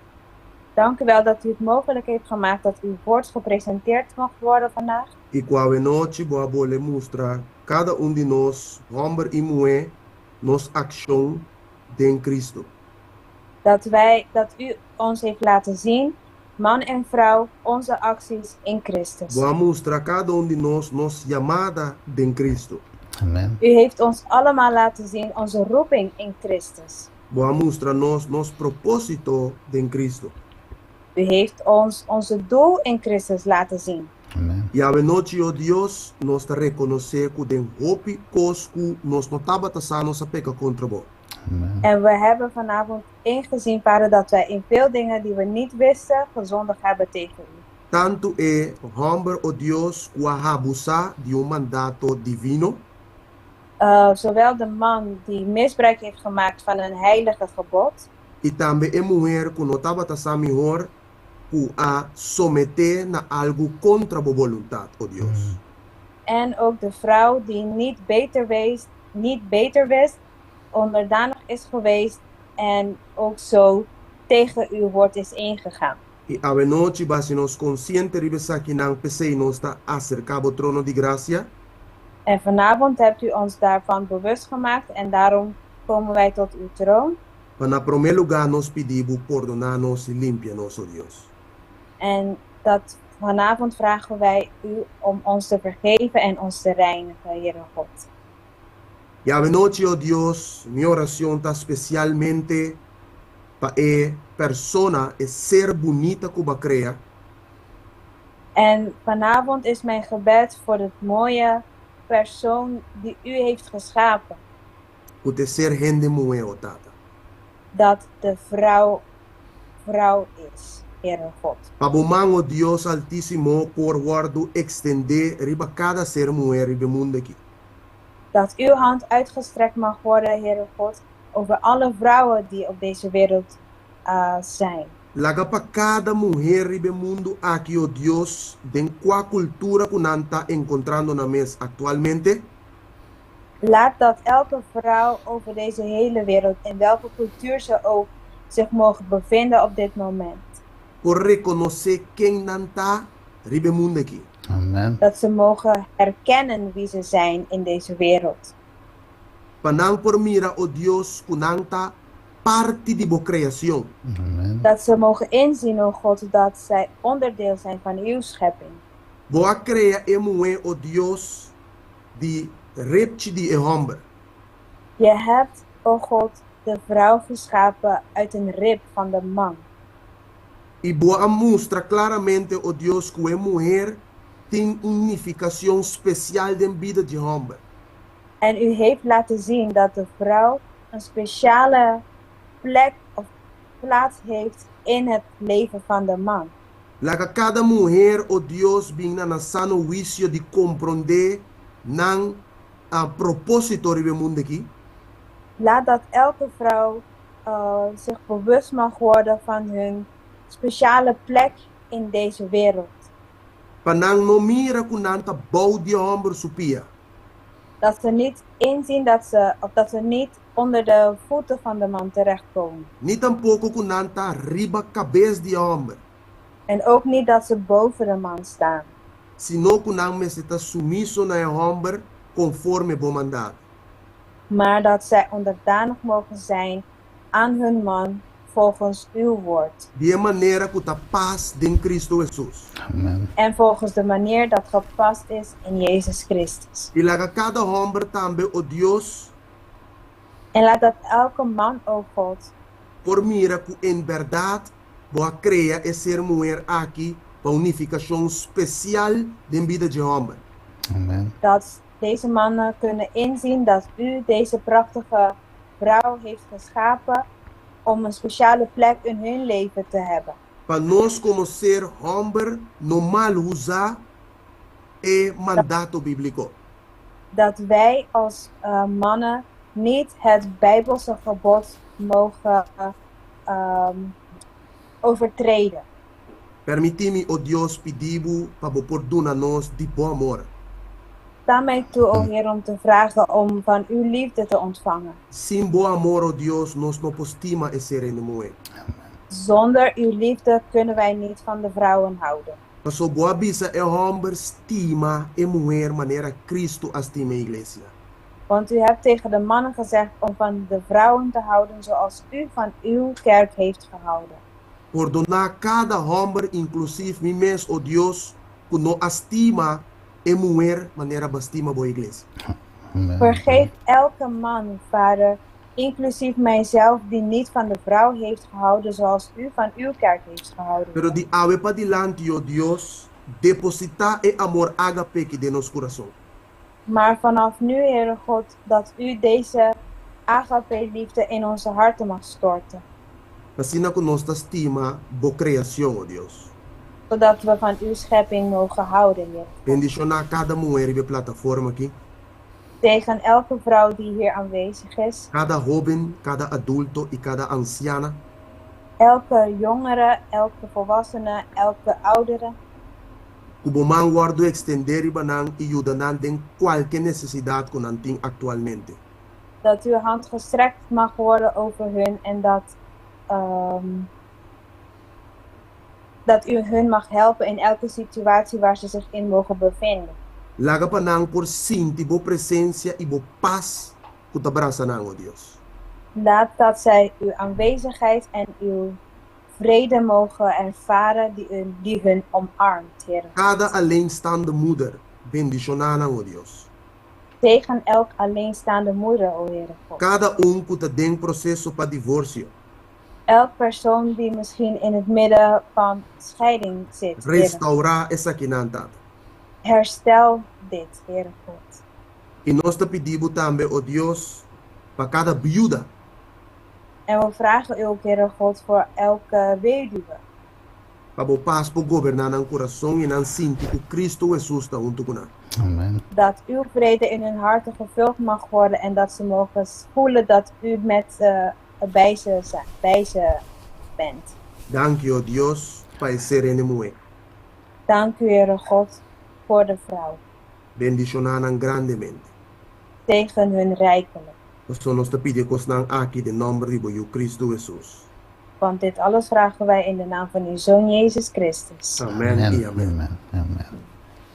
[SPEAKER 9] Dank u wel dat u het mogelijk heeft gemaakt dat uw woord gepresenteerd mag worden vandaag.
[SPEAKER 7] Y qua noche voy a mostrar cada de nós, homem e mulher, nos acción en Cristo.
[SPEAKER 9] Dat u ons heeft laten zien, man en vrouw, onze acties in Christus.
[SPEAKER 7] Voy a mostrar cada de nós, nos llamada en Cristo.
[SPEAKER 6] Amen.
[SPEAKER 9] U heeft ons allemaal laten zien onze roeping in Christus.
[SPEAKER 7] Voy a mostrar nos propósito en Cristo.
[SPEAKER 9] U heeft ons onze doel in Christus laten zien.
[SPEAKER 6] Amen.
[SPEAKER 7] Y a noche, oh Dios, nos reconocer que den hopi coscu nos notaba tasano sa peca contra bo.
[SPEAKER 6] Amen.
[SPEAKER 9] En we hebben vanavond ingezien, Vader, dat wij in veel dingen die we niet wisten, gezondigd hebben tegen u.
[SPEAKER 7] Tanto hombre, oh Dios, que abusa de mandato divino.
[SPEAKER 9] Zowel de man die misbruik heeft gemaakt van een heilige gebod.
[SPEAKER 7] Y también mujer que notaba tasa mejor que a someter na algo contra bo voluntad, oh Dios.
[SPEAKER 9] En ook de vrouw die niet beter wist, onderdanig is geweest en ook zo tegen uw woord is ingegaan.
[SPEAKER 7] Y a noche basi nos consciente ribesa que nan pese nos ta acercabo trono de gracia.
[SPEAKER 9] En vanavond hebt u ons daarvan bewust gemaakt en daarom komen wij tot uw troon.
[SPEAKER 7] Para primer lugar nos pedimos perdonarnos y limpiarnos, oh Dios.
[SPEAKER 9] En dat vanavond vragen wij u om ons te vergeven en ons te reinigen, Heere God.
[SPEAKER 7] Y a noche, oh Dios, mi oración está especialmente para persona, ser bonita como crea.
[SPEAKER 9] En vanavond is mijn gebed voor het mooie persoon die u heeft geschapen.
[SPEAKER 7] Que ser gente mujer, oh Tata.
[SPEAKER 9] Dat de vrouw is, Heere God.
[SPEAKER 7] Pabomang, oh Dios altísimo, por guardo extender riba cada ser mujer riba mundo aquí.
[SPEAKER 9] Dat uw hand uitgestrekt mag worden, Heere God, over alle vrouwen die op deze wereld zijn.
[SPEAKER 7] Laga pa cada mujer ribe mundo aqui, oh Dios, den qua cultura kunanta encontrando na mes actualmente,
[SPEAKER 9] Laat dat elke vrouw over deze hele wereld, in welke cultuur ze ook zich mogen bevinden op dit moment,
[SPEAKER 7] por reconocer quem nanta ribe mundo aqui.
[SPEAKER 6] Amen.
[SPEAKER 9] dat ze mogen herkennen wie ze zijn in deze wereld.
[SPEAKER 7] Panang por mira, oh Dios, kunanta parte de bo creación.
[SPEAKER 6] Amen.
[SPEAKER 9] Dat ze mogen inzien, oh God, dat zij onderdeel zijn van uw schepping.
[SPEAKER 7] Boa crea emue, oh Dios, die repchi die ehomber.
[SPEAKER 9] Je hebt, oh God, de vrouw geschapen uit een rib van de man.
[SPEAKER 7] E boa mostra claramente, oh Dios, que a mulher tem unificação especial de vida de homem.
[SPEAKER 9] En u heeft laten zien dat de vrouw een speciale plek of plaats heeft in het leven van de man.
[SPEAKER 7] Laga cada mulher, oh Deus, vinha na sano juízo de compreender nan a propósito do mundo aqui.
[SPEAKER 9] Laat dat elke vrouw zich bewust mag worden van hun speciale plek in deze wereld.
[SPEAKER 7] Panang no mira kunanta bouw de homem supia.
[SPEAKER 9] Dat ze niet inzien dat ze niet onder de voeten van de man terechtkomen.
[SPEAKER 7] Niet tampouco kunanta riba cabeça de homem.
[SPEAKER 9] En ook niet dat ze boven de man staan.
[SPEAKER 7] Sino kunang me se ta sumiso na homem conforme bom mandato.
[SPEAKER 9] Maar dat zij onderdanig mogen zijn aan hun man volgens uw woord.
[SPEAKER 7] De maneira que ta paz de Cristo Jesus.
[SPEAKER 6] Amen.
[SPEAKER 9] En volgens de manier dat gepast is in Jezus Christus.
[SPEAKER 7] E laga cada homem também, oh Deus,
[SPEAKER 9] En laat dat elke man, o God,
[SPEAKER 7] por mira que em verdade boa crea e ser mulher aqui para unificação especial de vida de homem.
[SPEAKER 6] Amen.
[SPEAKER 9] dat deze mannen kunnen inzien dat u deze prachtige vrouw heeft geschapen om een speciale plek in hun leven te hebben.
[SPEAKER 7] Para nós como ser homem normal usar e mandato bíblico.
[SPEAKER 9] Dat wij als mannen niet het Bijbelse gebod mogen overtreden.
[SPEAKER 7] Permite-me, oh Deus, pedir para perdoar nós de bom amor.
[SPEAKER 9] Sta mij toe, o Heer, om te vragen om van uw liefde te ontvangen.
[SPEAKER 7] Sem bom amor, oh Deus, nós não postima e ser mulher.
[SPEAKER 9] Zonder uw liefde kunnen wij niet van de vrouwen houden.
[SPEAKER 7] Mas o boa bisa é homem estima e mulher maneira Cristo estima a igreja.
[SPEAKER 9] Want u hebt tegen de mannen gezegd om van de vrouwen te houden zoals u van uw kerk heeft gehouden.
[SPEAKER 7] Perdonar cada homem, inclusive mim mesmo, oh Deus, que não estima e mulher maneira bastima boa igreja.
[SPEAKER 6] Amen.
[SPEAKER 9] Vergeef elke man, vader, inclusief mijzelf, die niet van de vrouw heeft gehouden zoals u van uw kerk heeft gehouden.
[SPEAKER 7] Pero de ave para dilante, oh Deus, depositar e amor agape que de nos coração.
[SPEAKER 9] Maar vanaf nu, Heere God, dat u deze agape-liefde in onze harten mag storten.
[SPEAKER 7] Assim que nós estima boa criação, oh Deus.
[SPEAKER 9] Zodat we van uw schepping mogen houden, Heer.
[SPEAKER 7] Bendicionar cada mulher e plataforma aqui.
[SPEAKER 9] Tegen elke vrouw die hier aanwezig is.
[SPEAKER 7] Cada jovem, cada adulto e cada anciana.
[SPEAKER 9] Elke jongere, elke volwassene, elke oudere.
[SPEAKER 7] Como man guardo extender e banan e ajudan em qualquer necessidade que não tem atualmente.
[SPEAKER 9] Dat uw hand gestrekt mag worden over hun en dat u hun mag helpen in elke situatie waar ze zich in mogen bevinden.
[SPEAKER 7] Laga panang por sinti bo presença e bo paz que te abraça nang, oh Deus.
[SPEAKER 9] Laat dat zij uw aanwezigheid en uw vrede mogen ervaren die hun omarmt, Heer.
[SPEAKER 7] Cada alleenstaande moeder, bendicionar, oh Deus.
[SPEAKER 9] Tegen elk alleenstaande moeder, o Heere God.
[SPEAKER 7] Cada que te den processo para divórcio.
[SPEAKER 9] Elk persoon die misschien in het midden van scheiding zit, Heere.
[SPEAKER 7] Restaurar essa quinanta.
[SPEAKER 9] Herstel dit, Heere God.
[SPEAKER 7] E nós te pedimos também, oh Deus, para cada viúva.
[SPEAKER 9] En we vragen u ook, Heere God, voor elke weduwe.
[SPEAKER 7] Para o paz para governar no coração e não sentir que Cristo Jesus está junto com nós.
[SPEAKER 6] Amen.
[SPEAKER 9] Dat uw vrede in hun harten gevuld mag worden en dat ze mogen voelen dat u bij ze bent.
[SPEAKER 7] Dank je, oh Dios, para serene mujer.
[SPEAKER 9] Dank u, Heere God, voor de vrouw.
[SPEAKER 7] Bendicionanan grandemente.
[SPEAKER 9] Tegen hun rijkelijk.
[SPEAKER 7] Nosotros te pedimos aquí de nombre de Cristo Jesús.
[SPEAKER 9] Want dit alles vragen wij in de naam van uw Zoon Jezus Christus.
[SPEAKER 7] Amen y amén.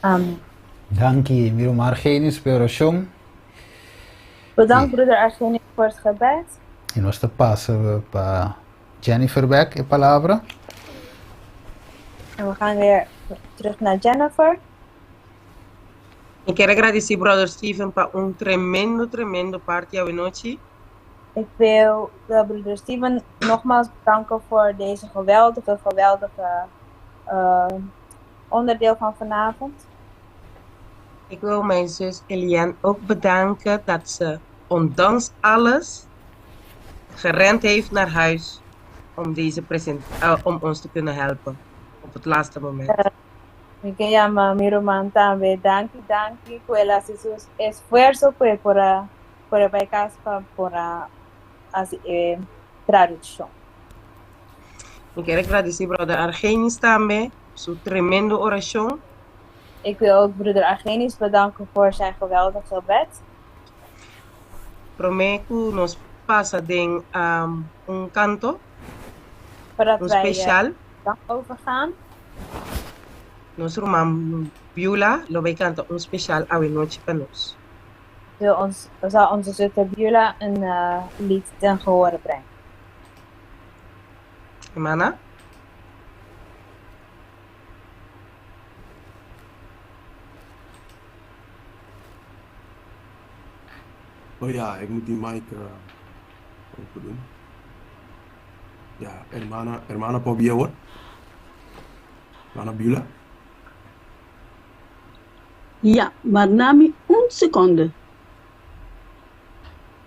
[SPEAKER 9] Amen.
[SPEAKER 6] Dank je, Miro Margenis, per oração.
[SPEAKER 9] Bedankt, broeder Argenis, voor het gebed.
[SPEAKER 6] E nós te passen para Jennifer Beck, a palavra.
[SPEAKER 9] En we gaan weer terug naar Jennifer.
[SPEAKER 3] Ik quero agradecer, brother Steven, para tremendo party hoje noite.
[SPEAKER 9] Ik wil broeder Steven nogmaals bedanken voor deze geweldige onderdeel van vanavond.
[SPEAKER 3] Ik wil mijn zus Eliane ook bedanken dat ze ondanks alles gerend heeft naar huis om om ons te kunnen helpen op het laatste moment.
[SPEAKER 9] Ik llama mi hermana también. Danke, cuela sus esfuerzo por casa por tradução.
[SPEAKER 3] Ik quero agradecer brother Argenis também, sua tremendo oração.
[SPEAKER 9] Ik wil ook broeder Argenis bedanken voor zijn geweldige gebed.
[SPEAKER 3] Prometo nos passa de canto
[SPEAKER 9] Voordat wij
[SPEAKER 3] special.
[SPEAKER 9] overgaan.
[SPEAKER 3] Nos irmão Biola lo vai cantar special a noite para nós.
[SPEAKER 9] Zal onze zuster Biola een lied ten gehore brengen.
[SPEAKER 3] Hermana?
[SPEAKER 7] Oh ja, ik moet die mic open doen. Ja, hermana Pobia hoor. Hermana Bula.
[SPEAKER 10] Ja, maar nami un secondo.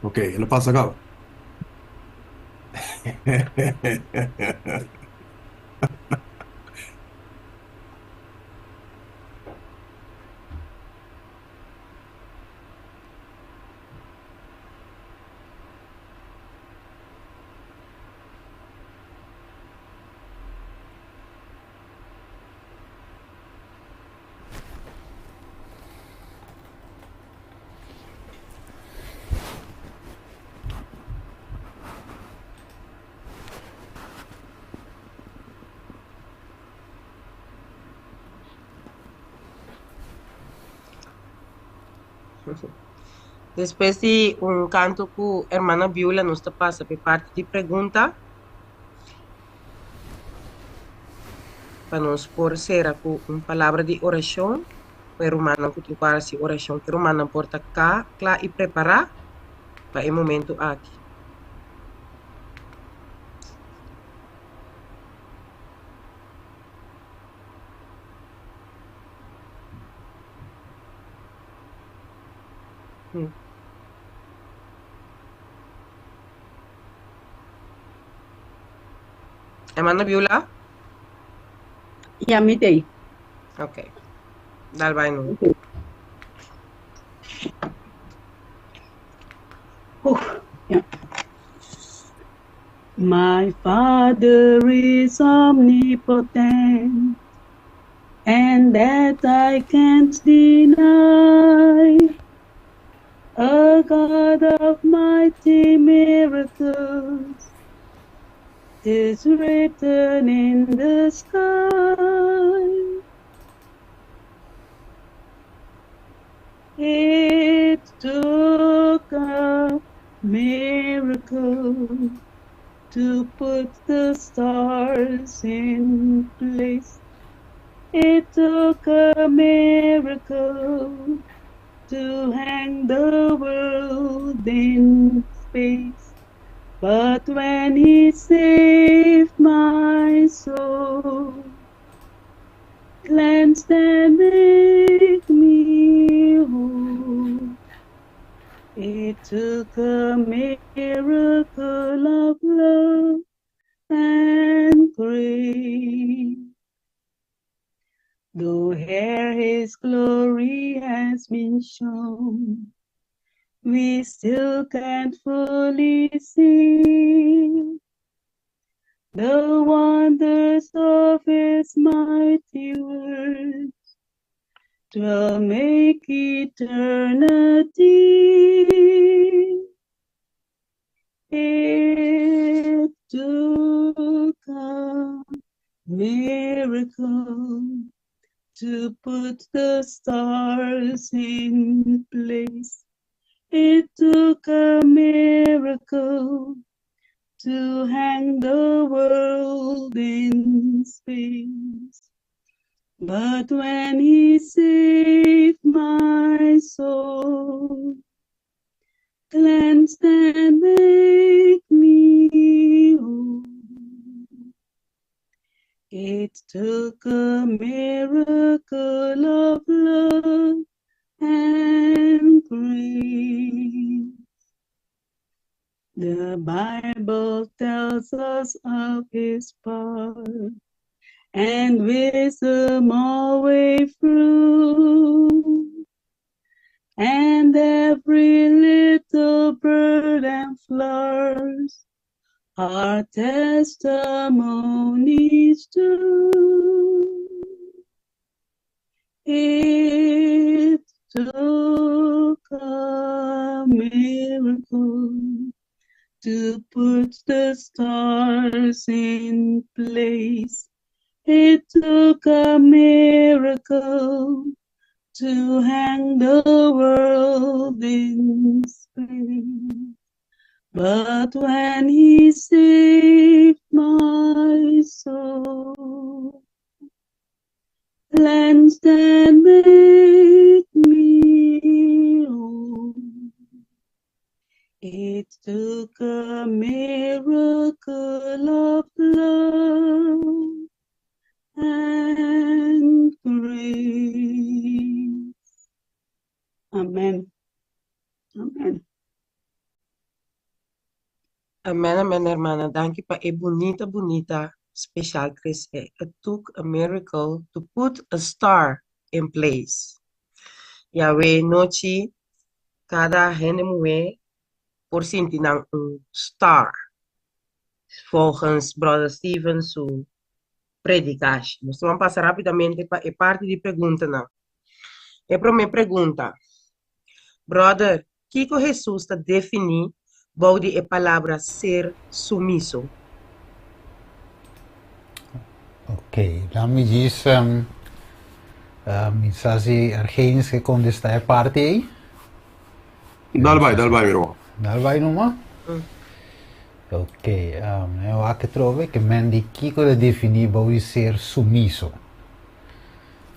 [SPEAKER 7] Ok, le passa acá.
[SPEAKER 3] Depois de canto com a hermana Biola, nos passa para parte de pergunta. Para nos por ser com palavra de oração. Para o hermana que prepara essa oração, que o hermana porta cá, claro, e preparar para o momento aqui. Hermana Biola?
[SPEAKER 10] Ja, midday.
[SPEAKER 3] Ok. Dal vai no.
[SPEAKER 10] Okay. Yeah. My Father is omnipotent, and that I can't deny. A God of mighty miracles is written in the sky. It took a miracle to put the stars in place. It took a miracle to hang the world in space. But when he saved my soul, cleansed and made me whole, it took a miracle of love and grace. Though here his glory has been shown, we still can't fully see. the wonders of his mighty word will make eternity. It took a miracle to put the stars in place. It took a miracle to hang the world in space. But when he saved my soul, cleansed and make me whole, it took a miracle of love and grace. The Bible tells us of his power and wisdom all way through. And every little bird and flowers are testimonies too. It took a miracle to put the stars in place. It took a miracle to hang the world in space. But when he saved my soul, cleansed and made me whole, it took a miracle of love and grace. Amen. Amen.
[SPEAKER 3] Amen, amen, hermana. Dank je pa e bonita, special Chris. It took a miracle to put a star in place. Yahweh nochi, cada henemue, por sintinang star. Volgens Brother Steven su predicatie. Nós vamos passar rapidamente para a parte de pergunta. Não. É para minha pergunta. Brother, que Jesus está definindo a palavra ser sumiso?
[SPEAKER 6] Ok, dan me diz mensaje Argenis que contesta a parte aí.
[SPEAKER 7] Dal vai, meu irmão.
[SPEAKER 6] Dal vai numa? Ok, eu acho que que men di Kiko de definir bom ser sumiso.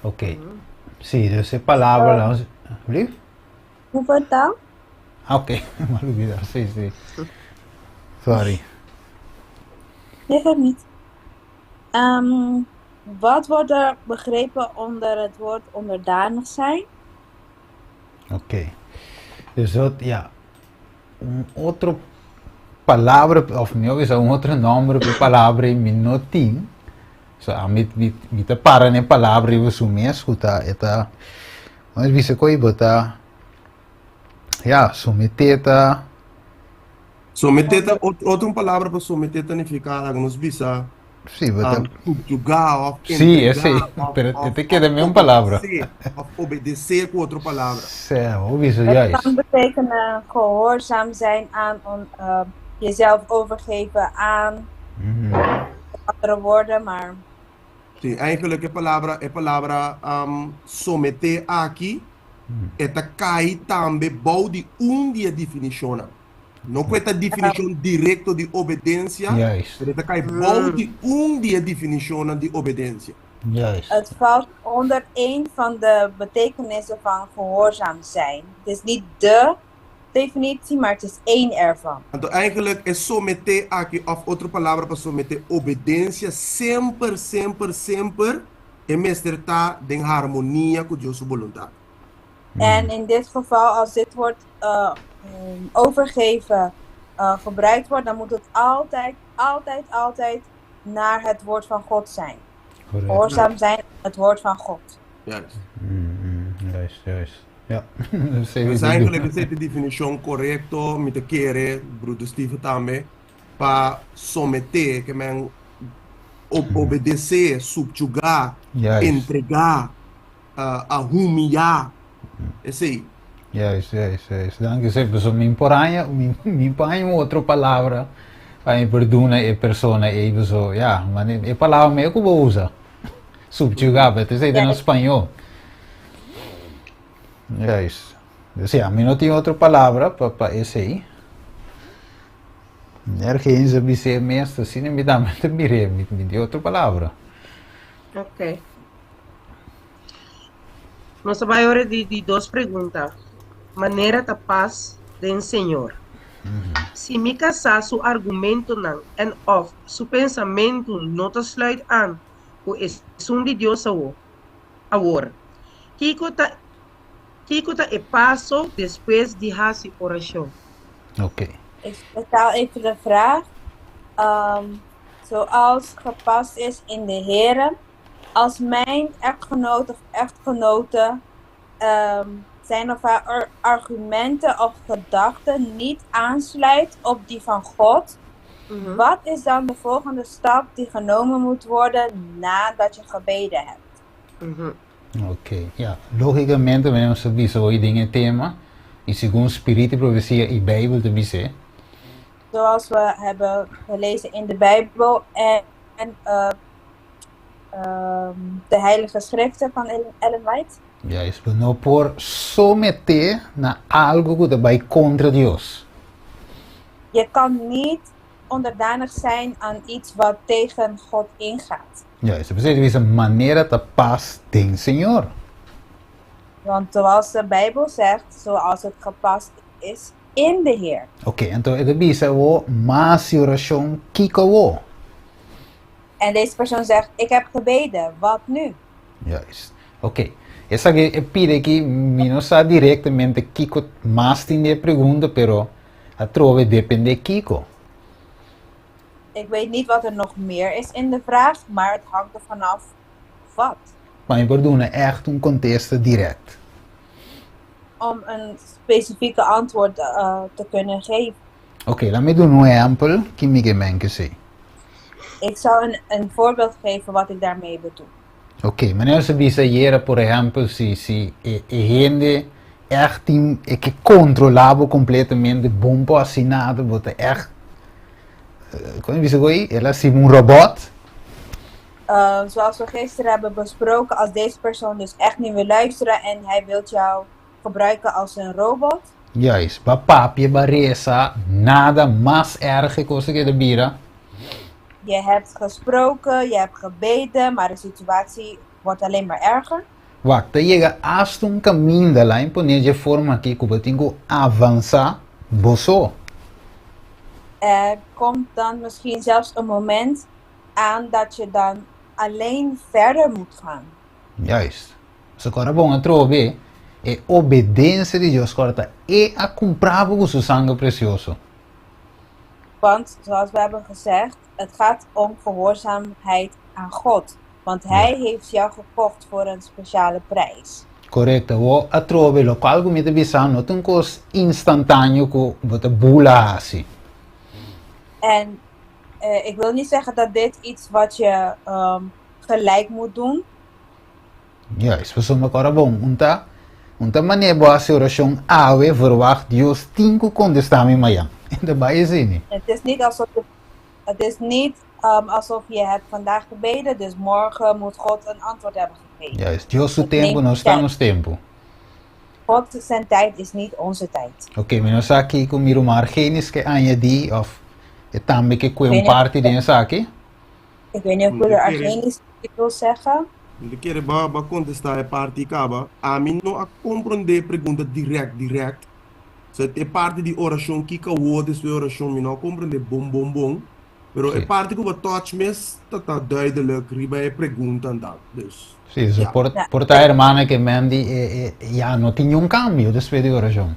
[SPEAKER 6] Ok, sim, essa palavra não. Lieve?
[SPEAKER 9] Hoe vertaal?
[SPEAKER 6] Ok, maar olvidar, sim. Sorry.
[SPEAKER 9] Nee, gaat niet. Wat wordt er begrepen onder het woord onderdanig zijn?
[SPEAKER 6] Ok. Dus dat, ja, outra palavra, of não, é outro nome para palavra em minutinho. So, mit para ne palavra eu sumi escuta, eta, mas bisa koi bota, ja, submeteta.
[SPEAKER 7] Submeteta, outra palavra para submeter significa nos bisa.
[SPEAKER 6] Sim, bota.
[SPEAKER 7] Subjugar,
[SPEAKER 6] sim, é sim, pero te queda a mesma palavra.
[SPEAKER 7] Of obedecer com outra palavra.
[SPEAKER 6] Obviously, juist.
[SPEAKER 9] Het kan betekenen gehoorzaam zijn aan jezelf overgeven aan andere woorden, maar...
[SPEAKER 7] Sim, eigenlijk a palavra someter aqui esta cai também bom de dia definição. Não é a definição direta de obediência, mas esta cai bom de dia definição de obediência.
[SPEAKER 9] Het valt onder een van de betekenissen van gehoorzaam zijn. Het is niet de definitie, maar het is één ervan.
[SPEAKER 7] Então, eigenlijk é someter aqui, of outra palavra para someter, obediência sempre é estar em harmonia com Deus vontade.
[SPEAKER 9] En in dit geval, als dit woord overgeven gebruikt wordt, dan moet het altijd naar het woord van God zijn. Gehoorzaam zijn aan het woord van God.
[SPEAKER 7] Juist.
[SPEAKER 6] Juist. Ja.
[SPEAKER 7] Dus eigenlijk is de definitie correcto met de keren, broeder Steven também, para someter, que men obedecer, subjugar,
[SPEAKER 6] Juist.
[SPEAKER 7] entregar, humilhar. Esse aí.
[SPEAKER 6] Juist. Dank u, so mi impanho outra palavra para me perdoar e persona even so, ja, maar e palavra me eu vou usar. Subjugar, mas isso aí em espanhol. Juist. Dus ja, mi não tem outra palavra para esse aí. Ergens heb je meestal zien en me de outra palavra.
[SPEAKER 3] Ok. Nós vamos agora de duas perguntas. Maneira da paz do Senhor. Se me casar seu argumento não, en of seu pensamento não te sluit aan, o is de Deus agora. Kiko ta e passo depois de hacer oração.
[SPEAKER 6] Ok.
[SPEAKER 9] Ik vertaal even de vraag. Zoals gepast is in de Here, als mijn echtgenoot of echtgenote zijn of haar argumenten of gedachten niet aansluit op die van God, wat is dan de volgende stap die genomen moet worden nadat je gebeden hebt?
[SPEAKER 6] Ok, ja. Logicamente, wanneer we sowieso dingen thema, is segundo Spiritu, profecia e Bijbel te dizer.
[SPEAKER 9] Zoals we hebben gelezen in de Bijbel en de Heilige Schriften van Ellen White.
[SPEAKER 6] Juist, we não por someter na algo que vai contra Deus.
[SPEAKER 9] Je kan niet onderdanig zijn aan iets wat tegen God ingaat.
[SPEAKER 6] Juist, we zeggen, is een maneira da paz tem Senhor.
[SPEAKER 9] Want zoals de Bijbel zegt, zoals het gepast is in de Heer.
[SPEAKER 6] Ok, então ele diz, o mais oração kiko.
[SPEAKER 9] En deze persoon zegt, ik heb gebeden, wat nu?
[SPEAKER 6] Juist, ok. Essa que pide aqui, não sabe diretamente kiko mais tem de pergunta, pero a trove depende kiko.
[SPEAKER 9] Ik weet niet wat er nog meer is in de vraag, maar het hangt er vanaf wat.
[SPEAKER 6] Maar je bedoelt echt een contexto direct.
[SPEAKER 9] Om een specifieke antwoord te kunnen geven.
[SPEAKER 6] Oké, laat me doen een exempel que me mensen zei.
[SPEAKER 9] Ik zal een voorbeeld geven wat ik daarmee bedoel.
[SPEAKER 6] Oké, meneer se dice por ejemplo, si gente echt que controlava completamente bombo assinado, bota echt, como diz agora, ela assim um robot.
[SPEAKER 9] Zoals we gisteren hebben besproken, als deze persoon dus echt niet wil luisteren en hij wil jou gebruiken als een robot.
[SPEAKER 6] Juist, ba papi, ba reza, nada más erg cosa que de bira.
[SPEAKER 9] Je hebt gesproken, je hebt gebeden, maar de situatie wordt alleen maar erger.
[SPEAKER 6] Wacht, llega hasta un caminho de la imponer de forma que eu tenho avançar, boso.
[SPEAKER 9] Er komt dan misschien zelfs een moment aan dat je dan alleen verder moet gaan.
[SPEAKER 6] Juist. Se agora bom trove é obediência de Deus corta e a comprar com seu sangue precioso.
[SPEAKER 9] Want zoals we hebben gezegd, het gaat om gehoorzaamheid aan God. Want Hij heeft jou gekocht voor een speciale prijs.
[SPEAKER 6] Correcto. O a trove lo qual come te bisão não tem coisa instantâneo que você bula assim.
[SPEAKER 9] En ik wil niet zeggen dat dit iets wat je gelijk moet doen.
[SPEAKER 6] Juist. We zullen agora bom. Unta maneira boa a oração awe verwacht Deus tinko contestar me amanhã. En daarbij is het niet.
[SPEAKER 9] Het is niet alsof je hebt vandaag gebeden, dus morgen moet God een antwoord hebben gegeven.
[SPEAKER 6] Juist, Dios su tempo, no está nos tempo.
[SPEAKER 9] God zijn tijd is niet onze tijd.
[SPEAKER 6] Oké, maar nou aqui com miro margenis que añadi of também que een parte de aqui.
[SPEAKER 9] Ik weet niet of ik er Argenis wil zeggen.
[SPEAKER 7] Eu quero ba contestar a parte acaba. A mim não a compreender pergunta direct. Se é parte de oração que o de sua oração me não compreender bom. Pero é parte que o touch mes tá duidelijk riba é pergunta andar. Dus.
[SPEAKER 6] Sim, so porta a irmã que mendi já não tinha cambio depois de oração.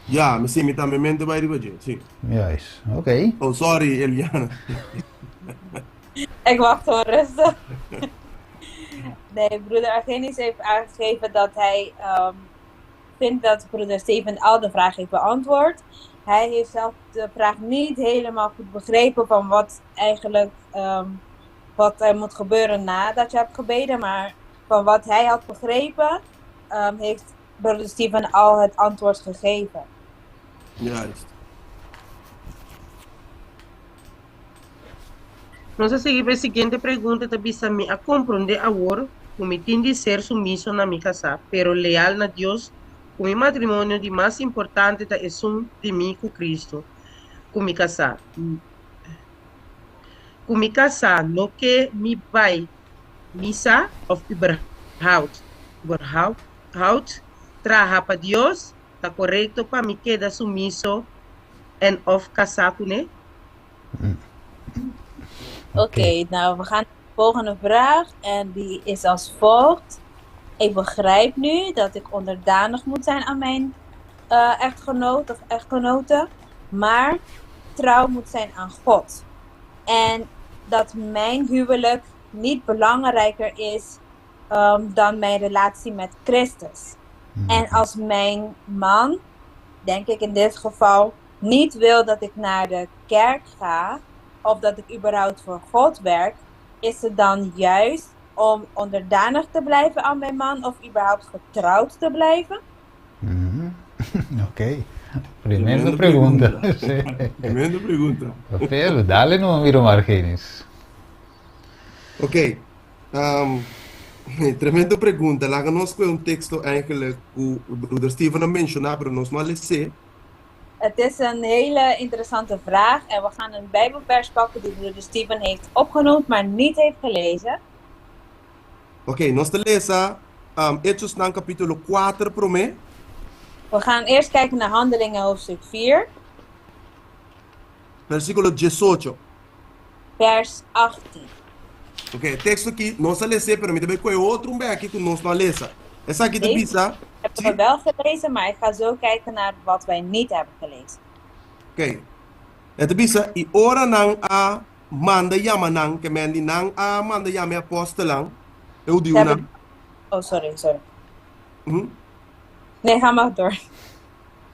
[SPEAKER 7] Ja, mas sim, me também mente vai riba gente, sim.
[SPEAKER 6] Juist, oké.
[SPEAKER 7] Oh, sorry Eliana.
[SPEAKER 9] Ik wacht hoor, rustig. Nee, broeder Argenis heeft aangegeven dat hij vindt dat broeder Steven al de vraag heeft beantwoord. Hij heeft zelf de vraag niet helemaal goed begrepen van wat eigenlijk wat er moet gebeuren nadat je hebt gebeden, maar van wat hij had begrepen, heeft broeder Steven al het antwoord gegeven.
[SPEAKER 7] Juist.
[SPEAKER 3] Nós seguimos a seguinte pergunta, também me a compreender agora, como tem de ser sumiso na minha casa, pero leal na Deus, com o matrimônio de mais importante da é de mim com Cristo, com minha casa. Com minha casa, no que me vai missa of überhaupt, traga para Deus, tá correto para me queda sumiso en of casa com ele?
[SPEAKER 9] Oké, nou we gaan naar de volgende vraag en die is als volgt. Ik begrijp nu dat ik onderdanig moet zijn aan mijn echtgenoot of echtgenote, maar trouw moet zijn aan God. En dat mijn huwelijk niet belangrijker is dan mijn relatie met Christus. En als mijn man, denk ik in dit geval, niet wil dat ik naar de kerk ga, of dat ik überhaupt voor God werk, is het dan juist om onderdanig te blijven aan mijn man of überhaupt getrouwd te blijven?
[SPEAKER 6] Ok. Tremenda pergunta.
[SPEAKER 7] Tremenda pergunta.
[SPEAKER 6] Pero dale no, Miro Argenis.
[SPEAKER 7] Ok. Tremenda pergunta. Lá nós com texto eigenlijk o broeder Steven mencionou, pero nós não lezen.
[SPEAKER 9] Het is een hele interessante vraag en we gaan een Bijbelvers pakken die broeder Steven heeft opgenoemd, maar niet heeft gelezen.
[SPEAKER 7] Ok, nós te lezen Hechos na capítulo 4 pro me.
[SPEAKER 9] We gaan eerst kijken naar Handelingen hoofdstuk 4,
[SPEAKER 7] Versículo 18.
[SPEAKER 9] vers 18.
[SPEAKER 7] Ok, texto aqui, nós lezen, pero me também com outro aqui que nós não lezen. Essa aqui de bisa.
[SPEAKER 9] Hebben we wel gelezen, maar ik ga zo kijken naar wat wij niet hebben gelezen.
[SPEAKER 7] Ok. Het bisa, i ora nang a manda yama nang, que men di nang a manda yama apostelang. Eu digo nang.
[SPEAKER 9] Oh, sorry. Nee, ga maar door.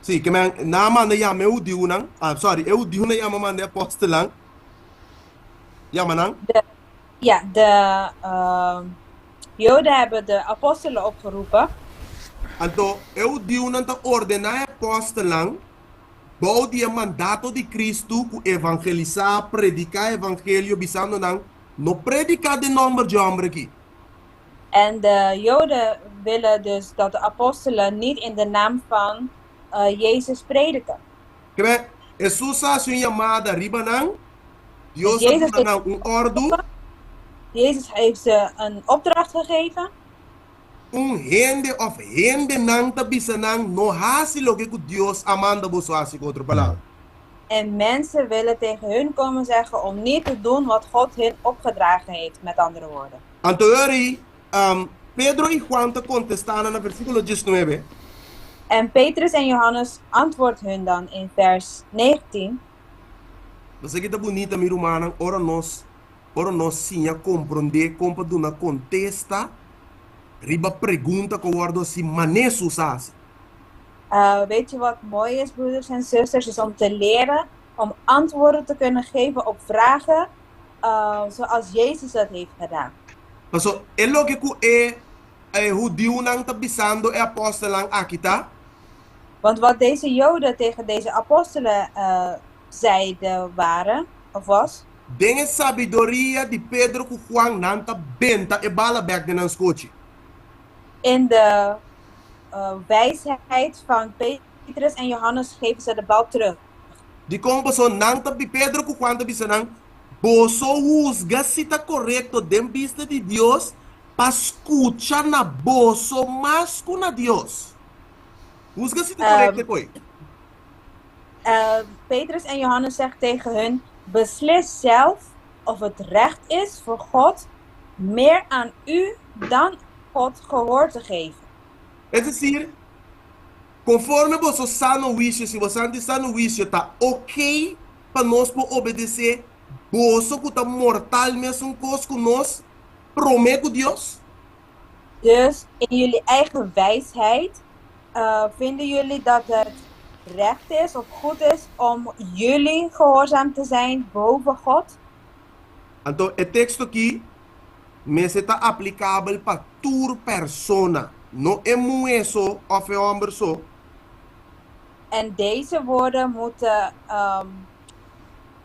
[SPEAKER 7] Sim, que men na manda yama eu digo nang. Eu digo na yama manda apostelang. Yama nang.
[SPEAKER 9] De Joden hebben de apostelen opgeroepen.
[SPEAKER 7] Então, eu digo na ordenar apostelang. Bouw die mandato di Cristo ku evangelizar, predicar evangelio bisando nang no predicar de nombre de hombre aqui.
[SPEAKER 9] En de Joden willen dus dat de apostelen niet in de naam van Jezus prediken.
[SPEAKER 7] Jesus hace una llamada arriba nang. Dios heeft een orde.
[SPEAKER 9] Jezus heeft ze een opdracht gegeven.
[SPEAKER 7] Hende nang tabisanang no hasi lo que Dios amanda boso hasi com outra palavra.
[SPEAKER 9] En mensen willen tegen hun komen zeggen om niet te doen wat God hen opgedragen heeft, met andere woorden.
[SPEAKER 7] Anteriori, Pedro y Juan te contestaron en versículo 19.
[SPEAKER 9] En Petrus en Johannes antwoord hun dan in vers 19.
[SPEAKER 7] Você que tá bonita, minha irmã, ora nós sim a compreender como duna contesta, riba pergunta que o si manesu sasi.
[SPEAKER 9] Weet je wat mooi is, broeders en zusters, is om te leren om antwoorden te kunnen geven op vragen zoals Jezus dat heeft gedaan.
[SPEAKER 7] So, é lo que judeu nang tabisando e apostolang akita.
[SPEAKER 9] Want wat deze Joden tegen deze apostelen zeiden waren, of was?
[SPEAKER 7] Dengue sabedoria de Pedro ku Juan nanta benta e bala back de nan skochi.
[SPEAKER 9] In de wijsheid van Petrus en Johannes geven ze de bal terug.
[SPEAKER 7] Die kombo so nanta bi Pedro ku Juan tabisanang boso juzga si tá correto den vista de Dios pa escuchar na boso mas ku na Dios. Juzga si tá correto koi.
[SPEAKER 9] Petrus en Johannes zegt tegen hun, beslis zelf of het recht is voor God meer aan u dan God gehoor te geven.
[SPEAKER 7] Es decir, conforme você sano wish, se você sano wish tá ok para nós por obedecer, você que tá mortal mesmo conosco nós promete Deus.
[SPEAKER 9] Dus in jullie eigen wijsheid vinden jullie dat het recht is of goed is om jullie gehoorzaam te zijn boven God?
[SPEAKER 7] Então, o texto aqui, mas está aplicável para toda persona. Não é muito of é homem só.
[SPEAKER 9] En deze woorden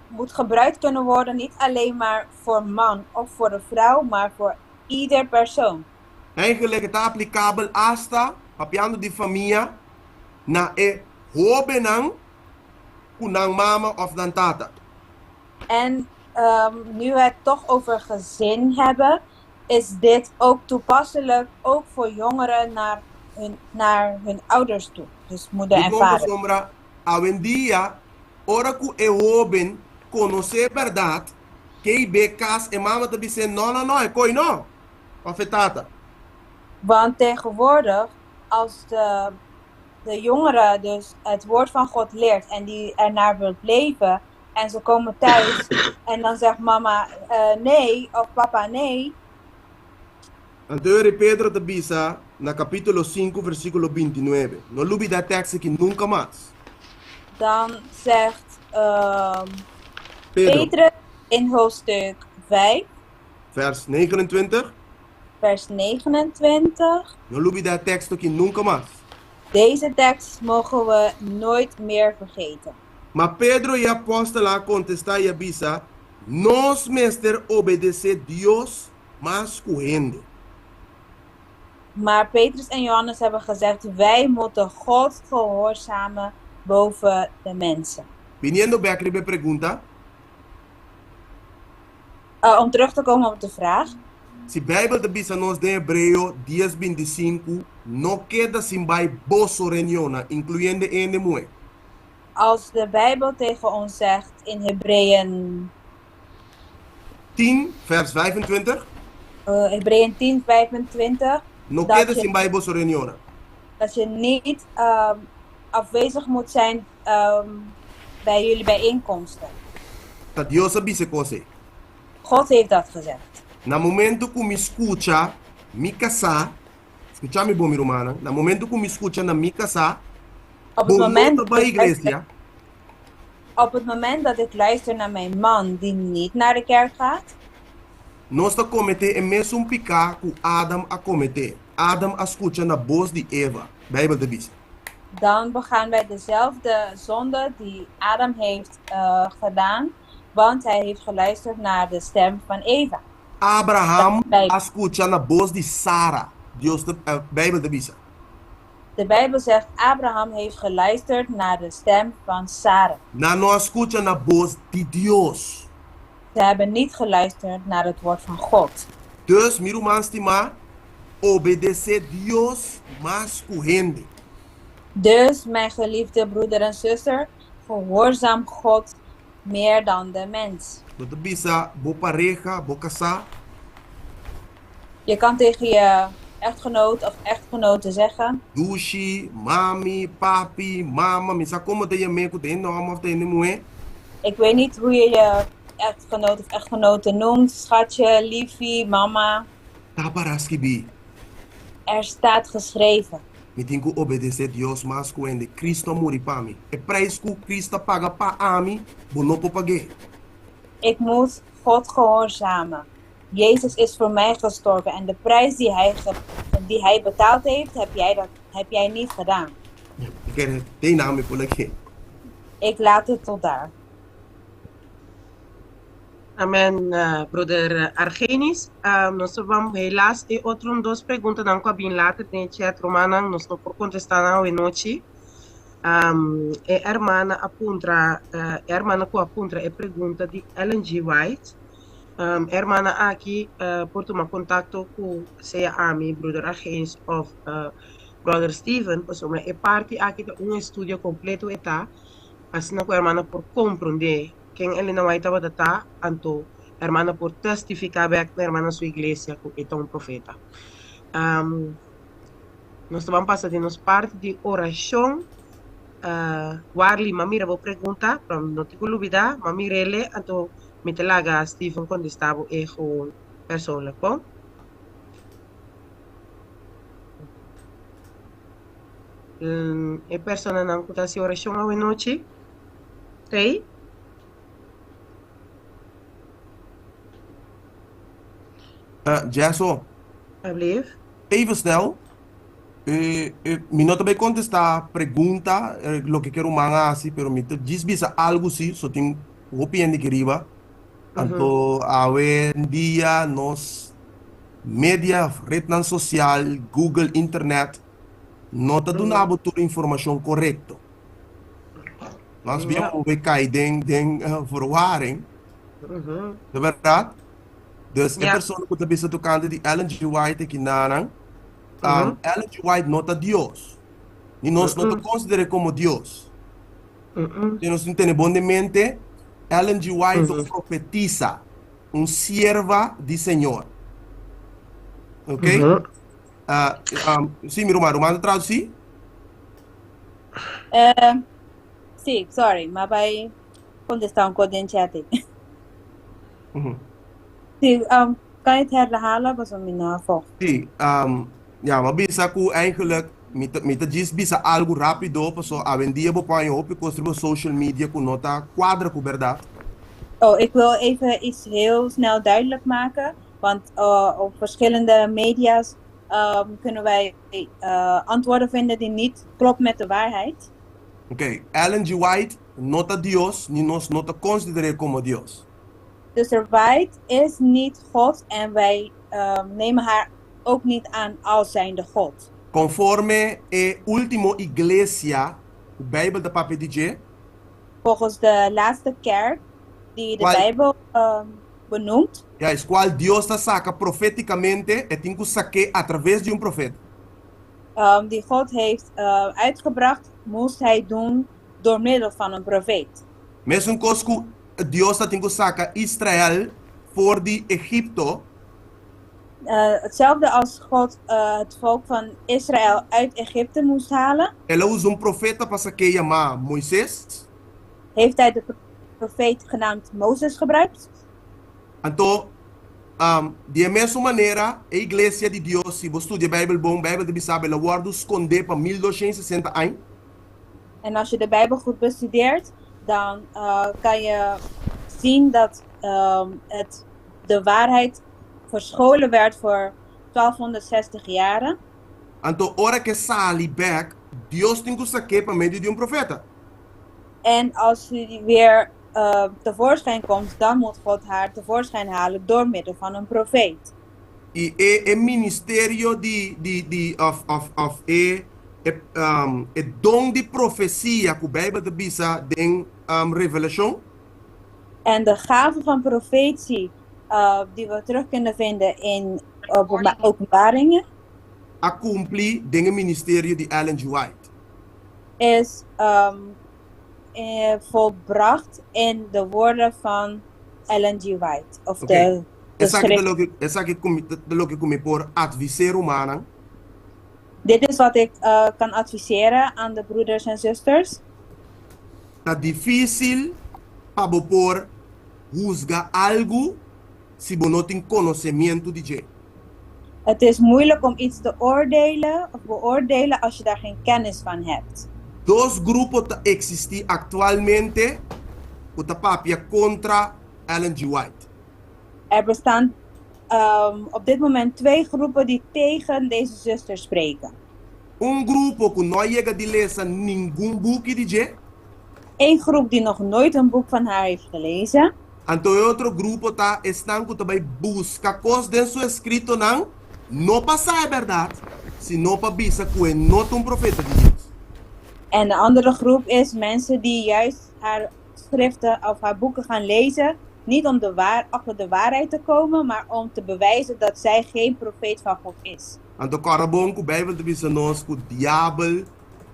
[SPEAKER 9] moet gebruikt kunnen worden niet alleen maar voor man of voor de vrouw, maar voor ieder persoon.
[SPEAKER 7] Eigenlijk está aplicável hasta papiando de família na hobenang kunang mama of dan tata.
[SPEAKER 9] En nu we het toch over gezin hebben, is dit ook toepasselijk ook voor jongeren naar hun ouders toe. Dus moeder en vader.
[SPEAKER 7] Sombra, hoje em dia, ora que é jovem, conhecer a verdade, que be cas e mama te disse, não, é coi não, afetata.
[SPEAKER 9] Want tegenwoordig, als de jongeren dus het woord van God leert en die ernaar wilt leven en ze komen thuis en dan zegt mama nee of papa nee.
[SPEAKER 7] Anterior Pedro te bisa na capítulo 5 versículo 29. No lubi dat tekst que nunca mais.
[SPEAKER 9] Dan zegt Petrus in hoofdstuk 5
[SPEAKER 7] vers 29.
[SPEAKER 9] Vers 29.
[SPEAKER 7] No lubi dat tekst que nunca mais.
[SPEAKER 9] Deze tekst mogen we nooit meer vergeten.
[SPEAKER 7] Maar Pedro e apóstola contestar e bisa, nós meester obedecer Deus, mas correndo.
[SPEAKER 9] Maar Petrus en Johannes hebben gezegd, wij moeten God gehoorzamen boven de mensen.
[SPEAKER 7] Viniendo Becri pergunta.
[SPEAKER 9] Om terug te komen op de vraag.
[SPEAKER 7] Se a Bíblia de bisa nos de Hebreu 10:25, não queda sin by bosso reuniona, incluyendo ende moe.
[SPEAKER 9] Als de Bijbel tegen ons zegt in Hebreeën
[SPEAKER 7] 10 vers 25.
[SPEAKER 9] Hebreeën 10:25.
[SPEAKER 7] No queda sin by bosso reuniona.
[SPEAKER 9] Dat je niet afwezig moet zijn bij jullie bijeenkomsten.
[SPEAKER 7] Dat Deus abise cose.
[SPEAKER 9] God heeft dat gezegd.
[SPEAKER 7] Na momento que me escuta, me casar, escucha-me bom, romana. Na momento que me escuta na me casar,
[SPEAKER 9] op het moment dat ik luister naar mijn man die niet naar de kerk gaat,
[SPEAKER 7] nós está cometer o mesmo pecado que Adam a cometer. Adam a escuta na voz de Eva. Bijbel de bis.
[SPEAKER 9] Dan begaan wij dezelfde zonde die Adam heeft gedaan, want hij heeft geluisterd naar de stem van Eva.
[SPEAKER 7] Abraham escuta na voz de Sarah. Deus de Bijbel de bis.
[SPEAKER 9] De Bijbel zegt Abraham heeft geluisterd naar de stem van Sarah.
[SPEAKER 7] Na não escuta na voz de Deus.
[SPEAKER 9] Ze hebben niet geluisterd naar het woord van God.
[SPEAKER 7] Dus, meu irmão estimado, obedecer Deus, mas correndo.
[SPEAKER 9] Dus, mijn geliefde broeder en zuster, gehoorzaam God meer dan de mens.
[SPEAKER 7] Dat bisa, bo pareja, bo casar.
[SPEAKER 9] Je kan tegen je echtgenoot of echtgenote zeggen.
[SPEAKER 7] Dushi, mami, papi, mama, misa como te llame, que te nome of te moe.
[SPEAKER 9] Ik weet niet hoe je je echtgenoot of echtgenote noemt, schatje, liefie, mama.
[SPEAKER 7] Taparaskibi.
[SPEAKER 9] Er staat geschreven.
[SPEAKER 7] Me tenho que obedecer Deus mais quando Cristo morre para mim. É para isso que Cristo paga para mim, eu não paguei.
[SPEAKER 9] Ik moet God gehoorzamen. Jezus is voor mij gestorven en de prijs die hij betaald heeft, heb jij niet gedaan. Ik laat het tot daar.
[SPEAKER 3] Amen, brother Argenis. Nós vamos helaas e outro dos perguntas não cabem later no chat romana, nós não por contestar na noite. E hermana que apunta é pergunta de Ellen G. White. Hermana aqui por tomar contato com seja ami brother Argenis of brother Steven, pois é parte aqui de estudo completo está, assim que a hermana por compreender quem ele não vai estar batata, anto hermana por testificar bem na hermana sua igreja que é um profeta. Nós vamos passar de nos parte de oração. Warli mamira vou perguntar para não te olvidar, mamira ele anto me te laga Stephen quando estava com pessoa, bom? E pessoa não conta se oração hoje noite, tem?
[SPEAKER 7] Jaso,
[SPEAKER 3] Alsjeblieft.
[SPEAKER 7] even snel. Mi nota bij contestar pergunta, lo que quero manga así, pero mi te bisa algo sí, so ting hopi en dikiriba. Anto hoy en día nos media, red social, Google, internet, nota do nabo toda informação correcto. Nós viemos we kai den verwarring, de verdade. Dus
[SPEAKER 3] Ja.
[SPEAKER 7] persoon que bisa tocando de Ellen G. White aqui na Ellen G. White nota Deus. E nós não te considera como Deus. E nós não temos bom de mente. Ellen G. White profetiza, sierva de Senhor. Ok? Sim, meu irmão, manda traduzir?
[SPEAKER 9] Sim, sorry, mas vai contestar um code em chat. Sim, kan je het herhalen? Was een minafo.
[SPEAKER 7] Sim, ja, maar bisa ku eigenlijk met bisa algo rápido, so a vendia bepaalde op construir social media ku nota quadra ku verdade.
[SPEAKER 9] Oh, ik wil even iets heel snel duidelijk maken, want op verschillende media's kunnen wij antwoorden vinden die niet kloppen met de waarheid.
[SPEAKER 7] Ok, Ellen G. White nota Dios, ni nos nota considereren como Dios.
[SPEAKER 9] Dus White is niet God en wij nemen haar ook niet aan als zijnde God.
[SPEAKER 7] Conforme e último iglesia, de Bijbel de Papa DJ,
[SPEAKER 9] Volgens de laatste kerk die de
[SPEAKER 7] Qual-
[SPEAKER 9] Bijbel benoemt,
[SPEAKER 7] ja, es cual Dios ta saca proféticamente e tingu saque através de profeta.
[SPEAKER 9] die God heeft uitgebracht, moest hij doen door middel van een profeet.
[SPEAKER 7] Mesmo cosco Dios ta tingu saca Israel voor die Egipto,
[SPEAKER 9] Hetzelfde als God het volk van Israël uit Egypte moest halen,
[SPEAKER 7] ela usa profeta para saque chamar Moisés.
[SPEAKER 9] heeft hij de profeet genaamd Mozes gebruikt.
[SPEAKER 7] Então, de mesma maneira, a igreja de Deus, se você estuda a Bíblia bom, a Bíblia de Bisabe, ela guarda esconder para 1260 anos.
[SPEAKER 9] En als je de Bijbel goed bestudeert, dan kan je zien dat de waarheid verscholen werd voor 1260 jaren.
[SPEAKER 7] Então, hora que sali back, Deus tem que sacar para meio de profeta.
[SPEAKER 9] En als hij weer tevoorschijn komt, dan moet God haar tevoorschijn halen door middel van een profeet.
[SPEAKER 7] E o ministério o dom de profecia que a Bíblia de Bisa tem revelação.
[SPEAKER 9] En de gave van profetie, die we terug kunnen vinden in openbaringen,
[SPEAKER 7] A cumprir tem o ministério de Ellen G. White.
[SPEAKER 9] is volbracht in de woorden van Ellen G. White. Of
[SPEAKER 7] Okay.
[SPEAKER 9] de
[SPEAKER 7] Essa
[SPEAKER 9] schrift.
[SPEAKER 7] aqui é o que come por adviser humana.
[SPEAKER 9] Dit is wat ik kan adviseren aan de broeders en zusters.
[SPEAKER 7] Tá difícil para por juzgar algo se você não tem conhecimento de je.
[SPEAKER 9] Het is moeilijk om iets te oordelen of beoordelen als je daar geen kennis van hebt.
[SPEAKER 7] Dois grupos existem atualmente que tá papia contra Ellen G. White.
[SPEAKER 9] Er bestaan op dit moment 2 groepen die tegen deze zuster spreken.
[SPEAKER 7] Grupo que não chega de ler nenhum book de je.
[SPEAKER 9] Eén groep die nog nooit een boek van haar heeft gelezen.
[SPEAKER 7] Então outro grupo tá estão que também busca coisas dentro do escrito não passar a verdade, sino para bisa que não é profeta de Deus.
[SPEAKER 9] En de andere groep is mensen die juist haar schriften of haar boeken gaan lezen. Niet om achter de waarheid te komen, maar om te bewijzen dat zij geen profeet van God is.
[SPEAKER 7] Então, cara bom que a Bíblia diz nós que o diabo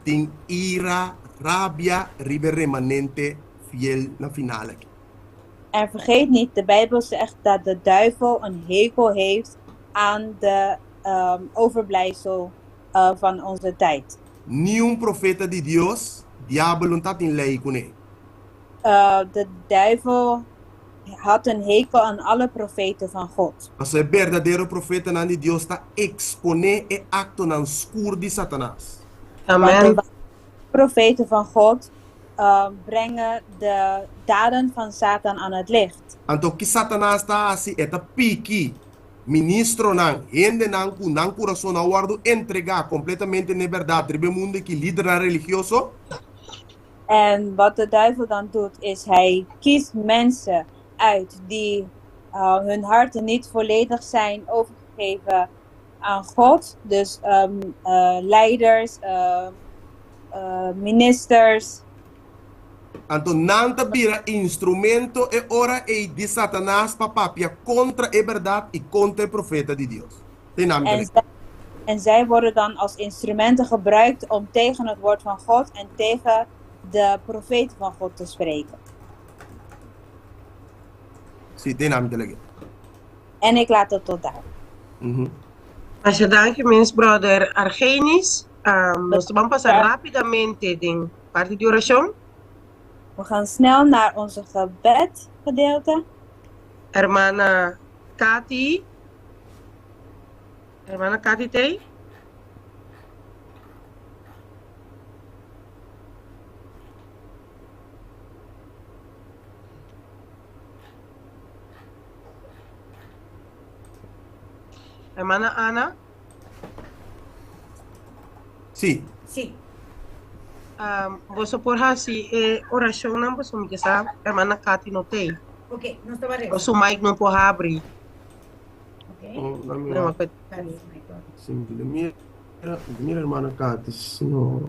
[SPEAKER 7] tem ira, rabia, ribe remanente fiel na finale.
[SPEAKER 9] En vergeet niet, de Bijbel zegt dat de duivel een hekel heeft aan de overblijfsel van onze tijd.
[SPEAKER 7] Nenhum profeta de Deus, diabo não está em lei com ele.
[SPEAKER 9] De duivel had een hekel aan alle profeten van God.
[SPEAKER 7] Als een verdadeiro profeta na de Deus está exponer e acto na escuro de Satanás.
[SPEAKER 3] Amen.
[SPEAKER 9] Want de profeten van God brengen de daden van Satan aan het licht.
[SPEAKER 7] Então, que Satanás está assim, é piki, ministro nan, ende nan coração na guardo entregar completamente na verdade, ribe mundo que líder religioso.
[SPEAKER 9] En wat de duivel dan doet, is hij kiest mensen uit die hun harten niet volledig zijn overgegeven aan God. Dus leiders, ministers.
[SPEAKER 7] Então, não vira instrumento e ora é de Satanás papapia contra a verdade e contra o profeta de Deus.
[SPEAKER 9] En zij worden dan als instrumenten gebruikt om tegen het woord van God en tegen de profeten van God te spreken.
[SPEAKER 7] Sim, tem nome dele.
[SPEAKER 9] En ik laat het tot daar.
[SPEAKER 3] Als je dank je, mijn brother Argenis. Nós vamos passar rapidamente de parte de oração.
[SPEAKER 9] We gaan snel naar onze gebedgedeelte.
[SPEAKER 3] Hermana Cathy. Hermana Cathy Tay. Hermana Ana.
[SPEAKER 7] Sim.
[SPEAKER 1] Sim.
[SPEAKER 3] Você por assim oração não você me sabe, hermana Cathy não tem.
[SPEAKER 1] Ok, não estava
[SPEAKER 3] O seu mic não pode abrir.
[SPEAKER 1] Ok.
[SPEAKER 3] Não,
[SPEAKER 7] Sim, minha irmã Cathy, senão.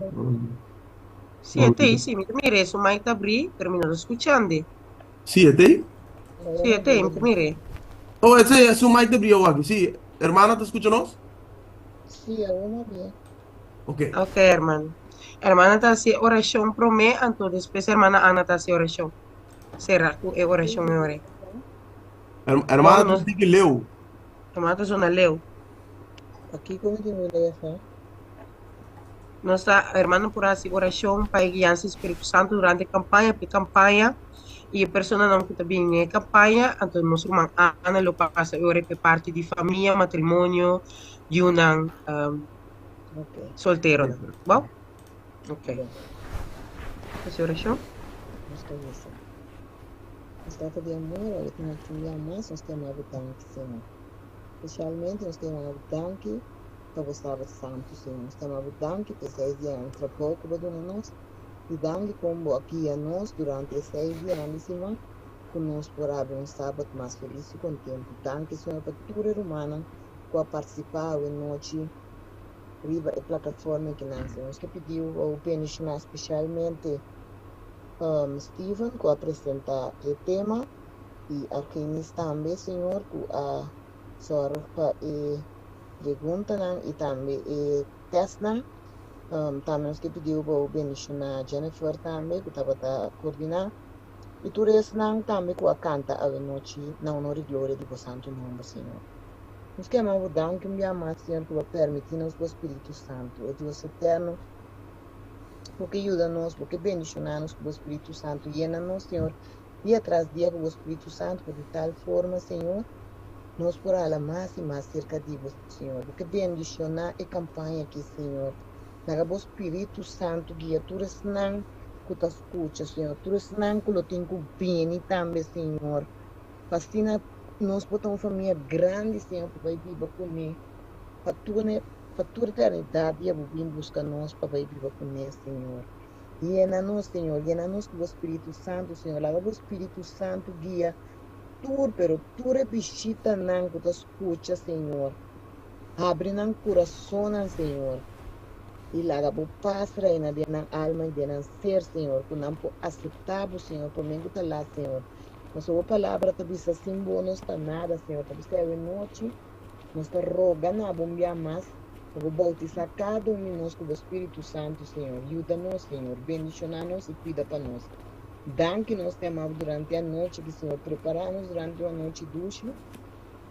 [SPEAKER 3] Sim, tem, sim, mire, seu mic está abrir, terminou escutando.
[SPEAKER 7] Sim, tem?
[SPEAKER 3] Sim, tem, mire.
[SPEAKER 7] Oh, esse é o mic abriu aqui, sim. Hermana, ¿te escucha nós?
[SPEAKER 11] Sí, aún bien.
[SPEAKER 7] Ok.
[SPEAKER 3] Ok, hermano. Hermana está haciendo oración pro mí, entonces después hermana Ana está haciendo oración. Será que oración me oré.
[SPEAKER 7] Hermana, não tem que leu.
[SPEAKER 3] Hermana, está zona leu.
[SPEAKER 11] Aqui como que me leva?
[SPEAKER 3] Nossa hermana por assim oração para guiar o Espírito Santo durante a campanha, porque campanha e a pessoa não que também em campanha, então nosso irmão Ana lo passa ora por parte de família, matrimônio de uma solteiro, bom? Ok. Essa oração?
[SPEAKER 11] Trata de amor, a que nós temos mais, nós temos a danke, Senhor. Especialmente nós temos a danke para o Sábado Santo, Senhor. Nós temos a danke para 6 dias entre pouco, para nós. E danke como aqui a nós, durante 6 dias, Senhor, que nós por abrir um sábado mais feliz e contente. Danke, Senhor, para toda a humana que participar em noite, riba a plataforma que nós temos. Que pediu ao Penishna especialmente Steven, que apresenta o tema, e Argenis também, Senhor, que a sorpa e pergunta e também e testa. Também nós que pediu ao Benishna Jennifer também, que estava a coordenar. E tudo isso também que a canta a noite na honra e glória de vosso santo nome, Senhor. Nós queremos dar que me amar, Senhor, que vai permitir-nos o Espírito Santo, o Deus eterno, porque ajuda-nos, porque bendicionar-nos com o Espírito Santo, llena-nos, Senhor, dia atrás dia com o Espírito Santo, de tal forma, Senhor, nós por ela mais e mais cerca de você, Senhor, porque bendicionar a campanha aqui, Senhor, naga o Espírito Santo guia tudo isso não que tu escuta, Senhor, tudo isso não que eu tenho que bem também, Senhor, fascina nós botamos uma família grande, Senhor, que vai viver comigo, para tua eternidade, eu vou vir buscar nós para vai viver comigo, Senhor. Llena-nos, Senhor, llena-nos com o Espírito Santo, Senhor, lá o Espírito Santo guia tudo, pero tudo é bichita não que tu escuta, Senhor. Abre no coração, Senhor. E lá o paz reina de na alma e de na ser, Senhor, que não pode aceitar, Senhor, por mim que está lá, Senhor. Mas a palavra está bisa símbolo, não está nada, Senhor, está bisa de noite, nós está rogando a bombear mais, para bautizar cada de nós com o Espírito Santo, Senhor. Ajuda-nos, Senhor, bendicionar-nos e cuida para nós. Dan que nós temos durante a noite, que Senhor, preparar-nos durante a noite ducha,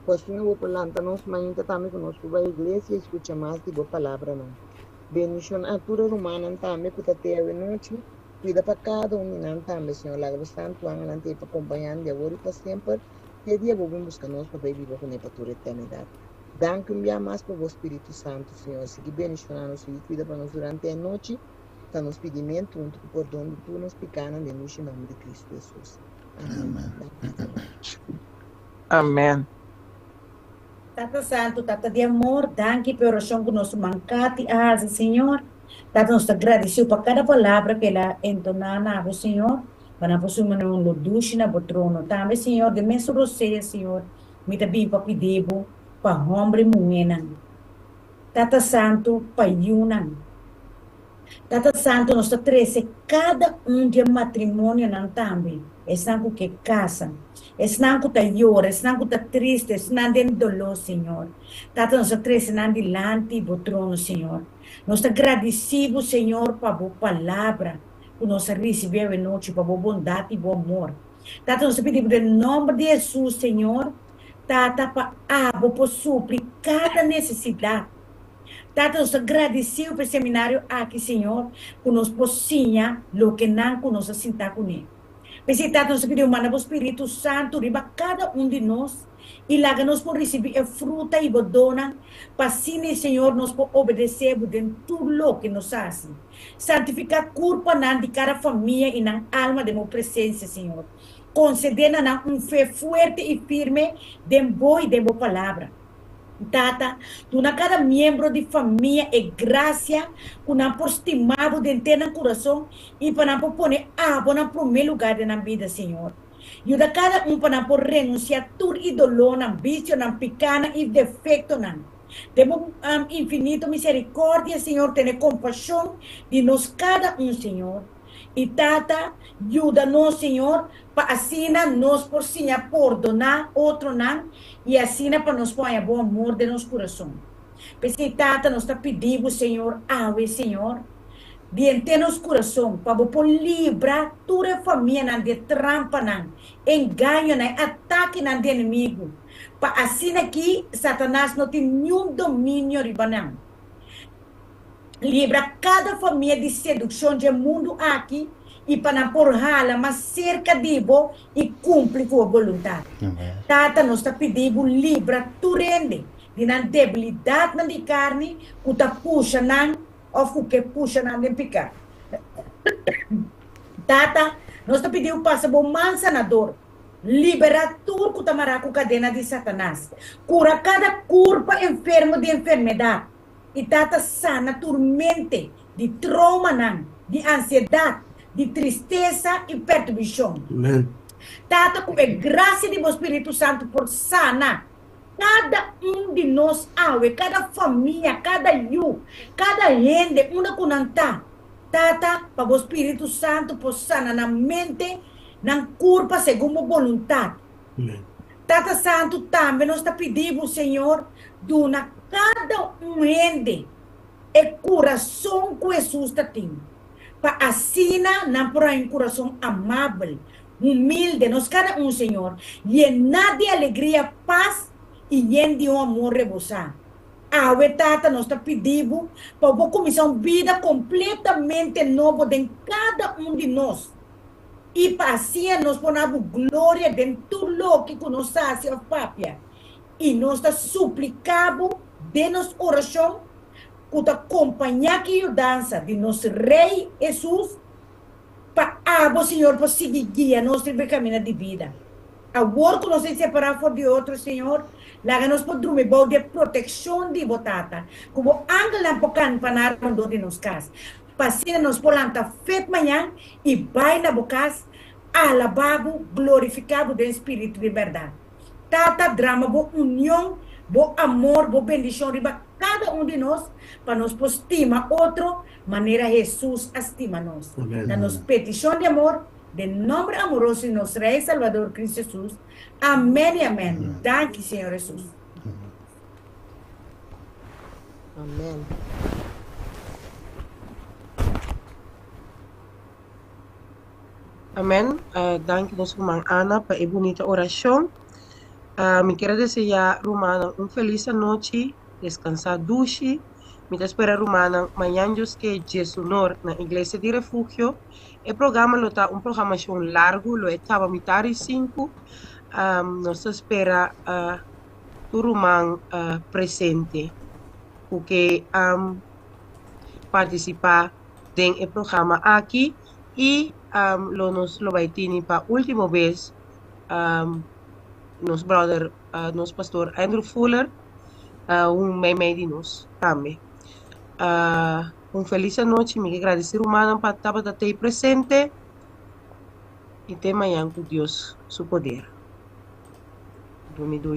[SPEAKER 11] pois Senhor, vou plantar-nos, mas também que nós vamos à igreja e escutar mais de boa palavra, não. Bendicionar a toda humana também, que está até a noite, cuida para cada nós também, Senhor, lá o Santo Anjo, para acompanhar de agora e para sempre, e dia vamos buscar nós para viver com ele para toda a eternidade. Danke um dia mais para o Espírito Santo, Senhor, se que bendicionar-nos e cuida para nós durante a noite, para nos pedimento, junto com o perdão de tudo, nos pecados, em nome de Cristo Jesus. Amém.
[SPEAKER 3] Amém.
[SPEAKER 1] Tata Santo, Tata de amor, danke por oração que nos mancati asa, Senhor. Tata nos agradeceu por cada palavra que ela entonar na voz, Senhor. Para nós uma não luduche na trono. Também, Senhor, de menso você, Senhor. Me também para pedir para homem muena. Tata Santo, para yunan. Tata Santo, nós treze cada de matrimônio não também. É santo que casa. É santo que llora, é santo que triste, é santo que dolor, Senhor. Tata, nós treze não dilante do trono, Senhor. Nós agradecemos, Senhor, para a boa palavra que nós recebemos noite, para a boa bondade e bom amor. Tata, nós pedimos em nome de Jesus, Senhor. Tata, para suprir cada necessidade. Tata, nós agradecemos para o seminário aqui, Senhor, que nos pocinha o que não que nós sentar com ele. Mas, Tata, nós pedimos para o Espírito Santo, riba cada de nós, e lá que nós podemos receber a fruta e a dona, para assim, Senhor, nós podemos obedecer em tudo o que nos faz. Santificar a culpa de cada família e na alma de nossa presença, Senhor. Conceder-nos fé forte e firme de boa e de boa palavra. Tata, tu na cada membro de família é graça, que não por estimado de ter no coração e para não pôr no primeiro lugar na vida, Senhor. E da cada para não por renunciar tudo e dolor, não vício, não pecado e defeito, não. Temos infinito misericórdia, Senhor, ter compaixão de nós cada Senhor. E Tata, ajuda-nos, Senhor, para assim nós por perdonar outro não, e assim para nos pôr bom amor de nosso coração. Porque Tata, nós está pedindo, Senhor, Senhor, de nosso coração, para livrar toda a família de trampa, engano, ataque do inimigo. Para assim aqui, Satanás não tem nenhum domínio riba. Livra cada família de sedução do mundo aqui e para porrá-la mais cerca de bo e cumpre com a vontade. Tata, nós está pedindo livra turende de na debilidade na de carne, que está puxa não ou que puxa não de picar. Tata, nós está pedindo passa bom mansanador. Libera tudo que está marado com cadena de Satanás. Cura cada curva enfermo de enfermidade. E Tata sana tormente de trauma, de ansiedade, de tristeza e perturbação. Tata, com a graça do Espírito Santo por sana cada de nós, cada família, cada cada gente, uma que não está. Tata, para o Espírito Santo por sana na mente, na curva segundo a vontade. Tata Santo também nós está pedindo, Senhor, dona cada gente é coração que Jesus tem. Para assim, não por um coração amável, humilde, nós cada Senhor, llenar de alegria, paz e llenar de amor rebosado. Tata, nós está pedindo para começar uma vida completamente nova de cada de nós. E para assim, nós ponemos glória de tudo o que nós fazemos, Papia. E nós está suplicando de nossa oração, que acompanhar que a dança de nosso Rei Jesus, para o Senhor, para seguir guia nosso caminho de vida. Agora que nós se separamos de outro, Senhor, lá nós podemos ter de proteção de botata, como angel não pode parar de nos casas. Para assim, nós podemos fé manhã e vai na boca, alabado, glorificado do Espírito de verdade. Tata, drama, boa união, bom amor, boa bendição, riba cada de nós, para nos estimar outro, maneira Jesus estima nós. Na nossa petição de amor, de nome amoroso de nosso Rei Salvador Cristo Jesus. Amém e amém. Danke, Senhor Jesus.
[SPEAKER 11] Amém.
[SPEAKER 3] Amém. Danke nos irmã Ana para a bonita oração. Me quero desejar, Romana, feliz noite, descansar duche. Me espera, Romana, amanhã que Jesus na Igreja de Refúgio. O programa está programação largo, lo estava mitad e 5. Nos espera tu Romana presente, porque participar do programa aqui e nos lo vai ter para última vez. Nos brother, nos pastor Andrew Fuller, Mei de nós também. Feliz noite, me agradecer humana para estar aí presente e ter manhã com Deus, seu poder. Domingo.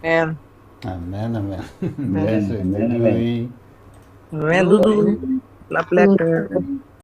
[SPEAKER 5] Amen.
[SPEAKER 6] Amen, amen.
[SPEAKER 5] Amen.
[SPEAKER 6] Blessed.
[SPEAKER 5] Amen, Dudu. La pleasure.